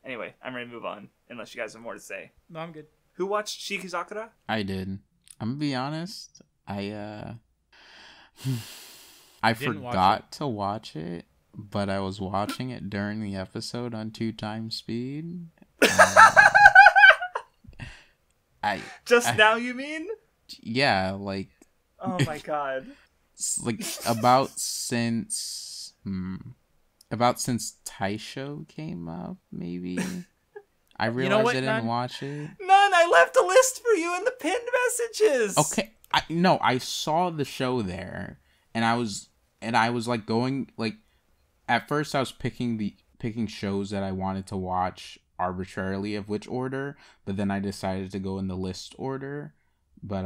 Anyway, I'm ready to move on unless you guys have more to say. No, I'm good. Who watched Shikizakura? I did. I'm gonna be honest. I forgot to watch it, but I was watching it during the episode on 2x speed. Now, you mean? Yeah, like. Oh my god. Like about since Taishou came up, maybe. I realized I didn't watch it. I left a list for you in the pinned messages. Okay, I saw the show there, and I was like going like, at first I was picking shows that I wanted to watch arbitrarily of which order, but then I decided to go in the list order, but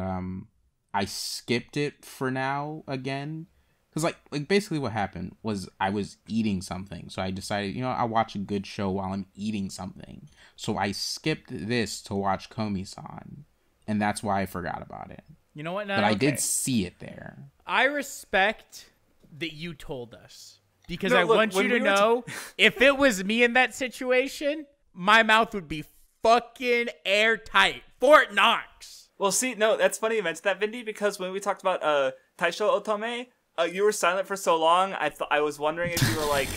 I skipped it for now again. Because, like basically what happened was I was eating something. So I decided, I'll watch a good show while I'm eating something. So I skipped this to watch Komi-san. And that's why I forgot about it. You know what? Now, but I did see it there. I respect that you told us. Because I want you to know, if it was me in that situation, my mouth would be fucking airtight. Fort Knox. Well, see, no, that's funny you mentioned that, Vindy, because when we talked about Taishou Otome, you were silent for so long, I was wondering if you were, like,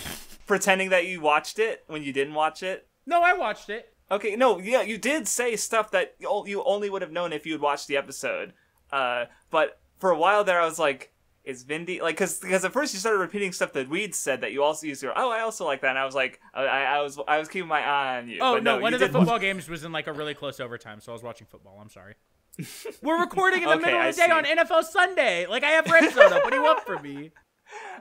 pretending that you watched it when you didn't watch it. No, I watched it. Okay, no, yeah, you did say stuff that you only would have known if you had watched the episode. But for a while there, I was like, is Vindy... Like, because at first you started repeating stuff that we'd said that you also used to... Oh, I also like that. And I was like, I was keeping my eye on you. Oh, but no, one of the football games was in, like, a really close overtime, so I was watching football. I'm sorry. We're recording in the middle of the day on NFL Sunday. Like, I have red soda. What do you want from me?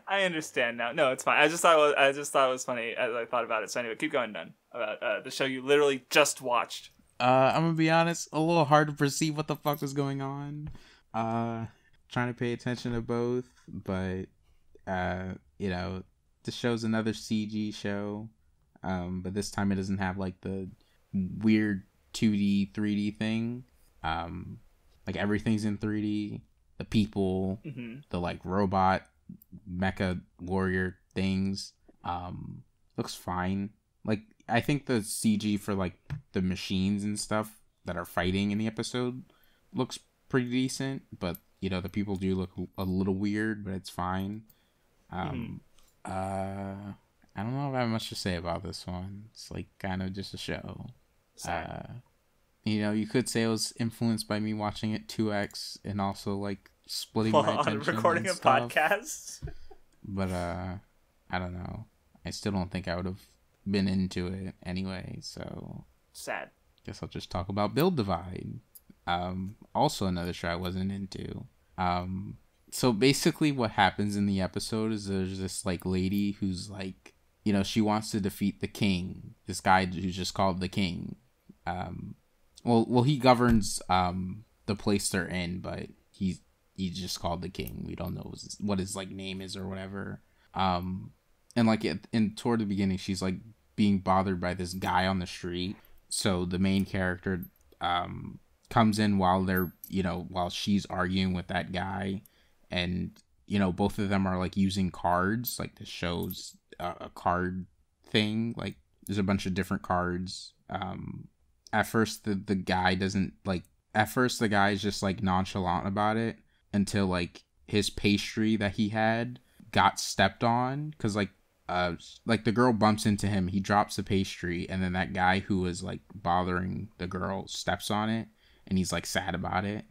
I understand now. No, it's fine. I just thought it was funny as I thought about it. So anyway, keep going, Dun. About the show you literally just watched. I'm gonna be honest, a little hard to perceive what the fuck is going on. Trying to pay attention to both, but the show's another CG show. But this time it doesn't have like the weird 2D, 3D thing. Like everything's in 3D. The people, the like robot mecha warrior things, looks fine. Like I think the CG for like the machines and stuff that are fighting in the episode looks pretty decent, but the people do look a little weird, but it's fine. I don't know if I have much to say about this one. It's like kind of just a show. You could say it was influenced by me watching it 2x and also like splitting my attention recording and a stuff. podcast. But I don't know. I still don't think I would have been into it anyway. So sad. Guess I'll just talk about Build Divide. Also another show I wasn't into. So basically what happens in the episode is there's this like lady who's like, she wants to defeat the king. This guy who's just called the king. Well, he governs the place they're in, but he's just called the king. We don't know what his like name is or whatever. And like toward the beginning, she's like being bothered by this guy on the street. So the main character comes in while they're while she's arguing with that guy, and both of them are like using cards. Like this shows a card thing. Like there's a bunch of different cards. At first the guy doesn't like. At first the guy is just like nonchalant about it until like his pastry that he had got stepped on, because like the girl bumps into him, he drops the pastry, and then that guy who was like bothering the girl steps on it, and he's like sad about it.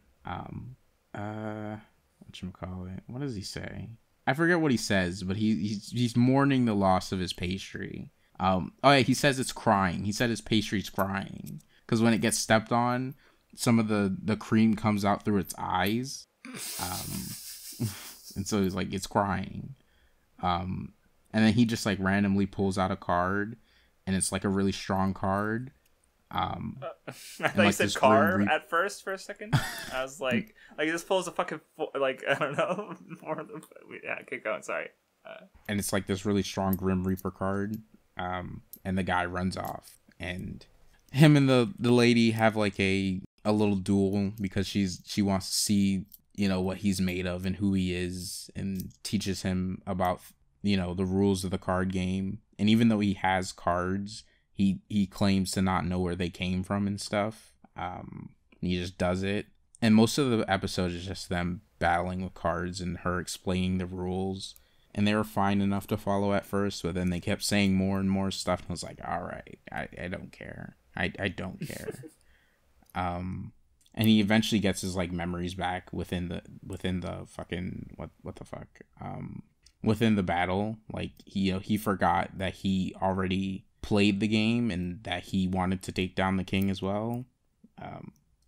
Whatchamacallit? What does he say? I forget what he says, but he's mourning the loss of his pastry. Oh yeah, he says it's crying. He said his pastry's crying because when it gets stepped on, some of the cream comes out through its eyes. And so he's like, it's crying. And then he just like randomly pulls out a card, and it's like a really strong card. I thought you said car at first for a second. I was like this pulls a fucking like I don't know. Yeah, keep going. Sorry. And it's like this really strong Grim Reaper card. And the guy runs off, and him and the lady have like a little duel because she wants to see, you know, what he's made of and who he is, and teaches him about, you know, the rules of the card game. And even though he has cards, he claims to not know where they came from and stuff. He just does it. And most of the episode is just them battling with cards and her explaining the rules. And they were fine enough to follow at first, but then they kept saying more and more stuff. And I was like, all right, I don't care. I don't care. And he eventually gets his like memories back within the fucking what the fuck? Within the battle. Like he forgot that he already played the game and that he wanted to take down the king as well.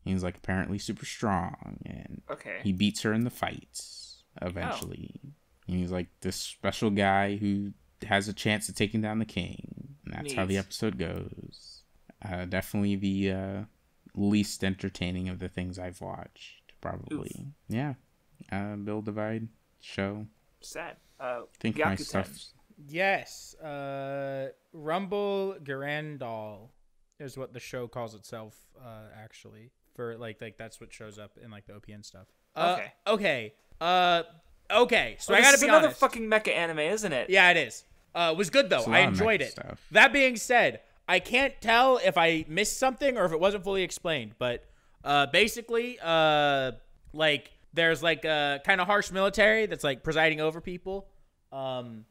He's like apparently super strong, and he beats her in the fights eventually. Oh. And he's like this special guy who has a chance of taking down the king. And that's how the episode goes. Definitely the least entertaining of the things I've watched, probably. Oof. Yeah. Build, Divide, Show. Sad. Think my stuff. Yes. Rumble Garandal is what the show calls itself, actually. For like that's what shows up in like the OPN stuff. Okay. So I gotta be honest. Another fucking mecha anime, isn't it? Yeah, it is. It was good though. I enjoyed it. Stuff. That being said, I can't tell if I missed something or if it wasn't fully explained. But basically, like there's like a kind of harsh military that's like presiding over people. And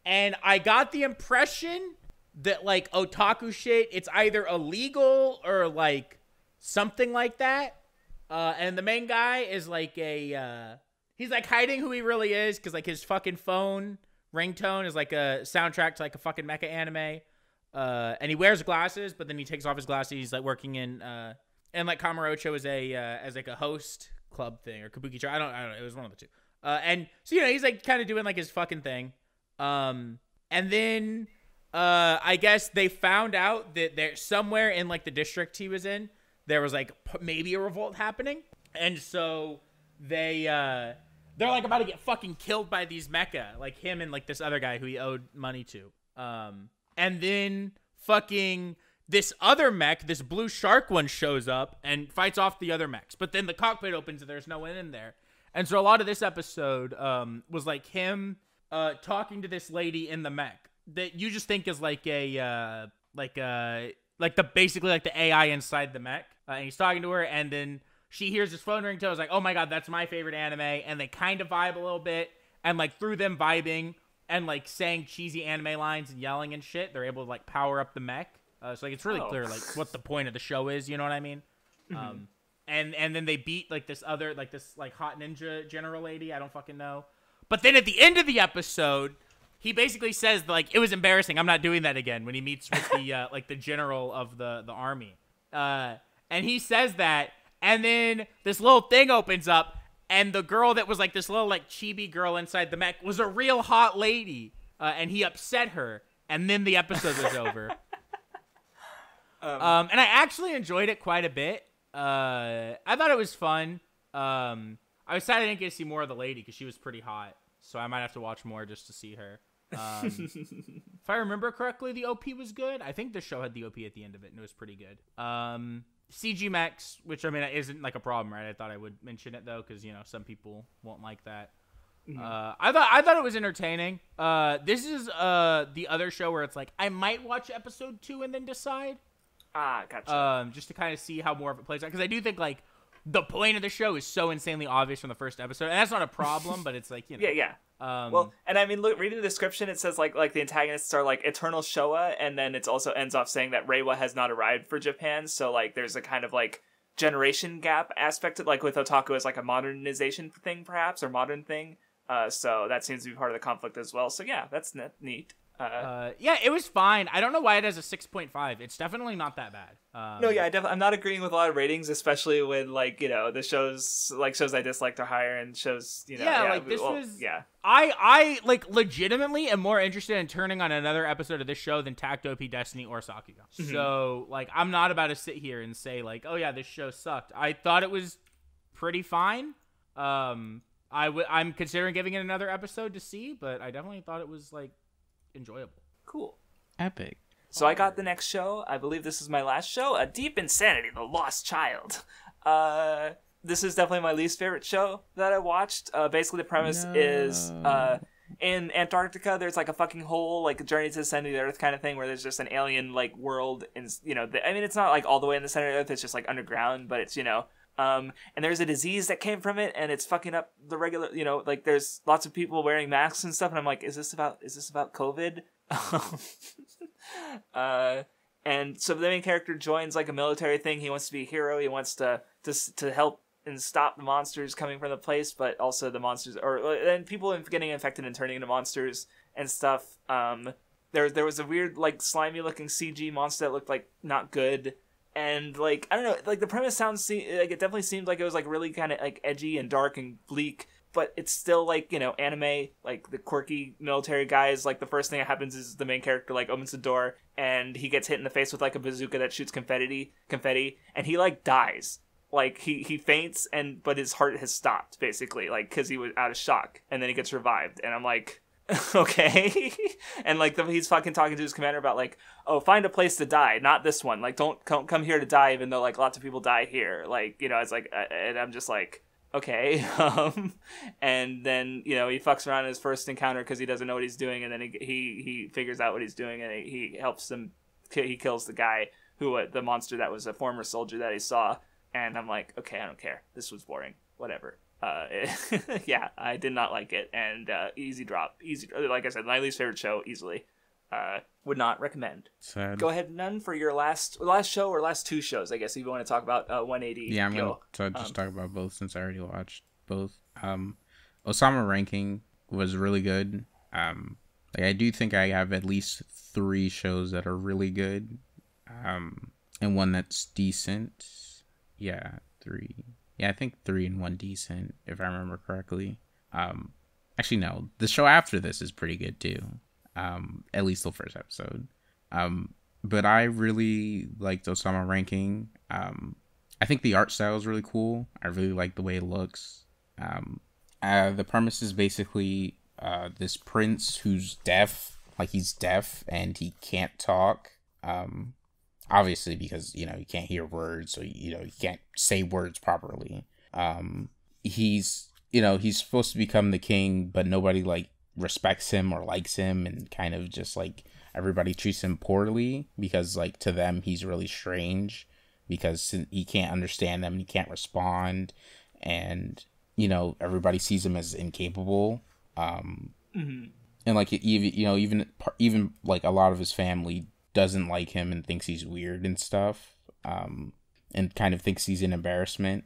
I got the impression that like otaku shit, it's either illegal or like something like that. And the main guy is like he's like hiding who he really is because like his fucking phone ringtone is like a soundtrack to like a fucking mecha anime. And he wears glasses, but then he takes off his glasses. He's like working in like Kamurocho is as like a host club thing or kabuki-cho. I don't know. It was one of the two. And so, you know, he's like kind of doing like his fucking thing. And then I guess they found out that there somewhere in like the district he was in, there was like maybe a revolt happening. And so they're like about to get fucking killed by these mecha, like him and like this other guy who he owed money to. And then fucking this other mech, this blue shark one, shows up and fights off the other mechs. But then the cockpit opens and there's no one in there. And so a lot of this episode was like him talking to this lady in the mech that you just think is like basically like the AI inside the mech. And he's talking to her, and then she hears his phone ringtone. Is like, oh my god, that's my favorite anime. And they kind of vibe a little bit, and like through them vibing and like saying cheesy anime lines and yelling and shit, they're able to like power up the mech. So like it's really clear like what the point of the show is. You know what I mean? Mm-hmm. And then they beat like this other like this like hot ninja general lady. I don't fucking know. But then at the end of the episode, he basically says like it was embarrassing. I'm not doing that again. When he meets with the like the general of the army, and he says that, and then this little thing opens up, and the girl that was like this little like chibi girl inside the mech was a real hot lady, and he upset her, and then the episode was over. And I actually enjoyed it quite a bit. I thought it was fun. I was sad I didn't get to see more of the lady because she was pretty hot, so I might have to watch more just to see her. If I remember correctly, the OP was good. I think the show had the OP at the end of it, and it was pretty good. CG mechs, which I mean isn't like a problem, right? I thought I would mention it though, because you know some people won't like that. Mm-hmm. I thought it was entertaining. This is the other show where it's like I might watch episode 2 and then decide. Gotcha. Just to kind of see how more of it plays out, because I do think like the point of the show is so insanely obvious from the first episode, and that's not a problem, but it's like, you know. Yeah. Well, and I mean, look, reading the description, it says like the antagonists are like Eternal Showa, and then it also ends off saying that Reiwa has not arrived for Japan, so like there's a kind of like generation gap aspect to, like with otaku as like a modernization thing perhaps, or modern thing. So that seems to be part of the conflict as well. So yeah, that's neat. Yeah, it was fine. I don't know why it has a 6.5. It's definitely not that bad. No, yeah, I'm not agreeing with a lot of ratings, especially when like the shows I disliked are higher and shows was. I like legitimately am more interested in turning on another episode of this show than Takt Op, Destiny, or Sakugan. Mm-hmm. So like I'm not about to sit here and say like, oh yeah, this show sucked. I thought it was pretty fine. I'm considering giving it another episode to see, but I definitely thought it was like enjoyable. Cool. Epic. So I got the next show. I believe this is my last show. Deep Insanity, The Lost Child. This is definitely my least favorite show that I watched. Basically, the premise is in Antarctica, there's like a fucking hole, like a journey to the center of the earth kind of thing, where there's just an alien like world. And it's not like all the way in the center of the earth. It's just like underground, but it's and there's a disease that came from it, and it's fucking up the regular. Like there's lots of people wearing masks and stuff, and I'm like, is this about COVID? And so the main character joins like a military thing. He wants to be a hero. He wants to help and stop the monsters coming from the place, but also the monsters and people getting infected and turning into monsters and stuff. There was a weird like slimy looking CG monster that looked like not good. And like I don't know, like the premise sounds like it definitely seemed like it was like really kind of like edgy and dark and bleak, but it's still like anime, like the quirky military guys. Like the first thing that happens is the main character like opens the door and he gets hit in the face with like a bazooka that shoots confetti, and he like dies. Like he faints but his heart has stopped basically, like because he was out of shock, and then he gets revived, and I'm like. Okay. And like he's fucking talking to his commander about like, oh, find a place to die, not this one, like don't come here to die, even though like lots of people die here, like it's like and I'm just like, okay. And then he fucks around in his first encounter because he doesn't know what he's doing, and then he figures out what he's doing, and he helps him. He kills the guy the monster that was a former soldier that he saw, and I'm like, okay, I don't care, this was boring, whatever. Yeah, I did not like it, and easy drop. Like I said, my least favorite show, easily. Would not recommend. Sad. Go ahead, None, for your last show or last two shows, I guess, if you want to talk about 180. Yeah, I'm going to just talk about both since I already watched both. Ousama Ranking was really good. Like I do think I have at least 3 shows that are really good, and one that's decent. Yeah, 3. Yeah, I think 3 and 1 decent, if I remember correctly. Actually, no. The show after this is pretty good, too. At least the first episode. But I really liked Ousama Ranking. I think the art style is really cool. I really like the way it looks. The premise is basically this prince who's deaf. Like, he's deaf and he can't talk. Obviously, because, he can't hear words, so, he can't say words properly. He's supposed to become the king, but nobody, like, respects him or likes him, and kind of just, like, everybody treats him poorly, because, like, to them, he's really strange, because he can't understand them, and he can't respond, and, everybody sees him as incapable. And, like, even, like, a lot of his family doesn't like him and thinks he's weird and stuff, and kind of thinks he's an embarrassment,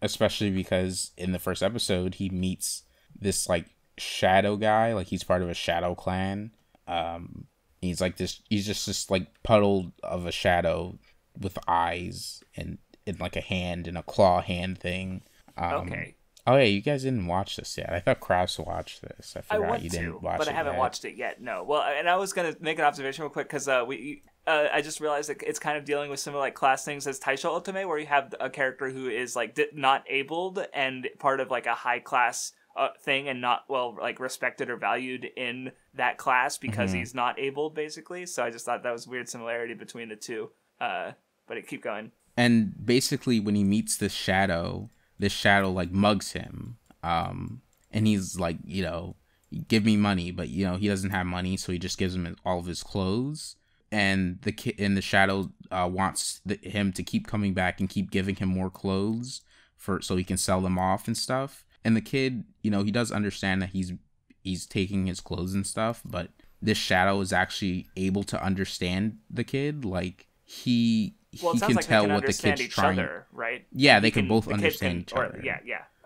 especially because in the first episode he meets this like shadow guy, like he's part of a shadow clan. He's just this like puddle of a shadow with eyes and like a hand and a claw hand thing. Okay. Oh yeah, you guys didn't watch this yet. I thought Krause watched this. I forgot you didn't watch it, but I haven't watched it yet. No. Well, and I was gonna make an observation real quick because I just realized that it's kind of dealing with similar like class things as Taishou Otome, where you have a character who is like not abled and part of like a high class thing, and not like respected or valued in that class because he's not abled, basically. So I just thought that was a weird similarity between the two. But keep going. And basically, when he meets this shadow like mugs him, and he's like, give me money, but he doesn't have money, so he just gives him all of his clothes. And the shadow wants him to keep coming back and keep giving him more clothes so he can sell them off and stuff. And the kid, he does understand that he's taking his clothes and stuff, but this shadow is actually able to understand the kid. Like he can tell what the kid's trying. Other, right? Yeah, they can both understand each other. Yeah.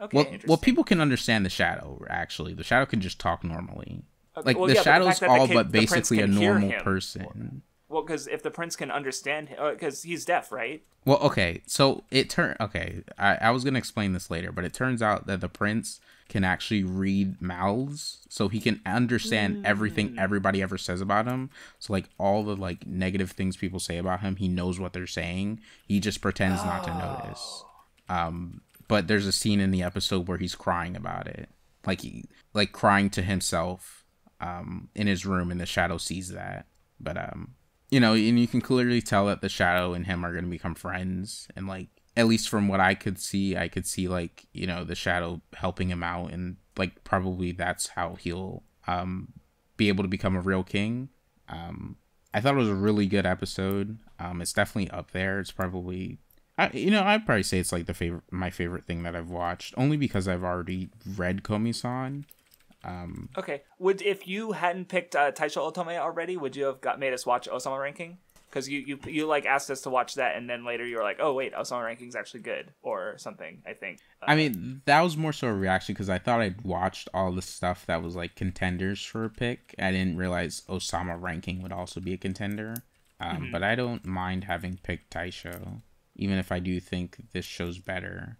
Okay. Well, people can understand the shadow. Actually, the shadow can just talk normally. Okay, Like well, the yeah, but the shadow's fact that the all kid- but the prince basically a can hear normal him. person. Well, because if the prince can understand him, because he's deaf, right? Well, okay, so I was gonna explain this later, but it turns out that the prince can actually read mouths, so he can understand everything everybody ever says about him. So like all the like negative things people say about him, he knows what they're saying. He just pretends not to notice. But there's a scene in the episode where he's crying about it, like crying to himself, in his room, and the shadow sees that. But you know, and you can clearly tell that the shadow and him are going to become friends, and like at least from what I could see like, you know, the shadow helping him out, and like probably that's how he'll be able to become a real king. I thought it was a really good episode. It's definitely up there. It's probably I'd probably say it's like my favorite thing that I've watched, only because I've already read Komi-san. Okay. If you hadn't picked Taishou Otome already, would you have made us watch Ousama Ranking? Because you like asked us to watch that, and then later you were like, oh wait, Ousama Ranking's actually good or something. I think. I mean, that was more so a reaction because I thought I'd watched all the stuff that was like contenders for a pick. I didn't realize Ousama Ranking would also be a contender. But I don't mind having picked Taishou, even if I do think this show's better.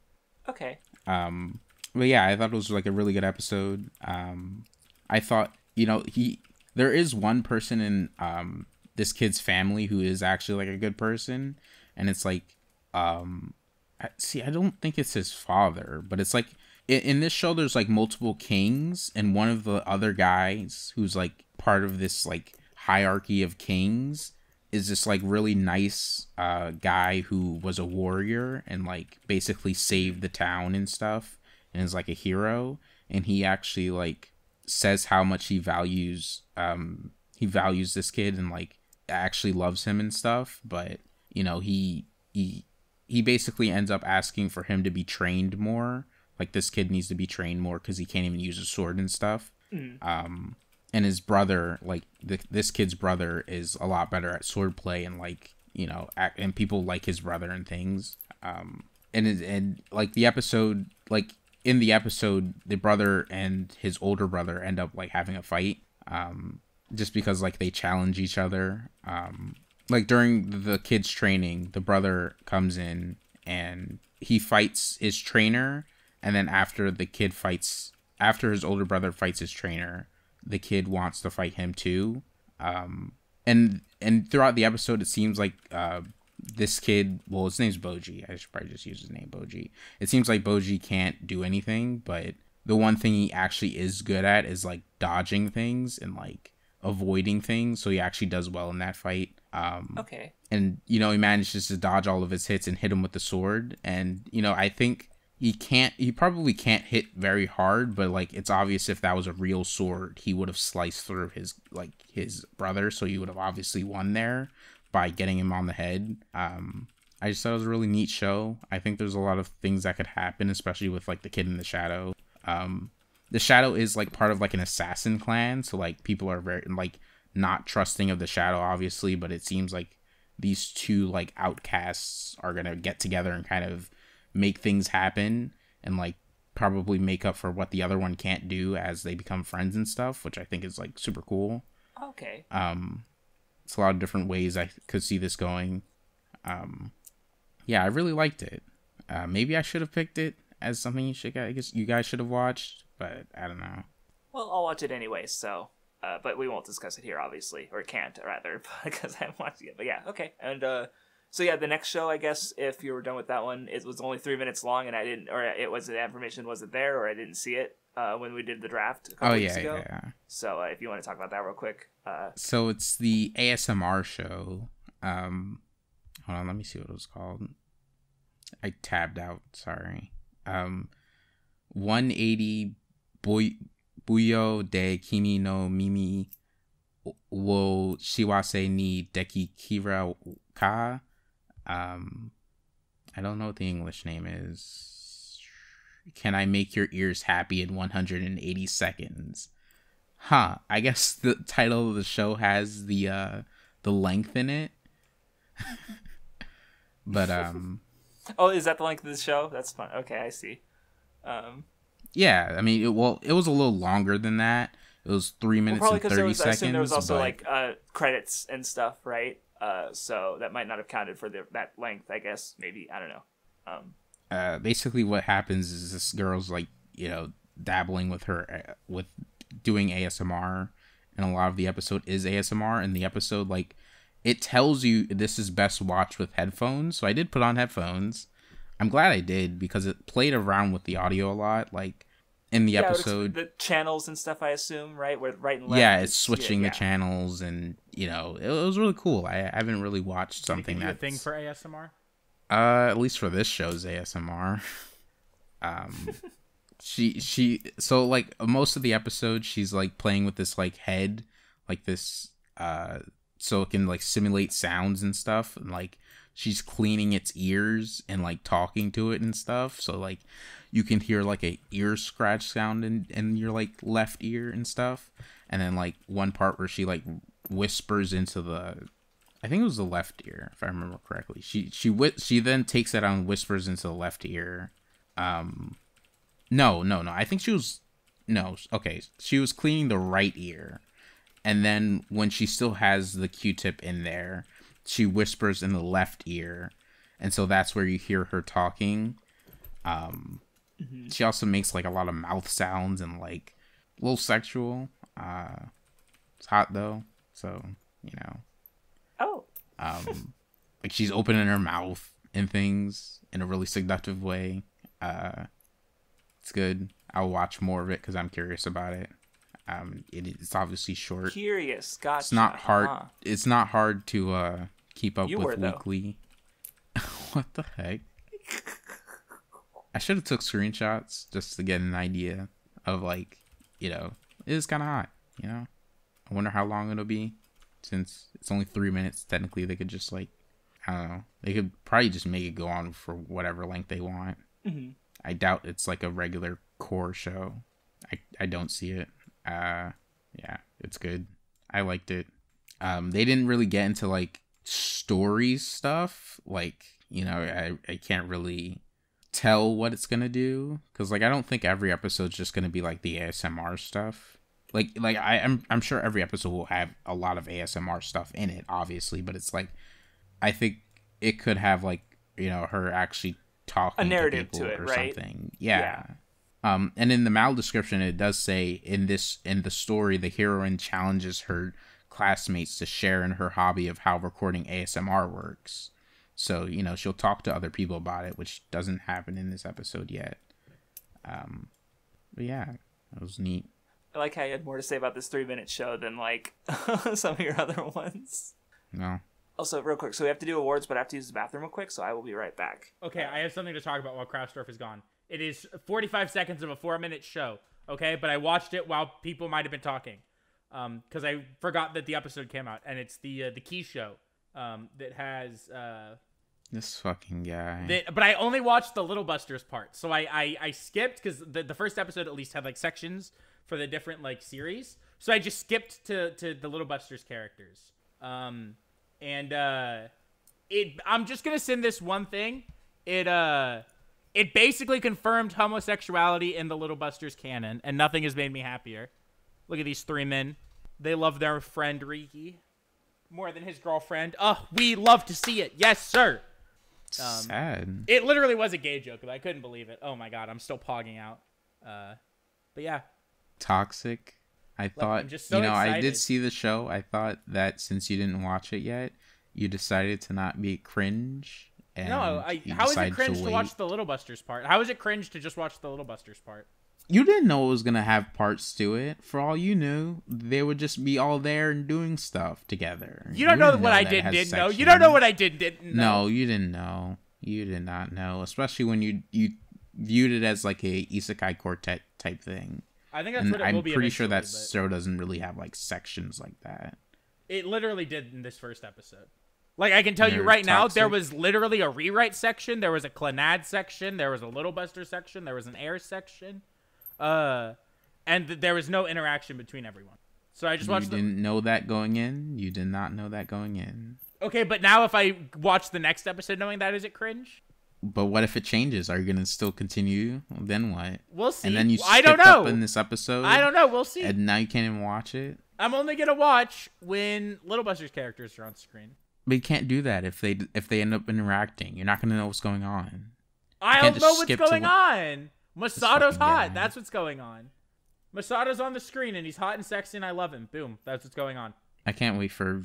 Okay. But yeah, I thought it was like a really good episode. I thought, you know, there is one person in this kid's family who is actually like a good person, and it's like, I don't think it's his father, but it's like in this show there's like multiple kings, and one of the other guys who's like part of this like hierarchy of kings is this like really nice guy who was a warrior and like basically saved the town and stuff, and is like a hero, and he actually like says how much he values this kid and like actually loves him and stuff. But you know, he basically ends up asking for him to be trained more. Like this kid needs to be trained more because he can't even use a sword and stuff. And his brother, like this kid's brother, is a lot better at swordplay, and like, you know, and people like his brother and things. And like the episode, like in the episode, the brother and his older brother end up like having a fight, just because like they challenge each other. Like during the kid's training, the brother comes in and he fights his trainer, and then after his older brother fights his trainer, the kid wants to fight him too. And throughout the episode, it seems like this kid, well, his name's Boji. I should probably just use his name, Boji. It seems like Boji can't do anything, but the one thing he actually is good at is like dodging things and like avoiding things. So he actually does well in that fight. Okay. And, you know, he manages to dodge all of his hits and hit him with the sword. And, you know, I think he probably can't hit very hard, but like it's obvious if that was a real sword, he would have sliced through his brother. So he would have obviously won there by getting him on the head. I just thought it was a really neat show. I think there's a lot of things that could happen, especially with like the kid in the shadow. The shadow is like part of like an assassin clan, so like people are very like not trusting of the shadow, obviously, but it seems like these two like outcasts are gonna get together and kind of make things happen and like probably make up for what the other one can't do as they become friends and stuff, which I think is like super cool. Okay. It's a lot of different ways I could see this going. Yeah, I really liked it. Maybe I should have picked it as something I guess you guys should have watched, but I don't know. Well, I'll watch it anyway, so but we won't discuss it here, obviously, or can't rather, because I haven't watched it yet. But yeah, okay. And so yeah, the next show, I guess, if you were done with that one, it was only 3 minutes long, and I didn't, or it was the information wasn't there, or I didn't see it when we did the draft a couple weeks ago. Yeah. So if you want to talk about that real quick. So it's the ASMR show. Hold on, let me see what it was called. I tabbed out, sorry. 180 Buyo de Kimi no Mimi wo Shiwase ni Deki Kira ka. I don't know what the English name is. Can I make your ears happy in 180 seconds? Huh. I guess the title of the show has the length in it. But oh, is that the length of the show? That's fun. Okay, I see. Yeah, I mean, it was a little longer than that, It was 3 minutes probably and because 30 I seconds. assume there was also but... like credits and stuff, right? So that might not have counted for that length. I guess maybe I don't know. Basically, what happens is this girl's like dabbling with her with doing ASMR, and a lot of the episode is ASMR. And the episode it tells you this is best watched with headphones. So I did put on headphones. I'm glad I did because it played around with the audio a lot. In the episode, the channels and stuff, I assume, right? Where right and left. Yeah, it's switching the channels, and it was really cool. I haven't really watched something that's a thing for ASMR. At least for this show's ASMR. So most of the episode, she's playing with this head, this so it can simulate sounds and stuff, and she's cleaning its ears and talking to it and stuff. So you can hear a ear scratch sound in your left ear and stuff. And then one part where she whispers into I think it was the left ear, if I remember correctly. She then takes it out and whispers into the left ear. No. I think she was she was cleaning the right ear. And then when she still has the Q-tip in there, she whispers in the left ear, and so that's where you hear her talking. She also makes a lot of mouth sounds and a little sexual. It's hot though, so Oh. She's opening her mouth and things in a really seductive way. It's good. I'll watch more of it because I'm curious about it. It's obviously short. Curious, gotcha. It's not hard. It's not hard to keep up with though. weekly. What the heck? I should have took screenshots just to get an idea of it is kind of hot. I wonder how long it'll be, since it's only 3 minutes. Technically, they could just I don't know. They could probably just make it go on for whatever length they want. Mm-hmm. I doubt it's a regular core show. I don't see it. Yeah, it's good. I liked it. They didn't really get into story stuff. I can't really tell what it's gonna do, because I don't think every episode's just gonna be the ASMR stuff. I'm sure every episode will have a lot of ASMR stuff in it, obviously, but it's I think it could have her actually talking a narrative to people to it, or right? something. Yeah. And in the mal description, it does say in the story, the heroine challenges her classmates to share in her hobby of how recording ASMR works. So, she'll talk to other people about it, which doesn't happen in this episode yet. But yeah, it was neat. I like how you had more to say about this 3-minute show than some of your other ones. No. Also, real quick, so we have to do awards, but I have to use the bathroom real quick, so I will be right back. Okay, I have something to talk about while Krausdorff is gone. It is 45 seconds of a 4-minute show, okay? But I watched it while people might have been talking, because I forgot that the episode came out, and it's the Key show that has this fucking guy. But I only watched the Little Busters part, so I skipped, because the first episode at least had sections for the different series, so I just skipped to the Little Busters characters. I'm just gonna send this one thing. It basically confirmed homosexuality in the Little Busters canon, and nothing has made me happier. Look at these 3 men. They love their friend Riki more than his girlfriend. Oh, we love to see it. Yes, sir. Sad. It literally was a gay joke, but I couldn't believe it. Oh my god, I'm still pogging out. But yeah. Toxic. I thought, I'm just so I excited. did see the show. I thought that since you didn't watch it yet, you decided to not be cringe. And no, how is it cringe to watch the Little Busters part? How is it cringe to just watch the Little Busters part? You didn't know it was gonna have parts to it. For all you knew, they would just be all there and doing stuff together. You don't know what I didn't know. You don't know what I didn't know. No, you didn't know. You did not know, especially when you viewed it as a isekai quartet type thing. I think that's what it will be. I'm pretty sure that show doesn't really have sections like that. It literally did in this first episode. I can tell you right now, there was literally a rewrite section, there was a Clannad section, there was a Little Buster section, there was an Air section, and there was no interaction between everyone. So I just watched. You didn't know that going in. You did not know that going in. Okay, but now if I watch the next episode knowing that, is it cringe? But what if it changes? Are you gonna still continue? Then what? We'll see. And then you I don't skipped know. up in this episode. I don't know. We'll see. And now you can't even watch it. I'm only gonna watch when Little Buster's characters are on screen. But you can't do that if they end up interacting. You're not gonna know what's going on. I don't know what's going on. Masato's hot. That's what's going on. Masato's on the screen and he's hot and sexy and I love him. Boom. That's what's going on. I can't wait for.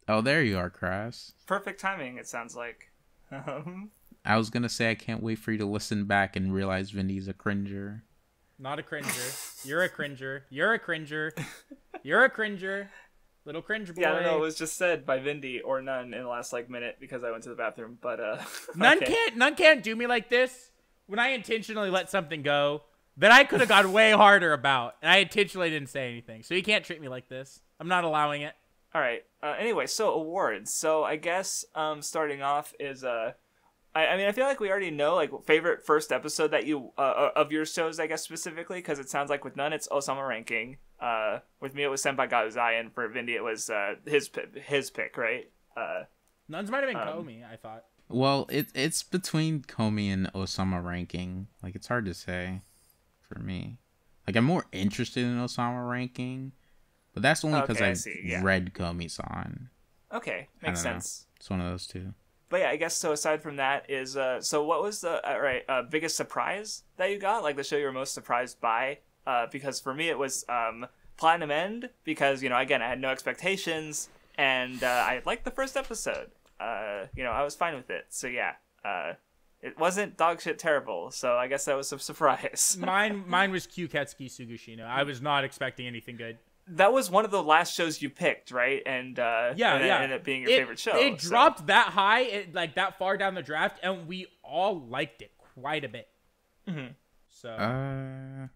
Oh, there you are, Crass. Perfect timing. It sounds like. I was gonna say I can't wait for you to listen back and realize Vindy's a cringer. Not a cringer. You're a cringer. You're a cringer. You're a cringer. Little cringe boy. Yeah, I don't know. It was just said by Vindy or None in the last minute because I went to the bathroom. But None can't do me like this when I intentionally let something go that I could have gone way harder about, and I intentionally didn't say anything. So you can't treat me like this. I'm not allowing it. All right. Anyway, so awards. So I guess starting off is I mean, I feel like we already know, like, favorite first episode that you, of your shows, I guess, specifically, because it sounds like with None, it's Ousama Ranking. With me, it was Senpai Got Uzai, and for Vindy, it was his pick, right? None's might have been Komi, I thought. Well, it's between Komi and Ousama Ranking. Like, it's hard to say for me. Like, I'm more interested in Ousama Ranking, but that's only because I read Komi-san. Okay, makes sense. It's one of those two. But yeah, I guess so. Aside from that, is so what was the biggest surprise that you got? Like the show you were most surprised by? Because for me, it was Platinum End. Because again, I had no expectations, and I liked the first episode. I was fine with it. So yeah, it wasn't dog shit terrible. So I guess that was a surprise. Mine was Kyuuketsuki Sugushino. I was not expecting anything good. That was one of the last shows you picked, right? And it ended up being your favorite show. It dropped that high, like that far down the draft, and we all liked it quite a bit. Mm-hmm. So,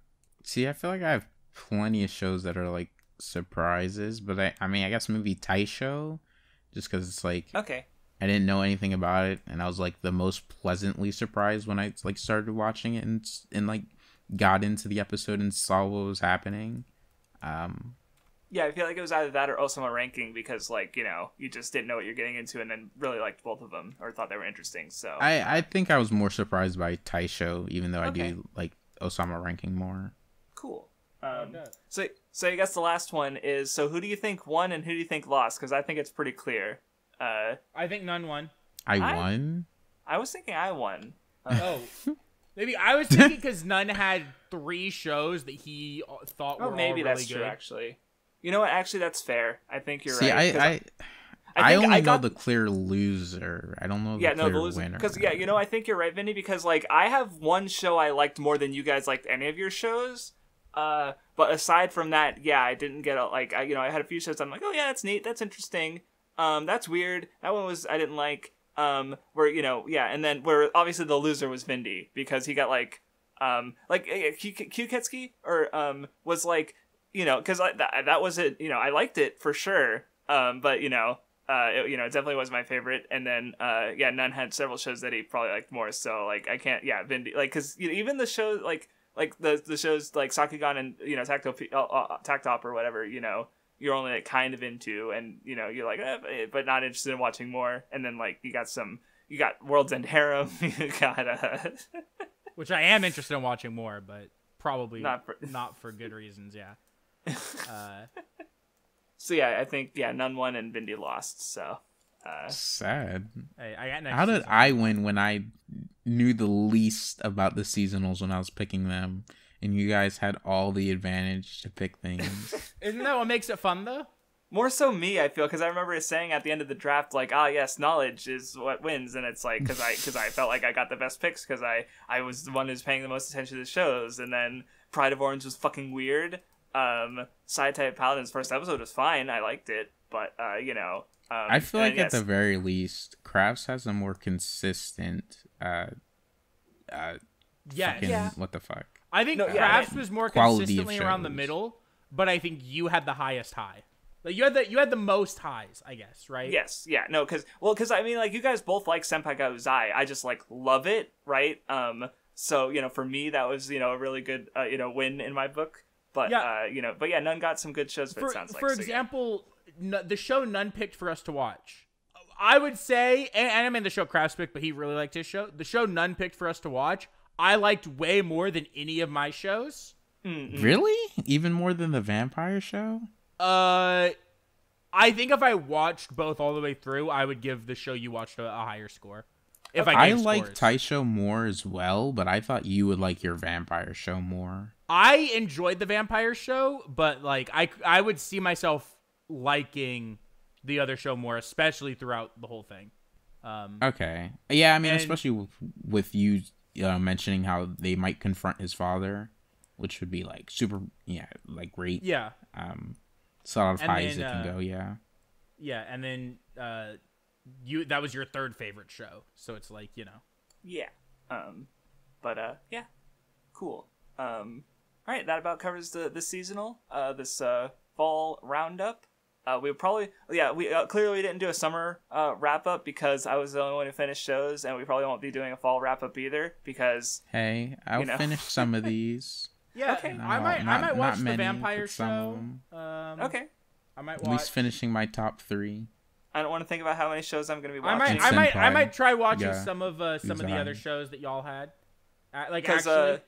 see, I feel like I have plenty of shows that are like surprises, but I mean, I guess maybe Taishou, just because it's like okay, I didn't know anything about it, and I was like the most pleasantly surprised when I like started watching it and like got into the episode and saw what was happening. Yeah, I feel like it was either that or Ousama Ranking because, like, you just didn't know what you're getting into and then really liked both of them or thought they were interesting. So I think I was more surprised by Taishou, even though I do like Ousama Ranking more. Cool. So I guess the last one is, so who do you think won and who do you think lost? Because I think it's pretty clear. I think None won. I won? I was thinking I won. Maybe I was thinking because None had 3 shows that he thought were maybe all really that's good. true, actually. You know what? Actually, that's fair. I think you're right. See, I only know the clear loser. I don't know the clear winner. Because, I think you're right, Vinny, because, like, I have one show I liked more than you guys liked any of your shows. But aside from that, I didn't get, I had a few shows I'm like, oh, yeah, that's neat. That's interesting. That's weird. That one I didn't like. And then where obviously the loser was Vindy because he got Kyuuketsuki was like, because that was it. I liked it for sure. But it definitely was my favorite. And then None had several shows that he probably liked more. So like I can't Vindy because even the shows like the shows like Sakugan and Takt Op or whatever you're only like kind of into and you're like but not interested in watching more. And then like you got World's End Harem. You got which I am interested in watching more, but probably not for good reasons. Yeah. So yeah, I think None won and Vindy lost. So sad. Hey, I got next How did season. I win when I knew the least about the seasonals when I was picking them, and you guys had all the advantage to pick things? Isn't that what makes it fun though? More so me, I feel, because I remember saying at the end of the draft, like, yes, knowledge is what wins, and it's like, because I felt like I got the best picks, because I was the one who's paying the most attention to the shows, and then Pride of Orange was fucking weird. Side-type Paladin's first episode was fine, I liked it, but, I feel like at the very least, Crafts has a more consistent, what the fuck? I think Crafts was more consistently around the middle, but I think you had the highest high. Like you had the most highs, I guess, right? Yes, yeah, no, because I mean, like you guys both like Senpai ga Uzai. I just like love it, right? So for me that was a really good win in my book. But None got some good shows. It sounds like for example, the show None picked for us to watch. I would say, and I mean the show Crafts picked, but he really liked his show. The show None picked for us to watch, I liked way more than any of my shows. Really? Even more than the vampire show? I think if I watched both all the way through, I would give the show you watched a higher score. If I like Taishou more as well, but I thought you would like your vampire show more. I enjoyed the vampire show, but like I would see myself liking the other show more, especially throughout the whole thing. Okay. Yeah, I mean, especially with you mentioning how they might confront his father, which would be like super, like great. Yeah. It's a lot of highs it can go, yeah. Yeah, and then that was your third favorite show, so it's like, Yeah. Yeah. Cool. All right, that about covers the seasonal, this fall roundup. We clearly didn't do a summer wrap up because I was the only one who finished shows, and we probably won't be doing a fall wrap up either because. Hey, I'll finish some of these. Yeah, okay. I might watch the vampire show. Okay. I might watch. At least finishing my top 3. I don't want to think about how many shows I'm going to be watching. I might try watching some of the other shows that y'all had. Actually.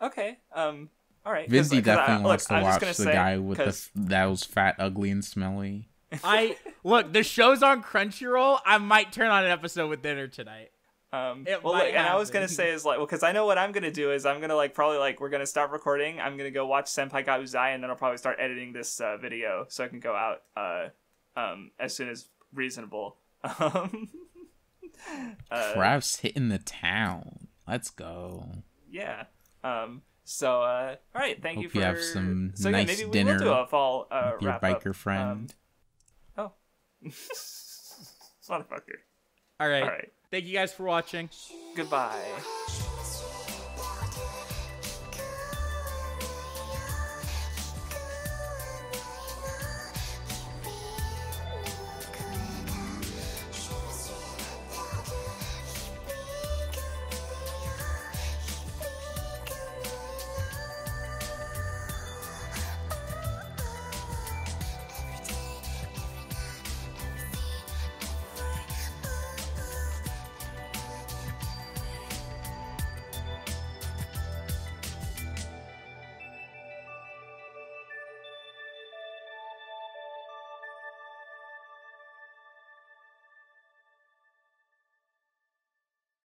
Okay. All right. Vinzy definitely wants to watch the guy with that was fat, ugly, and smelly. The show's on Crunchyroll. I might turn on an episode with dinner tonight. I was gonna say is because I know what I'm gonna do is I'm gonna we're gonna start recording. I'm gonna go watch Senpai Got Uzai, and then I'll probably start editing this video so I can go out as soon as reasonable. Crafts hitting the town. Let's go. Yeah. All right. Thank you for. You have some so nice maybe we dinner will do a fall with your wrap biker up. friend. Motherfucker. All right. Thank you guys for watching. Goodbye.